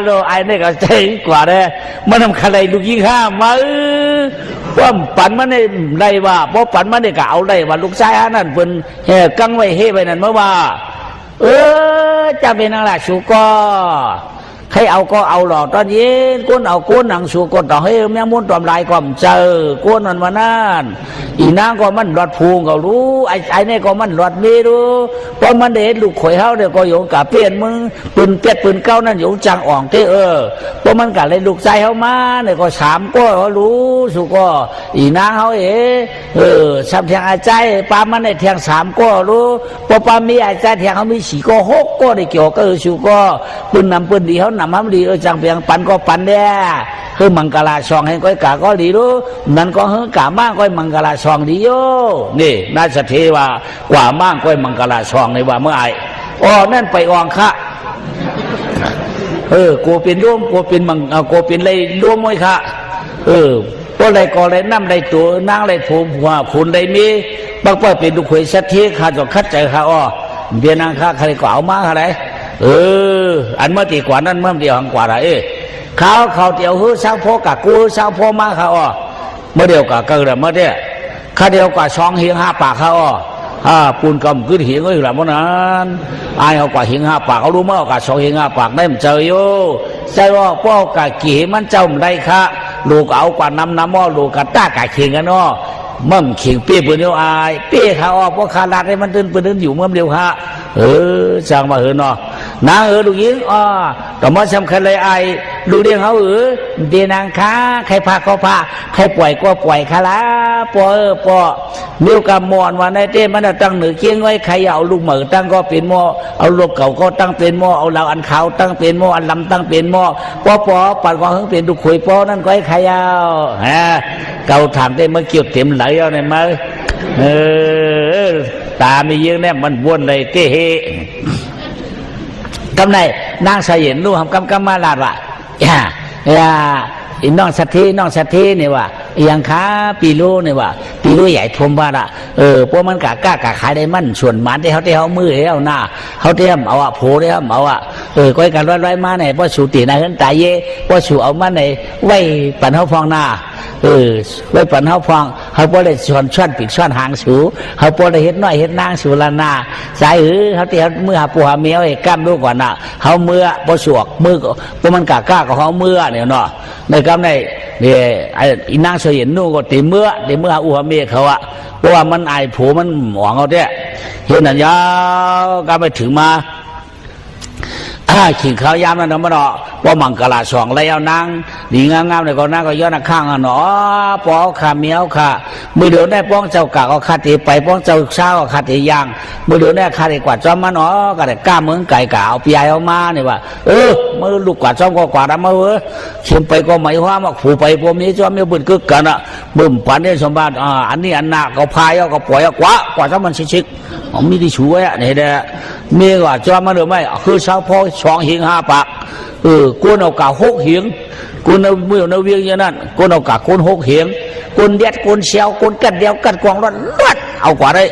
โลไอ้นี่ก็ใจกว่าเลยมันทำคาไรลูกยิงข้ามาว่าปั่นมันได้ว่าเพราะปั่นมันได้ก็เอาได้ว่าลูกชายนั่นเป็นกังไว้เฮไปนั่นเมื่อว่าจะเป็นอะไรชูก็ใครเอาก็เอาหรอกตอนเย็นก้นเอาก้นหนังชูก้นต่อให้แมงมุนตอมลายก็เจอก้นมันมานั่นอีนางก็มันหลอดพูงก็รู้ไอ้นี่ก็มันหลอดมีรู้เพราะมันเด็ดลูกข่อยเฮาเดี๋ยวก็โยงกับเปลี่ยนมึงปืนเปียดปืนเก้านั่นโยงจังอ่องเตเพราะมันกัดเลยลูกใจเฮามาเนี่ยก็สามก็รู้สุก็อีนางเฮาซ้ำแทงอาใจปามันในแทงสามก็รู้พอปามีอาใจแทงเขามีสี่ก็หกก็ได้เกี่ยวก็สุก็ปืนนำปืนดีเขานำมันดีจังเพียงปันก็ปันแด่คือมังกรชองให้ก้อยกาก็ดีรู้นั่นก็เฮกามากก้อยมังกรชองดีโยนี่น่าจะเทว่ากว่ามากก้อยมังกรชองในว่าเมื่อไอ้นั่นไปอองค่ะกูเป็นร่วมกูเป็นมังกูเป็นเลยร่วมไว้ค่ะก็เลยก็เลยน้ำเลยตัวนางเลยผูหัวขุนเลยมีบางป้อเป็นลูกเขยสัตย์ข้าจะคัดใจข้าเบียนางข้าใครก็เอามาอะไรอันเมื่อตีกว่านั้นเมื่อเดียวหังกว่าอะไรเขาเดียวฮื้อเช้าพ่อกะกูเช้าพ่อมาเขาเมื่อเดียวกะเกิดเมื่อเดียวข้าเดียวกะช่องเฮียงห้าปากเขาปูนกำขึ้นเหียงก็อยู่หลังมันนั้นไอ้เอากว่าเหียงห้าปากเขารู้มั้ยกะช่องเฮียงห้าปากได้มันเจออยู่ใช่ว่าพ่อกะกี่มันเจ้ามันได้ค่ะลูกเอากว่าน้ำลูกกะต้ากะเข่งกันมั่มเข่งเปี้ยปืนเดียวเปี้ยเขาเพราะขาลาดให้มันตื่นปืนอยู่เมื่อเดียวค่ะจังมานางลูกยิงต่อมาสำคัญเลยลูกเลี้ยงเขาเดียนางค้าใครพาก็พาใครปล่อยก็ปล่อยคาละปอเลี้ยวกำมอนวันในเต้มันตั้งหนึ่งเคียงไว้ใครเอาลูกเหมือตั้งก็เป็นหม้อเอาลูกเก่าก็ตั้งเป็นหม้อเอาเหล่าอันขาวตั้งเป็นหม้ออันลำตั้งเป็นหม้อปอปัดก็เพิ่งเป็นลูกขุยปอนั่นก็ให้ใครเอาเก่าถามได้เมื่อเกี่ยวเต็มไหลเอาในมือตาไม่เยอะแน่มันบ้วนเลยเต้เฮกำไรนางเสยนนู่ทำกำมาลาดว่ะน้องสัตย์เนี่ยว่าอย่างค้าปีโลเนี่ยว่าปีโลใหญ่ทมว่าละพวกมันกะขายได้มันส่วนมันที่เขามือเอาหน้าเขาเตรียมเอาโผล่เตรียมเอาก้อยกันร้อยมาเนี่ยพอสูตีนะเห็นตายเย่พอสูเอามาในไว้ปั่นเขาฟองหน้าไว้ปั่นเขาฟองเขาพอได้ช่อนปิดช่อนหางสูเขาพอได้เห็ดน้อยเห็ดนางสูลานาสายเขาเตรียมมือหาปูหาเมียวกล้ามดูก่อนน่ะเขาเมื่อพอสวกมือพวกมันกะกับเขาเมื่อเนี่ยเนาะในกำในเนี่ยไอ้นางเสยนนู่นก็ตีเมื่ออุหะเมียเขาเพราะว่ามันไอ้ผัวมันหวังเอาเนี่ยเห็นนั่นยาวก็ไปถึงมาขิงข้าวยามนั่นนะมันว่ามังกรชองแล้วนางดีงามๆเลยก็นางก็ย้อนข้างเนาะปอขาเมียวค่ะมือเดียวได้ป้องเจ้ากะก็คาตีไปป้องเจ้าเช้าก็คาตียางมือเดียวได้คาตีกว่าจอมมันเนาะก็ได้กล้าเมืองไก่กะเอาปียเอามาเนี่ยว่ามือลูกกว่าจอมก็กว่าแล้วมาเขียนไปก็หมายความว่าผูไปพวกนี้จอมเนี่ยบึ้นกึกกันบึ้มปันเนี่ยสมบัติอันนี้อันหนักก็พายก็ปล่อยกว่าจอมมันชิกมีที่ช่วยเนี่ยเด้อเมียว่าจอมมันหรือไม่คือเช้าพ่อช่องเฮียงห้าปากกูเอากะหกเหียงกูเอาเมื่อเอาเวียงอย่างนั้นกูเอากะกูหกเหียงกูเด็ดกูเชียวกูกัดเดียวกัดกวางรอดเอากว่าได้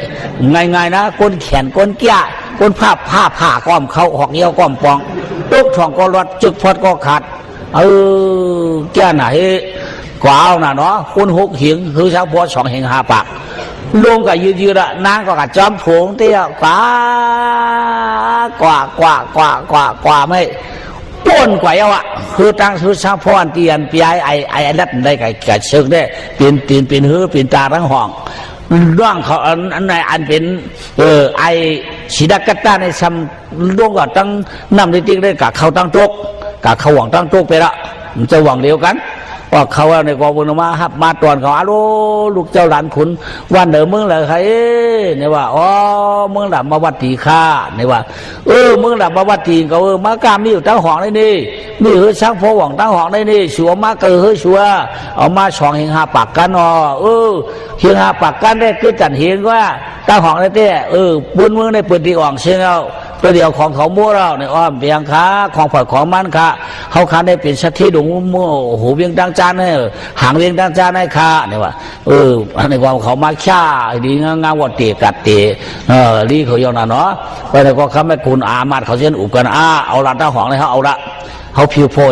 ง่ายๆนะกูแขนกูเกี้ยกูผ้าก้อมเขาหอกเยี่ยวก้อมปองตุกช่องก็รอดจึกพอดก็ขาดแก่ไหนกว่าเอาน่ะเนาะกูหกเหียงคือเช้าพ่อช่องเฮียงห้าปากลงกับยืดๆนางก็กัดจอมผงเตี้ยกว่าไม่ป้นกว่าเอาคือตั้งสุชาพรเตียนปีไอ้นัดได้กับเชิงได้เป็นตีนเป็นหื้อเป็นตาทั้งห้องร่างเขาอันไหนอันเป็นไอ้ศิดากัตตาในซ้ำร่วงกับตั้งน้ำได้ติ๊กได้กับเขาตั้งโต๊ะกับเขาหวังตั้งโต๊ะไปละมันจะหวังเดียวกัน ว่าเขาในกองบุญมาฮับมาตอนเขาอาลูกเจ้าหลานขุนวันเดิมมึงเลยใครเนี่ยว่าอ๋อมึงหลับมาวัดตีข้าเนี่ยว่ามึงหลับมาวัดตีเขามากามีอยู่ตั้งห้องได้นี่มีเฮ้ยช่างพอหวังตั้งห้องได้นี่ชัวมาเกอเฮ้ยชัวเอามาช่องเฮงหาปากกันอ๋อเฮงหาปากกันได้คือจันเฮงว่าตั้งห้องได้เต้บุญมึงได้เปิดที่อ่องเชียงเอาตัวเดียวของเขามั่วเราในอ้อมเบียงค้าของผักของมันค่ะเขาค้าได้เป็นชัดที่ดงมั่วหูเวียงดังจานเนี่ยหางเวียงดังจานให้ค่ะเนี่ยว่าในความเขามาฆ่าดีงามวัดเตะกัดเตะรีเขายองน่ะเนาะไปในความเขาไม่คุณอามาดเขาเช่นอุกันเอาละตั้งห้องเลยเขาเอาละเขาผิวโผล่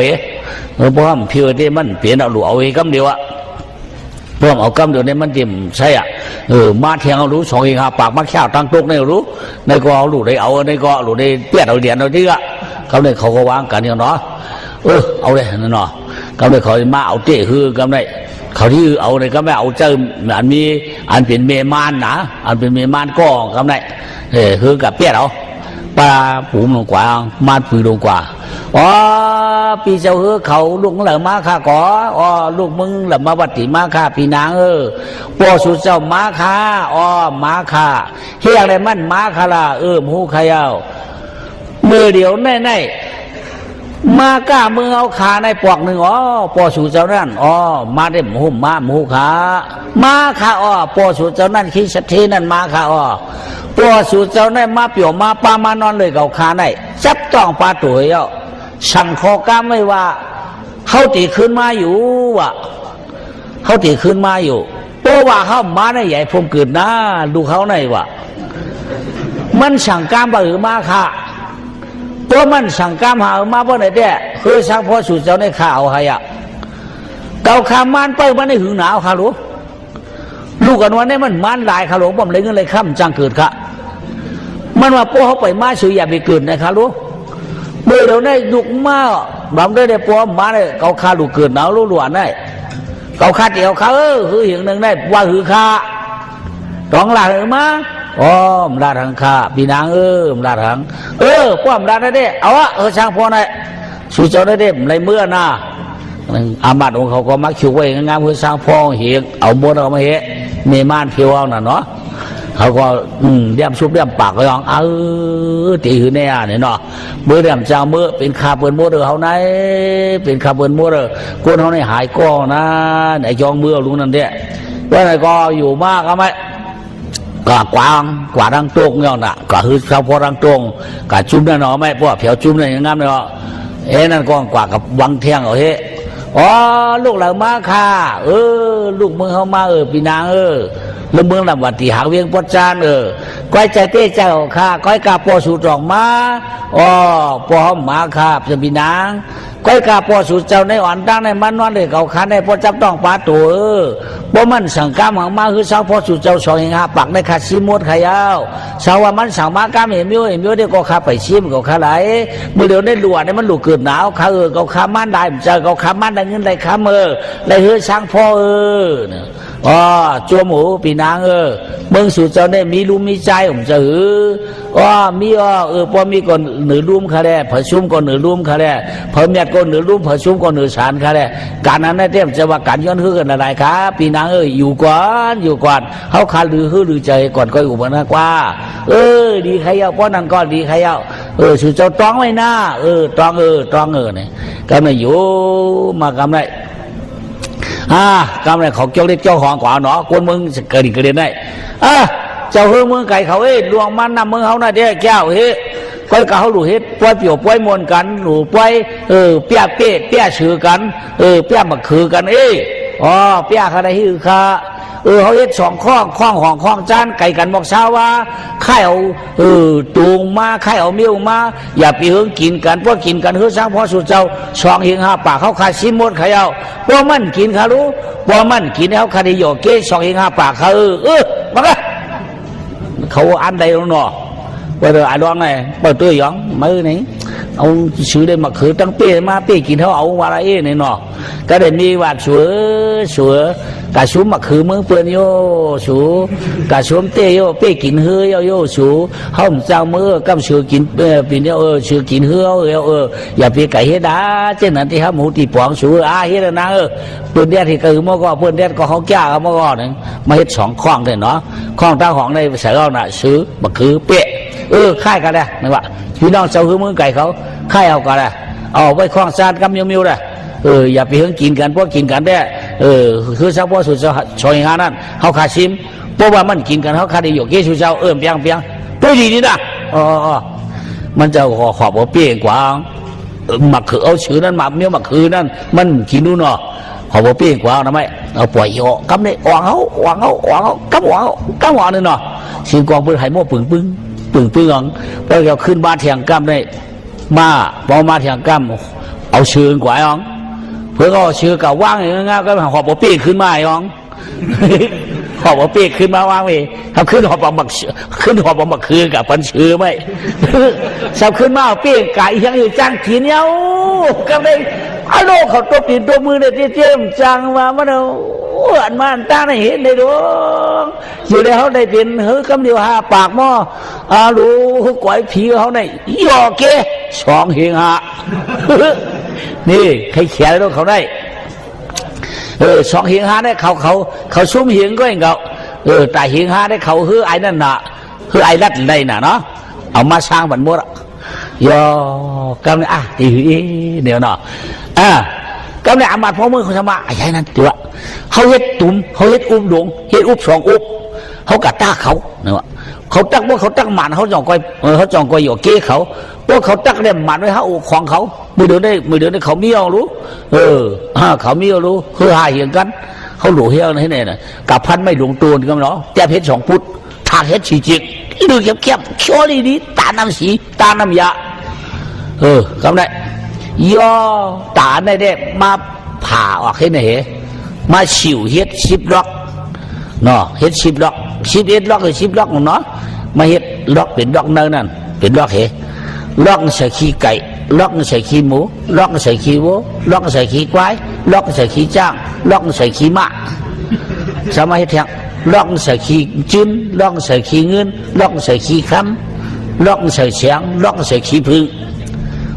เพราะว่าผิวที่มันเปลี่ยนเอาหลูเอาเองก็เดียวอะพวกเอากำเดี๋ยวนี้มันจิ้มใช่อ่ะมาเทียงเอารู้สองเองครับปากมาแค่ตั้งตุกในรู้ในก็เอาหลุดได้เอาในก็หลุดได้เปียดเอาเดียนเอาที่อ่ะเขาเนี่ยเขาก็วางกันอย่างเนาะเอาเลยนั่นเนาะเขาเนี่ยเขามาเอาเตะคือกำได้เขาที่เอาเนี่ยก็ไม่เอาเจออันมีอันเป็นเมมานนะอันเป็นเมมานก็กำได้คือกับเปียดเอาปลาปูมลงกว่ามาดปืนลงกว่าปีเจ้าเขาลูกเหล่ามาค่าก่อลูกมึงเหล่ามาวัดติมาค่าปีนางปอสุเจ้ามาค่ามาค่าเฮียอะไรมันมาค่าละมูขยาวมือเดียวแน่มาก้ามือเอาขาในปอกหนึ่งปอสุเจ้านั่นมาได้หมูมาหมูขามาค่าปอสุเจ้านั่นคิดสัตย์นั่นมาค่าปอสุเจ้านั่นมาเปี่ยวมาปามานอนเลยเขาขาในจับต้องปลาตัวเยาสั่งคอกล้ามไม่ว่าเขาตีขึ้นมาอยู่ว่ะเขาตีขึ้นมาอยู่เพราะว่าเขามาในใหญ่พมเกิดนะดูเขาในว่ะมันสั่งกล้ามบ่มาค่ะเพราะมันสั่งกล้ามหามาเพราะไหนเนี่ยคือสั่งพอสุดเจ้าในข่าวใครอ่ะเกาขามันไปมันในหึงหนาวค่ะรู้ลูกกันวันนี้มันมันหลายค่ะหลวงผมเลยเงินเลยข้ามจังเกิดค่ะมันว่าพวกเขาไปมาสื่ออย่าไปเกิดนะคะรู้เมื่อเราได้ดุกมาบางได้ปอมมาได้เขาคาลูกเกิดหนาวรู้หลวนได้เขาคาเดียวเขาคืออย่างหนึ่งได้ว่าคือคาต้องลาหรือมามลาทางคาปีนางมลาทางป้อมลาได้เอาช่างพอได้สู่เจ้าได้ในเมื่อน่ะอามาตของเขาก็มักคิวไว้งามเพื่อสร้างพองเหียงเอาบนเอามาเหเมมานเพียวน่ะเนาะเขาก็เดี่ยมชุบเดี่ยมปากก็ยังตีหือเนี่ยเนาะเมื่อเดี่ยมเจ้าเมื่อเป็นคาเปิลโมเดอร์เขาไหนเป็นคาเปิลโมเดอร์คนเขาในหายก้อนะไหนจองเมื่อลุงนั่นเด้ว่าไหนก็อยู่มากก็ไม่ก็กว่าดังตรงเนี่ยน่ะก็คือเขาพอดังตรงก็จุ่มนั่นเนาะไม่พวกเผียวจุ่มนั่นยังงามเนาะนั่นก็กว่ากับวังเทียงเอาลูกเหล่ามาค่ะลูกมึงเขามาปีนางแล้วเมืองลำวัดที่หางเวียงปอดจานก้อยใจเต้เจ้าข้าก้อยกาปอสูตรองมาปอหอมมาค่ะจะมีนางก้อยกาปอสูตรเจ้าในอ่อนตั้งในมันนอนเลยเขาขาในปอจับต้องปลาตัวปอมันสั่งกามหางมาคือสาวปอสูตรเจ้าสองเองหาปักในขาซีมดขยาวสาวว่ามันสั่งมากามเห็นมิ้วเด็กก็ขาไปชิมก็ขาไหลเมื่อเดี๋ยวได้หลวดในมันหลุดเกิดหนาวขาเขาขามันได้เจอเขาขามันได้เงินได้ขาได้เฮือช่างพ่อจัวหมูปีนางเมืองสู่เจ้าเนี่ยมีรูมีใจผมจะมีพอมีก่อนเหนือรุ่มค่ะแหละผชุมก่อนเหนือรุ่มค่ะแหละพอเมียก่อนเหนือรุ่มผชุมก่อนเหนือสารค่ะแหละการนั้นได้เต็มจะว่าการย้อนฮือกันอะไรครับปีนางอยู่ก่อนเขาขาหรือฮือหรือใจก่อนก็อยู่บนนั้นกว่าดีใครเอาป้อนนั่นก่อนดีใครเอาสู่เจ้าต้องไว้หน้าต้องเนี่ยก็ไม่อยู่มากำไรกำไรเขาเกี่ยวเล็กเจ้าของกว่าเนาะคนมึงเกิดเรียนได้เจ้าเฮือเมืองไก่เขาดวงมันนำเมืองเขาน่ะเด้แก้วก้อยเขาหลุดป่วยเปี่ยวป่วยมวนกันหลุดป่วยเปี้ยเชื่อกันเปี้ยมาคือกันเปี้ยอะไรฮือค่ะเขาสองข้องของจานไก่กันบอกเช้าว่าข้าวตูงมาข้าวมิ้วมาอย่าไปเฮืองกินกันพวกกินกันเฮือสร้างพ่อสุดเจ้าสองเฮียงหาปากเขาขายซิมดขยาวพวกมันกินเขารู้พวกมันกินเขาคดีโยเกสองเฮียงหาปากเขามาละเขาอันใดลงหนอว่าเดี๋ยวไอ้ร้องไงเปิดตัวย้องมือนี่เอาซื้อได้มาคือตั้งเป้มาเป้กินเขาเอาวาระเนี่ยหนอ ก็ได้มีว่าชัวกะชุมมาคือมึงเปื่อนโยชูกะชุมเตโยเป้กินเฮือโยชูห้องเจ้ามือกำชื่อกินปีนี้ชื่อกินเฮืออย่าไปไก่เฮ็ดาเจ้านั้นที่ห้าหมูตีปองชูเฮ็ดนะเปื่อนเดียที่คือเมื่อก่อนเปื่อนเดียก็เขาแก่เมื่อก่อนนึงมาเฮ็ด2ข้องเลยเนาะข้องตาของในใส่เอาน่ะซื้อมาคือเป๊ะค่ายกันเลยนี่ว่าพี่น้องเจ้าคือมึงไก่เขาค่ายเอากันเลยเอาไว้ข้องซาดกำมิวเลยอย่าไปเฮงกินกันพวกกินกันได้คือชาวบ้านสุดชอยงานนั้นเขาขาชิมเพราะว่ามันกินกันเขาขาดอยู่เกี่ยวชูเจ้าเปียงตัวดีนี่นะมันจะขอบว่าเปี้ยกว่าหมักคือเอาชื่อนั้นหมักเนี้ยหมักคือนั้นมันกินนู่นเนาะขอบว่าเปี้ยกว่านะไม่เอาปล่อยโยกำเนี่ยอ่างเขากำหัวนี่เนาะชิงกองปืนไหโม่ปึ่งแล้วเราขึ้นบ้านเถียงกำได้มาพอมาเถียงกำเอาชื่อกว่าอ๋องเพื่อก็ชื่อกับว่างอย่างงี้ก็หอบปีกขึ้นมาอ๋องหอบปีกขึ้นมาว่างไปทำขึ้นหอบบักคือกับปันชื่อไหมสับขึ้นมาปีกไก่ยังอยู่จ้างกินเย้าก็ไม่ไอ้โลกเขาตัวปีนตัวมือเนี่ยเจียมจังมาเมื่อเราอันมันตั้งในเห็นในดวงอยู่ในเขาได้เป็นเฮ้ยคำเดียวหาปากหม้อรู้ก๋วยผีเขาในยอเก2 เฮงหานี่ใครเขียนแล้วเขาได้2 เฮงหาได้เขาซุ้มเฮงก็เองเขาแต่เฮงหาได้เขาไอ้นั่นน่ะไอ้รัดได้น่ะเนาะเอามาสร้างบันมดยอกำเนี่ยตีเดี๋ยวเนาะกำเนี่ยอามาพ่อมือเขาทำมาไอ้นั่นตัวเขาเฮ็ดตุ่มเขาเฮ็ดอุ้มดวงเฮ็ดอุ้ม2 อุ้มเขากัดตาเขาเนี่ยว่าเขาตั้งว่าเขาตั้งหมันเขาจ่องก้อยเขาจ่องก้อยอยู่เก้เขาพวกเขาตั้งเนี่ยหมันไว้เขาอกของเขามือเดินได้เขามีเอารู้เขามีเอารู้คือหาเหี่ยงกันเขาหลูเหี้ยงให้เนี่ยนะกับพันไม่หลงตัวกันเนาะแจ่เพชร2 พุทธทางเพชร4 จิกดูเขียบๆชั่วดีตาน้ำสีตาน้ำยาคำไหนย่อตาได้มาผ่าออกให้ไหนมาฉิวเฮ็ด10 ล็อกเนาะเฮ็ด10 ล็อก11 ล็อกหรือ10 ล็อกเนาะมาเฮ็ดล็อกเป็นล็อกนั่นเป็นล็อกล็อกใส่ขี้ไก่ล็อกใส่ขี้หมูล็อกใส่ขี้วัวล็อกใส่ขี้ควายล็อกใส่ขี้จ้างล็อกใส่ขี้ม้าสามารถเฮ็ดแทงล็อกใส่ขี้จิ้นล็อกใส่ขี้เงินล็อกใส่ขี้คำล็อกใส่เสียงล็อกใส่ขี้พึ่ง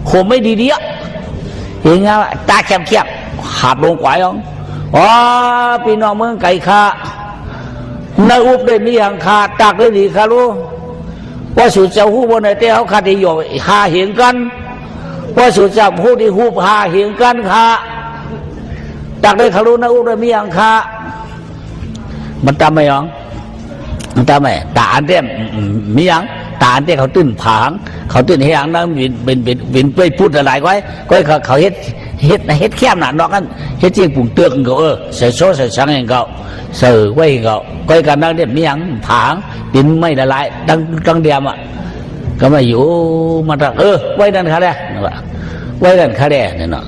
โคไม่ดีอ่ะเห็นไงตาแคบหาบลงกวายพี่น้องเมืองไก่ข้าในอุบได้มีอย่างขาดตักได้ดีค่ะรู้ว่าสุดเจ้าหูบนในเต้าขาดที่อยู่หาเห็นกันว่าสุดเจ้าหูที่หูหาเห็นกันค่ะตักได้ค่ะรู้ในอุบได้มีอย่างขามันตามไหมยองมันตามไหมตาอันเต้มมีอย่างตาอันเต้เขาตื้นผางเขาตื้นเฮียงนั่งเป็นไปพูดอะไรไว้ก็เขาเฮ็ดแค่หนาดอกกันเฮ็ดเจียงปุ่งเตือกเขาใส่โซ่ใส่ชังเองเขาเสือไว้เขาก็การนั่งเด็ดมีอย่างผางดินไม่ละลายดังเดียมก็มาอยู่มาตักไว้นั่นค่ะแด่ไว้นั่นค่ะแด่เนี่ยเนาะ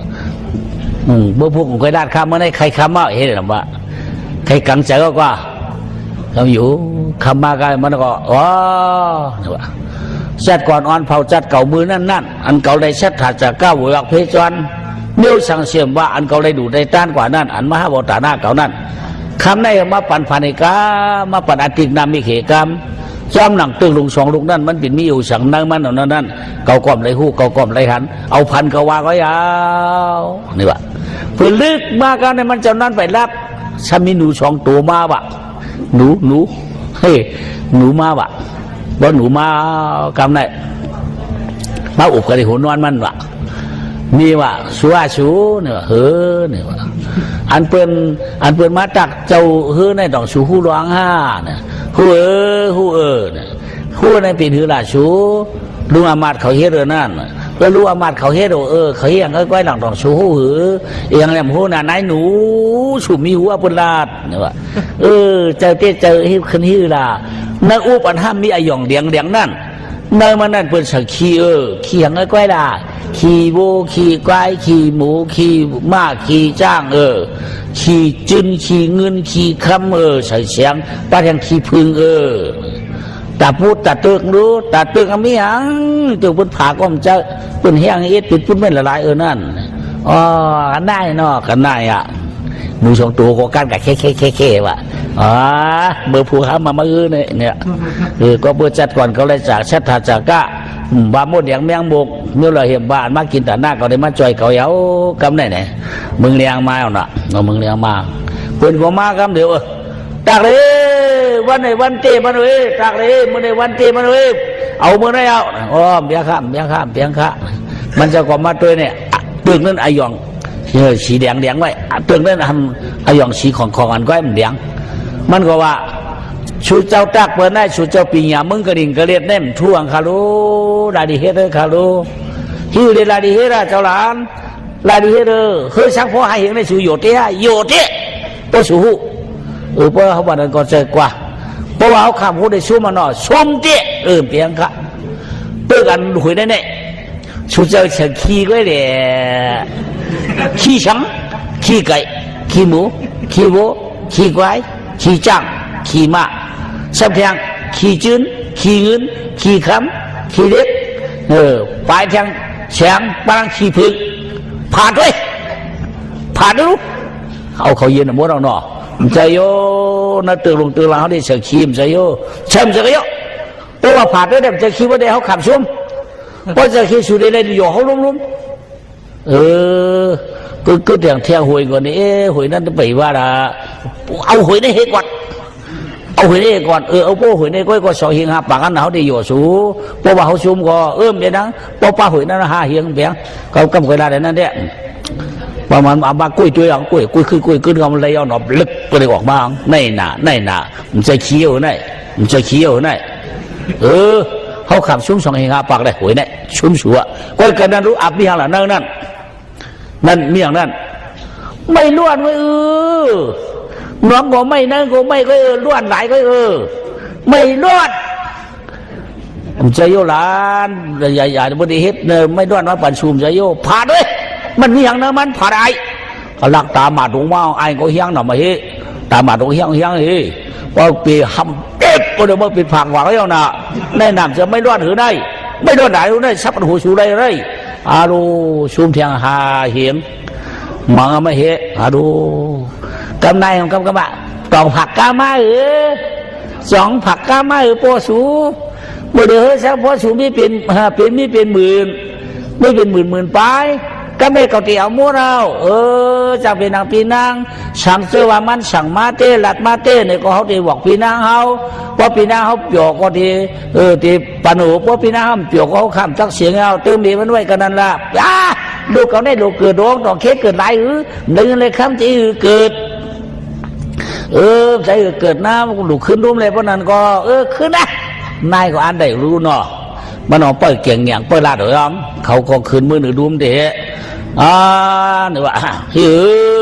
เมื่อพวกผมเคยด้านข้ามเมื่อไหร่ใครข้ามมาเห็นหรือเปล่าใครกังใจก็ว่าเขาอยู่ข้ามมากันมันก็เนี่ยว่าจัดก่อนอ่อนเผาจัดเก่ามือนั่นอันเก่าได้ชัดถัดจากก้าวหัวเพจวันเนื้อสังเสียมว่าอันเก่าได้ดูได้ต้านกว่านั่นอันมหาบตาหน้าเก่านั่นคำในมาปั่นพานิกามาปั่นอติกนามิเขกรรมจอมหนังตึงลุง2 ลูกนั่นมันเป็นมีอยู่สั่งนั่งมันนั่นเก่ากล่อมไรหู้เก่ากล่อมไรหันเอาพันก็ว่าก็ยาวนี่ว่าเพื่อลึกมากันในมันเจ้านั้นไปรับถ้ามีหนู2 ตัวมาบะหนูเฮ้หนูมาบะว่าหนูมากำไหนมาอุบกันในหัวนอนมันวะนี่วะชัวเนี่ยเนี่ยว่าอันเปิ้นมาตักเจ้าในดอกชูหู้ร้อง5เนี่ยหู้เนี่ยหู้ในปีถือละชูลุงอามาดเขาเฮ็ดนั่นแล้วลุงอามาดเขาเฮ็ดเขาเฮ็ดก็ก้อยหลังดอกชูหู้อย่างแหลมหู้น่ะนายหนูชูมีหัวปุลาดเนี่ยว่าเจ้าเจอให้ขึ้นฮือล่ะนักอุปันห้ามมีอาย่องเดียงนั่นในมันนั่นเป็นสักขี้หังก้อยด่าขี้โบขี้ควายขี้หมูขี้ม้าขี้จ้างขี้จึนขี้เงินขี้คำใส่เสียงป้ายังขี้พึ่งตาพูดตาเตือกรู้ตาเตือกมีหังตัวเป็นผาก้มเจ้าเป็นแห้งเอ็ดเป็นพุ่นไม่ละลายนั่น อ๋อกันได้เนาะกันได้อ่ะมูสองตัวก็กันกับเคว่ะอ๋อเบอร์ผู้ค้ามาเมื่อเนี่ยก็เบอร์จัดก่อนเขาเลยจากชัดถาจากะบาโมดอย่างเมียงบกเมื่อเราเห็นบ้านมากินแต่หน้าก็ได้มาจอยเขาเยาคำไหนเนี่ยมึงเลี้ยงมาเอาหน่ะมึงเลี้ยงมาเพื่อนก็มาคำเดียวตากเลยวันไหนวันเตะมันเลยตากเลยมื่อไหนวันเตะมันเลยเอามื่อไหนเอาอ๋อเบียงข้ามมันจะก่อมาตัวเนี่ยตึกนั้นอายองสีแดงไว้ตึกนั้นทำอายองสีของอันก็ให้มันแดงมันก็ว่าชูเจ้าตักเปิดได้ชูเจ้าปีหยามึงกระดิ่งกระเลียดแน่มท่วงคารุลาดิเฮเดอร์คารุฮิวเดลาดิเฮเดอร์เจ้าหลานลาดิเฮเดอร์เฮ้ยชักพ่อให้เห็นได้ชูโยเตะโยเตะก็ชูเพราะเขาบอกนั่นก็เจอกว่าเพราะว่าเขาข้ามเขาได้ชูมาหน่อชมเตะเปียงค่ะเปิดกันหุยได้เนี่ยชูเจ้าเฉิงขี้ก็เลยขี้ช้างขี้ไก่ขี้หมูขี้วัวขี้ควายขี้จ้างขี้ม้าสับแทงขี้จืนขี้เงินขี้คำขี้เล็กปลายแทงแฉงปลางขี้ผึ่งผ่านด้วยผ่านดูเอาเขาเย็นหมดเราเนาะใจโยน่าตื่นลงตื่นแล้วเขาได้เสกขี้มใจโยเชื่อมใจโยเพราะว่าผ่านด้วยแต่จะคิดว่าได้เขาขับชุ่มเพราะจะคิดสุดได้เลยอยู่เขาลุ่มก็เถียงหวยก่อนนี่หวยนั่นจะไปว่าละเอาหวยนี่ให้ก่อนเอาหวยนี่ก่อนเอาโป้หวยนี่ก็สองเฮียงหาปากกันเขาได้อยู่สูเพราะว่าเขาชุ่มก็เดี๋ยวนั้นเพราะป้าหวยนั่นหาเฮียงเบียงเขากำเวลาเดี๋ยวนั้นเนี่ยประมาณเอามากุ้ยตัวอย่างกุ้ยขึ้นเขาเลยเอาหนอบลึกก็เลยออกมาในหนามันจะเคี้ยวในเขาขับชุ่มสองเฮียงหาปากได้หวยนี่ชุ่มสัวก็กันนั้นรู้อับมีอย่างหลังนั่นมีอย่างนั้นไม่ล้วนก็น้องก็ไม่นั่นก็ไม่ก็ล้วนหลายก็ไม่ล้วนผมใจโยหลานใหญ่ๆบดีเฮ็ดเนไม่ล้วนว่าปั่นชูมใจโยผ่าด้วยมันมีอย่างนั้นมันผ่าได้ก็ลักตาหมาดงมาไอ้ก็เฮียงหน่อมาเฮตาหมาดงเฮียงเฮว่าปีหำเด็บก็เดี๋ยวมาปิดผักหวังแล้วนะในน้ำจะไม่ล้วนหรือได้ไม่ล้วนไหนหรือได้ซับหูชูได้เลยอารูชุมเทียงหาเหียงมังไม่เห็นอารูกำนายของกำบะต้องผักกามาสองผักกามาโปสูเมื่อเดือดสักพอสูไม่เป็นไม่เป็นหมื่นไม่เป็นหมื่นไปก็ไม่เก่าเตี่ยวมัวเราจะเป็นนางปีนางสั่งเสื้อว่ามันสั่งมาเต้หลัดมาเต้เนี่ยก็เขาตีบอกปีนางเขาพอปีนางเขาเปียกก็ทีทีปนูพอปีนางเขาเปียกเขาข้ามจักเสียงเอาเติมมีมันไว้กันนั่นละดูเขาได้ดูเกิดดวงต่อเคสเกิดไรดึงเลยข้ามจีเกิดใจเกิดน้ำดูขึ้นรุ่มเลยเพราะนั้นก็ขึ้นนะนายก็อันได้รู้เนาะมันเอาเปิดเก่งอย่างเปิดลาดหรือยังเขาก็คืนมือหนึ่งดุมเดะนี่ว่า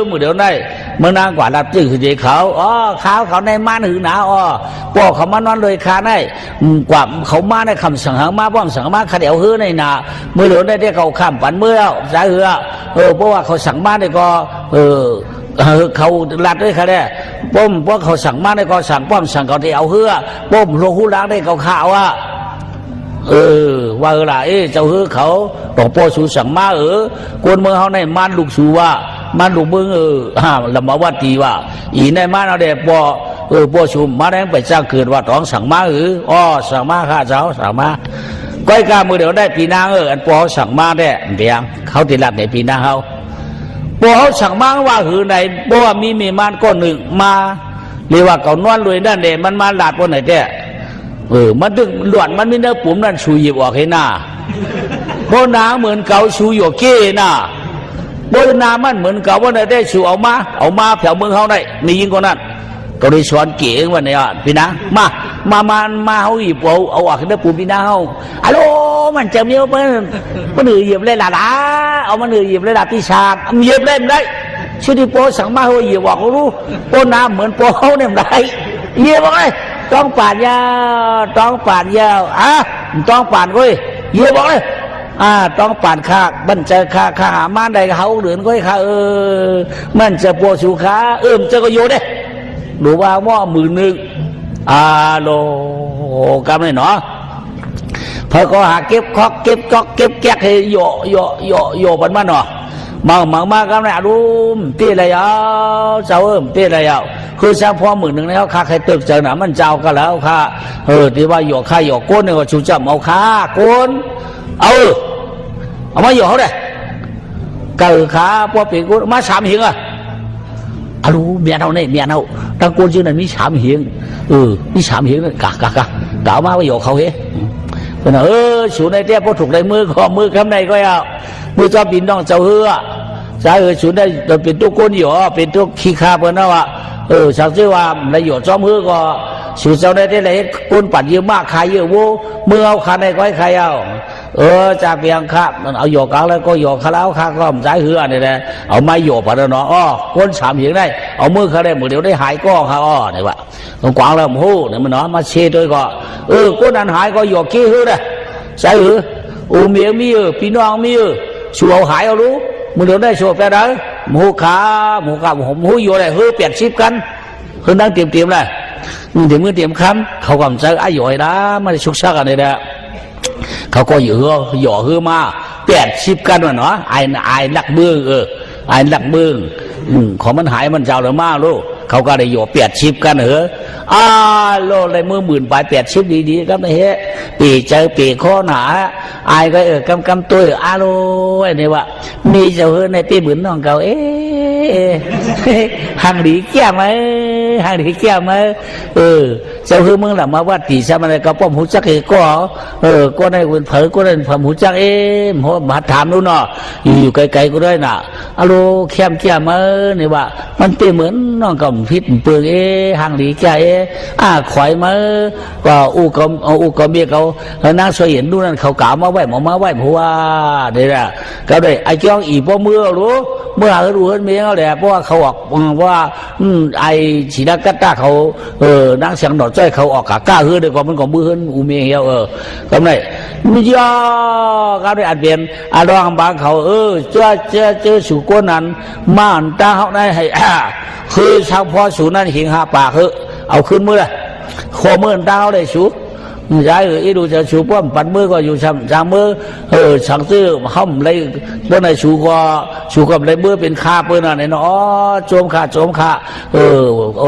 มือเดียวได้เมื่อนางกว่ารับจื้อคือเจเขาเขาในม่านหือหนาปอกเขามานอนเลยคาได้กว่าเขามาในคำสั่งหางมาป้องสั่งมาขาเดียวหื้อในหนามือเดียวได้ที่เขาข้ามปันเมื่อสายเหือเพราะว่าเขาสั่งมาในก็เขาลัดด้วยค่ะเนี่ยป้อมเพราะเขาสั่งมาในก็สั่งป้อมสั่งเขาที่เอาหื้อป้อมโลหูล้างได้เขาข่าวว่าล่ะเจ้าเขาต้องพ่อสูสั่งมากวนเมืองเขาในมันลูกสูว่ามันลูกเมืองลำมาวัดตีว่าอีในมันเอาเด็กพ่อสูมาแดงไปจ้างเกิดว่าต้องสั่งมาสั่งมาข้าเจ้าสั่งมาก้อยกามือเดี๋ยวได้ปีนางอันพ่อสั่งมาได้เบียงเขาติดหลัดในปีนางเขาพ่อเขาสั่งมาว่าในเพราะว่ามีมันก้อนหนึ่งมาเรียกว่าเขานวลรวยนั่นเด็มันมาหลัดวันไหนเด้มันดึงหลวนมันไม่เนื้อปุ่มนั่นชูหยิบออกให้หน้าโบนาเหมือนเก่าชูหยกเก้หน้าโบนามันเหมือนเก่าว่าได้ชูเอามาแถวเมืองเขาได้มียิ่งกว่านั้นก็ได้สอนเก๋วันนี้พี่นะมาเขาหยิบเอาออกให้เนื้อปุ่มพี่นะเขาฮัลโหลมันจะมีมันหยิบเลยล่ะเอามันหยิบเลยล่ะพี่ชามันหยิบเล่นได้ชื่อที่โปสั่งมาเขาหยิบบอกเขารู้โบนาเหมือนโปเขาเนี่ยได้หยิบบอกเลยต้องป่านยาวต้องป่านก็เยอะบอกเลยต้องป่านข้าบันจะข้าหามาได้เขาเหลือนก็ให้ข้ามันจะปวดสูขาจะก็โยได้ดูว่าว่า10,000โลกำเลยเนาะพอก็หาเก็บคอกเก็บแก๊กให้โยปันมาเนาะ มากันเนี่ยรู้ตีอะไรเอาเจ้าตีอะไรเอาคือเฉพาะมือหนึ่งแล้วข้าใครตึกเจอหนามันเจ้าก็แล้วข้าที่ว่าหยอกข้าหยอกก้นเนี่ยว่าชูจับเอาข้าก้นเอามาหยอกเขาเลยเกิดขาพวกปีก้นมาสามหิงอ่ะรู้เมียเราเนี่ยเมียเราตั้งก้นชื่อนั้นมีสามหิงมีสามหิงเลยกะมาว่าหยอกเขาเฮ้เป็นชูในเตี้ยพอถูกในมือขอมือคำในก็เอามือจอบินน้องเจ้าเฮือสาชูได้เป็นตัวก้นหยอเป็นตัวขี้คาเปิ้นนะวะสักชื่อว่าในหยอจอมเฮือก็ชูเจ้าได้ได้เลยก้นปั่นเยอะมากขายเยอะโว้มือเอาขาในก็ให้ใครเอาจากเพียงข้าเอาหยอกกลางแล้วก็หยอกขาแล้วข้าก็สายเฮือเนี่ยนะเอาไม้หยอกไปแล้วเนาะก้นสามหิงได้เอามือเขาได้มือเดียวได้หายก็ข้าเนี่ยวะกวางแล้วหูเนี่ยมันเนาะมาเชยด้วยก็ก้นนั้นหายก็หยอกขี้เฮือได้สายเฮือเมียมีพี่น้องมีชัวหายเอารู้มือเดียวได้ชัวแปลได้หมูขาผมหูอยู่เลยเฮือเปลี่ยนชิปกันเฮือนั่งเตรียมเลยเดี๋ยวมือเตรียมคำเขาก็ใจอ้ายหยอยนะไม่ได้ชุกชักกันเลยนะเขาก็หย่อเฮือมา80กันวะเนาะไอ้นักเบื้องไอ้นักเบื้องของมันหายมันเจ้าเลยมากลูกเขาก็ได้หย่อ80กันโลเลยมือหมื่นไป80ดีๆครับนะเฮ้ปีเจอปีข้อหนาไอ้ก็กำตัวโลเนี่ยว่ามีเจ้าเฮือในปีหมื่นน้องเก่าห่างดีแก่ไหมห่างดีแก่ไหมเจ้าเฮือมึงหลังมาว่าตีซะมันเลยก็ป้อมหูจักก็ได้คนเผลอก็ได้ผมหูจักมาถามนู้นเนาะอยู่ไกลๆก็ได้น่ะโลเข้มแก่มาเนี่ยว่ามันเป็นเหมือนน้องกับพิษเปลืองห่างดีแก่ข่อยมาว่าอู้ก็เมียเขานางสวยเห็นดูนั่นเขากล่าวมาไหวหมอมาไหวผัวเนี่ยนะก็ได้ไอ้จ้องอีพอเมื่อรู้เมื่อรู้เมียเขาแหละเพราะว่าเขาออกว่าไอ้ฉีดกัตตาเขานางเสียงดอกจ้อยเขาออกกล้าเฮือเด็กว่ามันก็มือเฮือนอูเมียเหี่ยวก็ไม่มีย่อก็ได้อัดเปลี่ยนดองบางเขาเจอสู่ก้นนั้นมาอันตาเขาได้ให้คือชาวพ่อสู่นั้นหิงหาปากเอาขึ้นมือเลยขอมือตาเขาได้สู่ยายดูจะชูป้อมปัดมือก็อยู่ชามมือสั่งซื้อห้อมเลยเมื่อไหร่ชูกับเลยมือเป็นคาเปิ้นอะไรเนาะโจมขา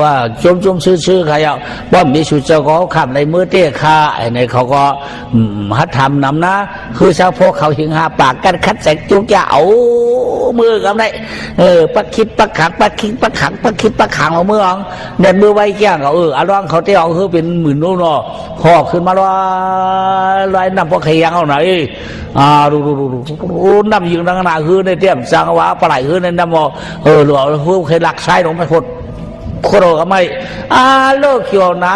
ว่าโจมซื้อใครเอาป้อมมีชูเจ้าก็ขับเลยมือเตะคาไอ้ในเขาก็ฮัดทำนำนะคือชาวพวกเขาหิงหาปากกันคัดแสกจุกยาเอามือกับไหนปักคิดปักขังปักคิดปักขังปักคิดปักขังเอามือเอาเดินมือไว้แก่งเขาอารองเขาเตะเอาคือเป็นหมื่นนู่นเนาะหอบขึ้นมาลอยน้ำพวกขยังเอาไหนดูน้ำยิงดังนาคือในเตี้ยมสังวะปลายคือในน้ำหลวงผู้เคยหลักใช้ลงไปโคตรก็ไม่โลกเขียวหนา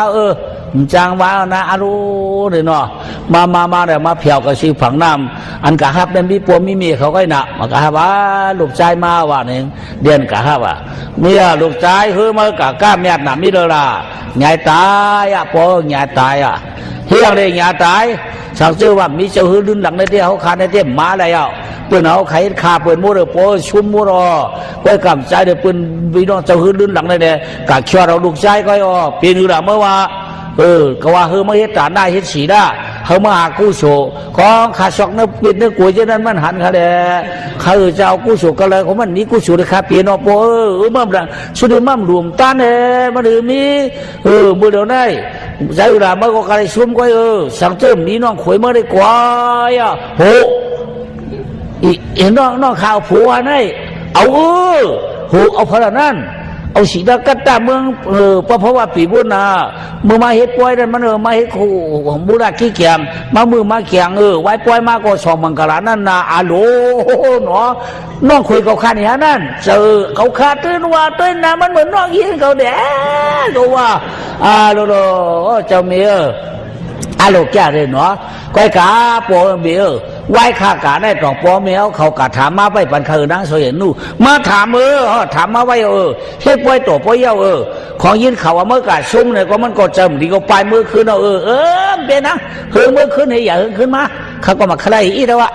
จางว้านะรู้เลยเนาะมาเนี่ยมาเผียวกับชีฝังน้ำอันกะฮับเนี่ยมีปัวมีเมียเขาก็หนักมากะฮับว่าลูกชายมาว่าเนี่ยเดือนกะฮับว่าเมียลูกชายคือมากะก้าเมียหนามีเดล่ะใหญ่ตายปอใหญ่ตายเฮียงเลยใหญ่ตายสังเกตว่ามีเจ้าหื้อลื่นหลังในเตี้ยเขาขาในเตี้ยมาอะไรเปิ้นเอาไข่ขาเปิ้นมูดปอชุ่มมูดไปกำใจเดี๋ยวเปิ้นพี่น้องเจ้าหื้อลื่นหลังในเนี่ยกะเชื่อเราลูกชายก็เปลี่ยนอยู่ละเมื่อว่าก็ว่ามาเฮ็ดตาได้เฮ็ดสีได้มาหากู้โฉของขาชอกเนื้อปิดเนื้อกุยเช่นนั้นมันหันเขาเลยเขาจะเอากู้โฉก็เลยของมันนี้กู้โฉเลยครับเปลี่ยนออกมั่มละสุดที่มั่มรวมตันมันมีมือเดียวได้ใจเวลาเมื่อก็การชุ่มก็สังเจิมนี้น้องขวยเมื่อได้กว่าโหเห็นน้องข่าวผัวนี่เอาโหเอาพลังนั้นเอาสีดากัตตาเมืองเพราะว่าปีบุญนะมือมาเฮ็ดป่วยนั่นมันมาเฮ็ดคู่ของบุญขี้เกียมมามือมาเกียงไว้ป่วยมาก็สองมังกรนั่นนะอาโหลเนาะน้องคุยกับข้านี่ฮะนั่นเจอเขาขาดตื่นว่าตื่นนะมันเหมือนน้องยินเขาเด้ดูว่าโลเจ้าเมียโลแก่เลยเนาะก้อยกาปอเมียไหว้ข้ากาได้ตองปอเมียเขากาถามมาไปปันคืนนั่งโซเห็นนู่มาถามถามมาไว้เฮ็ดป่วยตัวป่วยเย้าของยินเขาว่าเมื่อกาซุ่มเนี่ยก็มันก็เจิมดีก็ปลายมือคืนเป็นนะเฮือมือคืนให้อย่าเฮือขึ้นมาเขาก็มาใครอีแล้ววะ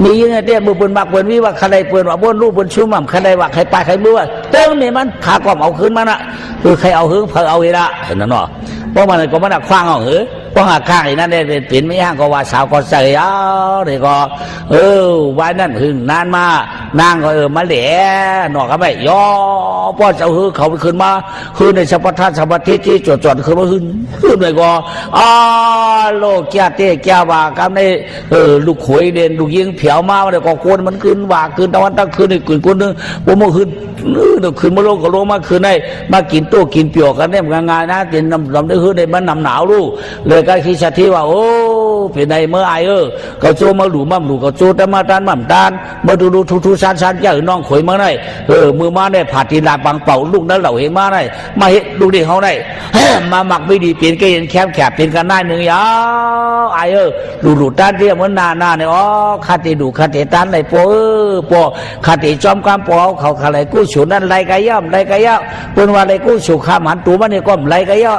มียังไงเตี้ยมือปืนบักปืนวิว่าใครปืนว่าบนรูปบนชุ่มใครว่าใครปลายใครมือว่าเติมเนี่ยมันขาก็เอาขึ้นมาน่ะคือใครเอาเฮือเผาเอาเวลาเห็นนั่นเนาะเพราะมันก็มันคว้างเอา เพราะหากข้างนั่นได้เป็นไม่ย่างก็ว่าสาวก็ใส่เอาเด็กก็ไว้นั่นหึงนานมานางก็มาแหล่หนอกก็ไม่ย่อพ่อเจ้าเขาไปขึ้นมาขึ้นในสัพพะสัพพะที่จอดขึ้นมาขึ้นเลยก็โลกแก่เตะแก่ว่ากันในลูกขวยเด่นลูกยิงเผียวมาเลยก็โกนมันขึ้นว่าขึ้นตะวันตกขึ้นในขึ้นคนนึงผมมาขึ้นเดี๋ยวขึ้นมาลงก็ลงมาขึ้นได้มากินตัวกินเปียกกันเนี่ยงานนะกินน้ำได้ขึ้นได้มันน้ำหนาวรู้เลยก็คิดชัดที่ว่าโอ้เป็นในเมื่อไอก็โจมาหลูมั่มหลูก็โจแต่มาตานมั่มตานมาดูทุชันแก่น้องขวยมาได้มือมาได้ผัดทีลาปังเป่าลูกนั้นเหล่าเห็นมาได้มาเห็นลูกเด็กเขาได้มาหมักไม่ดีเปลี่ยนก็เห็นแคบเป็นกันได้หนึ่งยาวไอดูตานเรียกเหมือนหน้าเนี่ยอ๋อคาติดูคาติตานอะไรปอคาติจอมกำปอเขาอะไรกู้ฉุนนั่นไรกะย่ำเป็นว่าอะไรกู้ฉุข้ามหันตัวมันเนี่ยก็ไรกะย่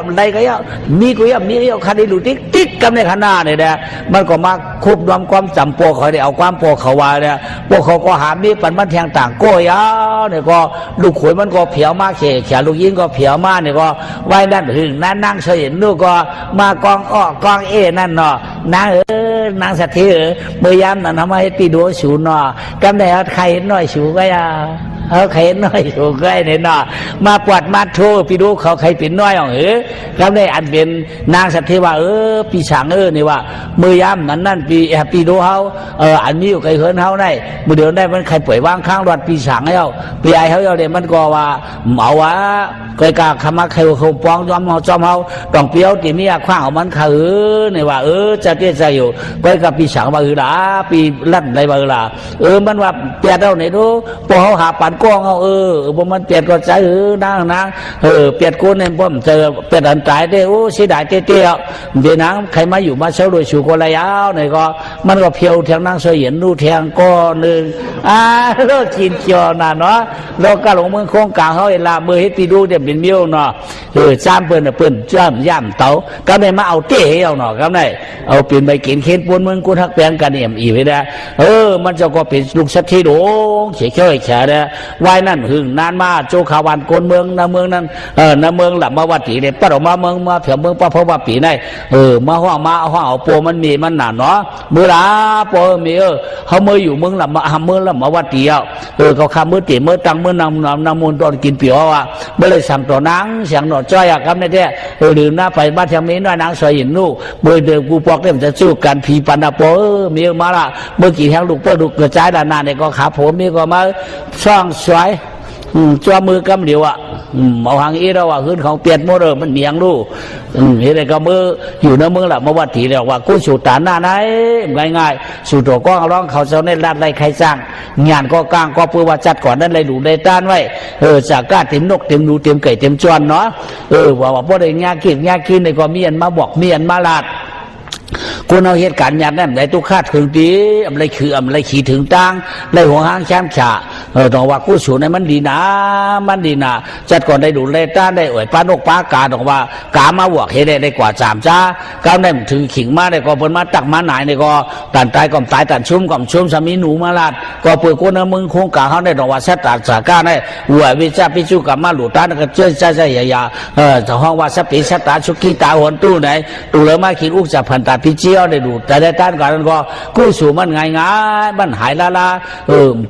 ำมีกุย่ำมีคาติดูติ๊กกันในขนาดเนี่ยนะมันก็มาควบรวมความจำปอเขาได้เอาความปอเขาว่าเนี่ยพวกเขาก็หามีปันมันแทงต่างก้อยเนี่ยก็ลูกขวยมันก็เผียวมาเขี่ยลูกยิงก็เผียวมาเนี่ยก็ไว้นั่นหึงนั่งเฉยนู่ก็มากองกองนั่นเนาะนางสัตย์เมื่อยามนั้นทำไมปีดูสูนเนาะกำเนิดใครน้อยสูก็อย่าใครน้อยสูก็เนี่ยเนาะมาปวดมาโทปีดูเขาใครเป็นน้อยอ๋อกำเนิดอันเป็นนางสัตย์ว่าปีฉางนี่ว่าเมื่อยามนั้นปีดูเขาอันนี้อยู่ใครเฮิร์นเขาได้มือเดียวได้มันใครป่วยวางข้างรถปีฉางเขาปีไอเขาเดี๋ยวมันก็ว่าเหมาว่าใครกาขมาใครเขาปองจอมเขาต้องเปี้ยวตีมีคว้างเอามันเขาเนี่ยว่าจะเตี้ยใจอยู่ใครกับปีฉางว่าล่ะปีลั่นอะไรว่าล่ะมันว่าเปียดเอาไหนดูพอเขาหาปันก้องเอาพอมันเปียดก็ใจนางเปียดก้นเนี่ยผมเจอเปียดอันตายได้เสียดายเตี้ยเดี๋ยวนางใครมาอยู่มาเช่าโดยชูก็ระยะเนี่ยก็มันก็เพียวแทงนางเสยนูแทงก้อนหนึ่งโลกกินเจียวน่ะเนาะโลกกะหลงเมืองโค้งกลางเขาเวลาเมื่อเฮ็ดปีดูเดี๋ยวเป็นเมียวเนาะจ้ามเปิ้นจ้ามย่ำเต๋าก็ได้มาเอาเต้เอาเนาะก็ได้เอาเป็นใบกินเข็นปนเมืองกุทักแปลงกันเนี่ยอีไปได้มันจะก็เป็นลูกสัตย์ที่โดงเฉยแฉเนี่ยไว้นั่นหึงนานมาโจขาวันโกนเมืองนาเมืองนั้นนาเมืองหลับมาวัดตีเนี่ยป้าออกมาเมืองมาเผียวเมืองป้าเพราะว่าปีได้มาห้องเอาโปมันมีมันหนาเนาะเมื่อละโปมีเขาเมื่ออยู่เมืองหลับมาเมืองหลับมาวัดตีเขาข้ามเมื่อตีเมื่อตังเมื่อนำมูลตอนกินเปียวว่าเมื่อเลยสั่งต่อนางเสียงหนอจ้อยครับในแท้ลืมหน้าไปบ้านแถวนี้น้อยนางสวยหินนู่เมื่อเดิมกูปอกเล่มจะสู้กันผีปันดาโปมีมาละเมื่อกี่แทงลูกเปิ้ลลูกกระจายด้านหน้าเนี่ยก็ขาผมมีก็มาช่องสวยจ้ามือกำเหลียวเอาหางอีเราว่าขึ้นของเปลี่ยนโมเดลมันเนียงลูเห็นอะไรก็มืออยู่ในเมืองหลับมาวัดถีแล้วว่ากู้สูตรหน้าไหนง่ายสูตรก้องร้องเขาเจ้าในรัดไรใครจ้างงานก็กลางก็เพื่อว่าจัดก่อนนั้นเลยดูได้ต้านไว้จากก้าเต็มนกเต็มดูเต็มไก่เต็มจวนเนาะว่าพอได้งากินในก็เมียนมาบอกเมียนมาลาดคนเอาเหตุการณ์อย่างนั้นได้ตุคาดถึงดีอะไรคืออะไรขี่ถึงตังได้หัวห้างแชมป์ฉะต้องว่ากู้สูในมันดีนะจัดก่อนได้ดูได้ต้านได้ป้านกป้ากาต้องว่ากามาบวกเฮ็ดได้กว่าสามจ้าก้าวได้ถือขิงมาได้ก็เพิ่นมาตักมาหนายได้ก็ตันตายก็ตายตันชุ่มสามีหนูมาลาดก็เปิดคนมึงโคงกาเขาได้ต้องว่าสัตตาสาก้าได้หัววิจาพิจุกับมาหลุดตาก็เจ้าใจยาจะห้องว่าสัพพิสัตตาชุกิตาหวนตู้ไหนตู้เลยมาคิดอุกจะพันตาพิเจียวได้ดูแต่ได้ต้านก่อนก็กู้สู่มันง่ายมันหายละ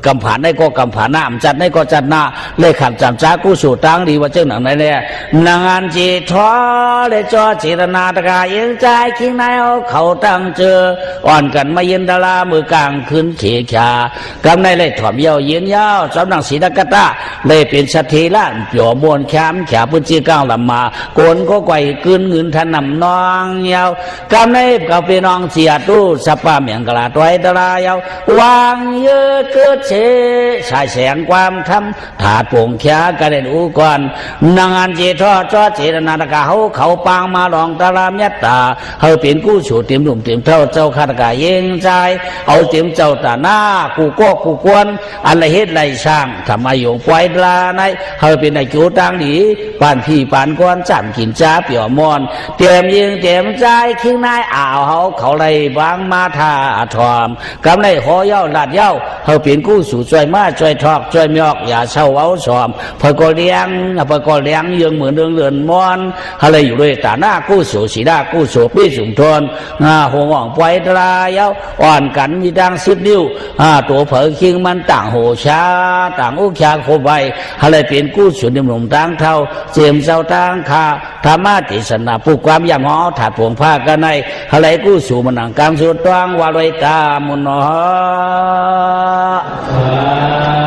กำผ่านได้ก็กำผ่านหน้าจัดได้ก็จัดหน้าเลยขันจำจ้ากู้สู่ตั้งดีว่าเจ้าหนังไหนเนี่ยนางจีท้อเลยจอจิตนาตะกายังใจคิงนายเขาตั้งเจออ่อนกันมาเย็นดารามือกลางขึ้นเขียขากำในเลยถ่อมเยาเย็นยาวสำนักศรีตะกตาเลยเป็นสถีล้านเปี่ยวมวลแคมแขพื้นที่ก้าวลำมาโกนก็ไกวกืนเงินทันนำน้องยาวกำในกับพี่น้องเสียตู้สปาเมียงกลาดไว้ตรายาววางเยอะเกิดเชชายแสงความทำถาดโป่งแขกระเด็นอุกรนางอันเจทอจอเจรนาตกาเขาปางมาลองตารามยัตตาเขาเป็นกู้ชูเต็มหนุ่มเต็มเท่าเจ้าข้าตกาเย็นใจเอาเต็มเจ้าตาหน้ากูก็กูกวนอะไรเฮ็ดไรช่างทำมาโยงปล่อยปลาในเขาเป็นไอ้จูตังดีปานพี่ปานก้อนจำกินจ้าเปี่ยวมอนเต็มยิงเต็มใจคิงนายอ่าวเขาเลยบางมาทาทอมกำไรหอเย้าลาดเย้าเขาเป็นกู้สู่ช่วยมาช่วย วยทอกช่วยมอกอย่าเช่าเว้าสอมพอก็เลี้ยงพอก็เลี้ยงยืงเหมือนเรือนมอนอะไรอยู่ด้วยตาหน้ากู้สู่สีหน้ากู้สู่พี่สุนทรหัวหว่องปล่อยตรายาวอ่อนกันมีดัง10 นิ้วตัวเผอคิงมันต่างโหชาต่างอุกชาโคใบอะไรเป็นกู้สู่ในหนุ่มต่างเท่าเจียมเจ้าต่างคาธรรมะติสนาผู้ความยามหอถาดผงผ้ากันในอะไรกู้สู่มันหนังกลางสุดตวงวาลอยตามุนหอ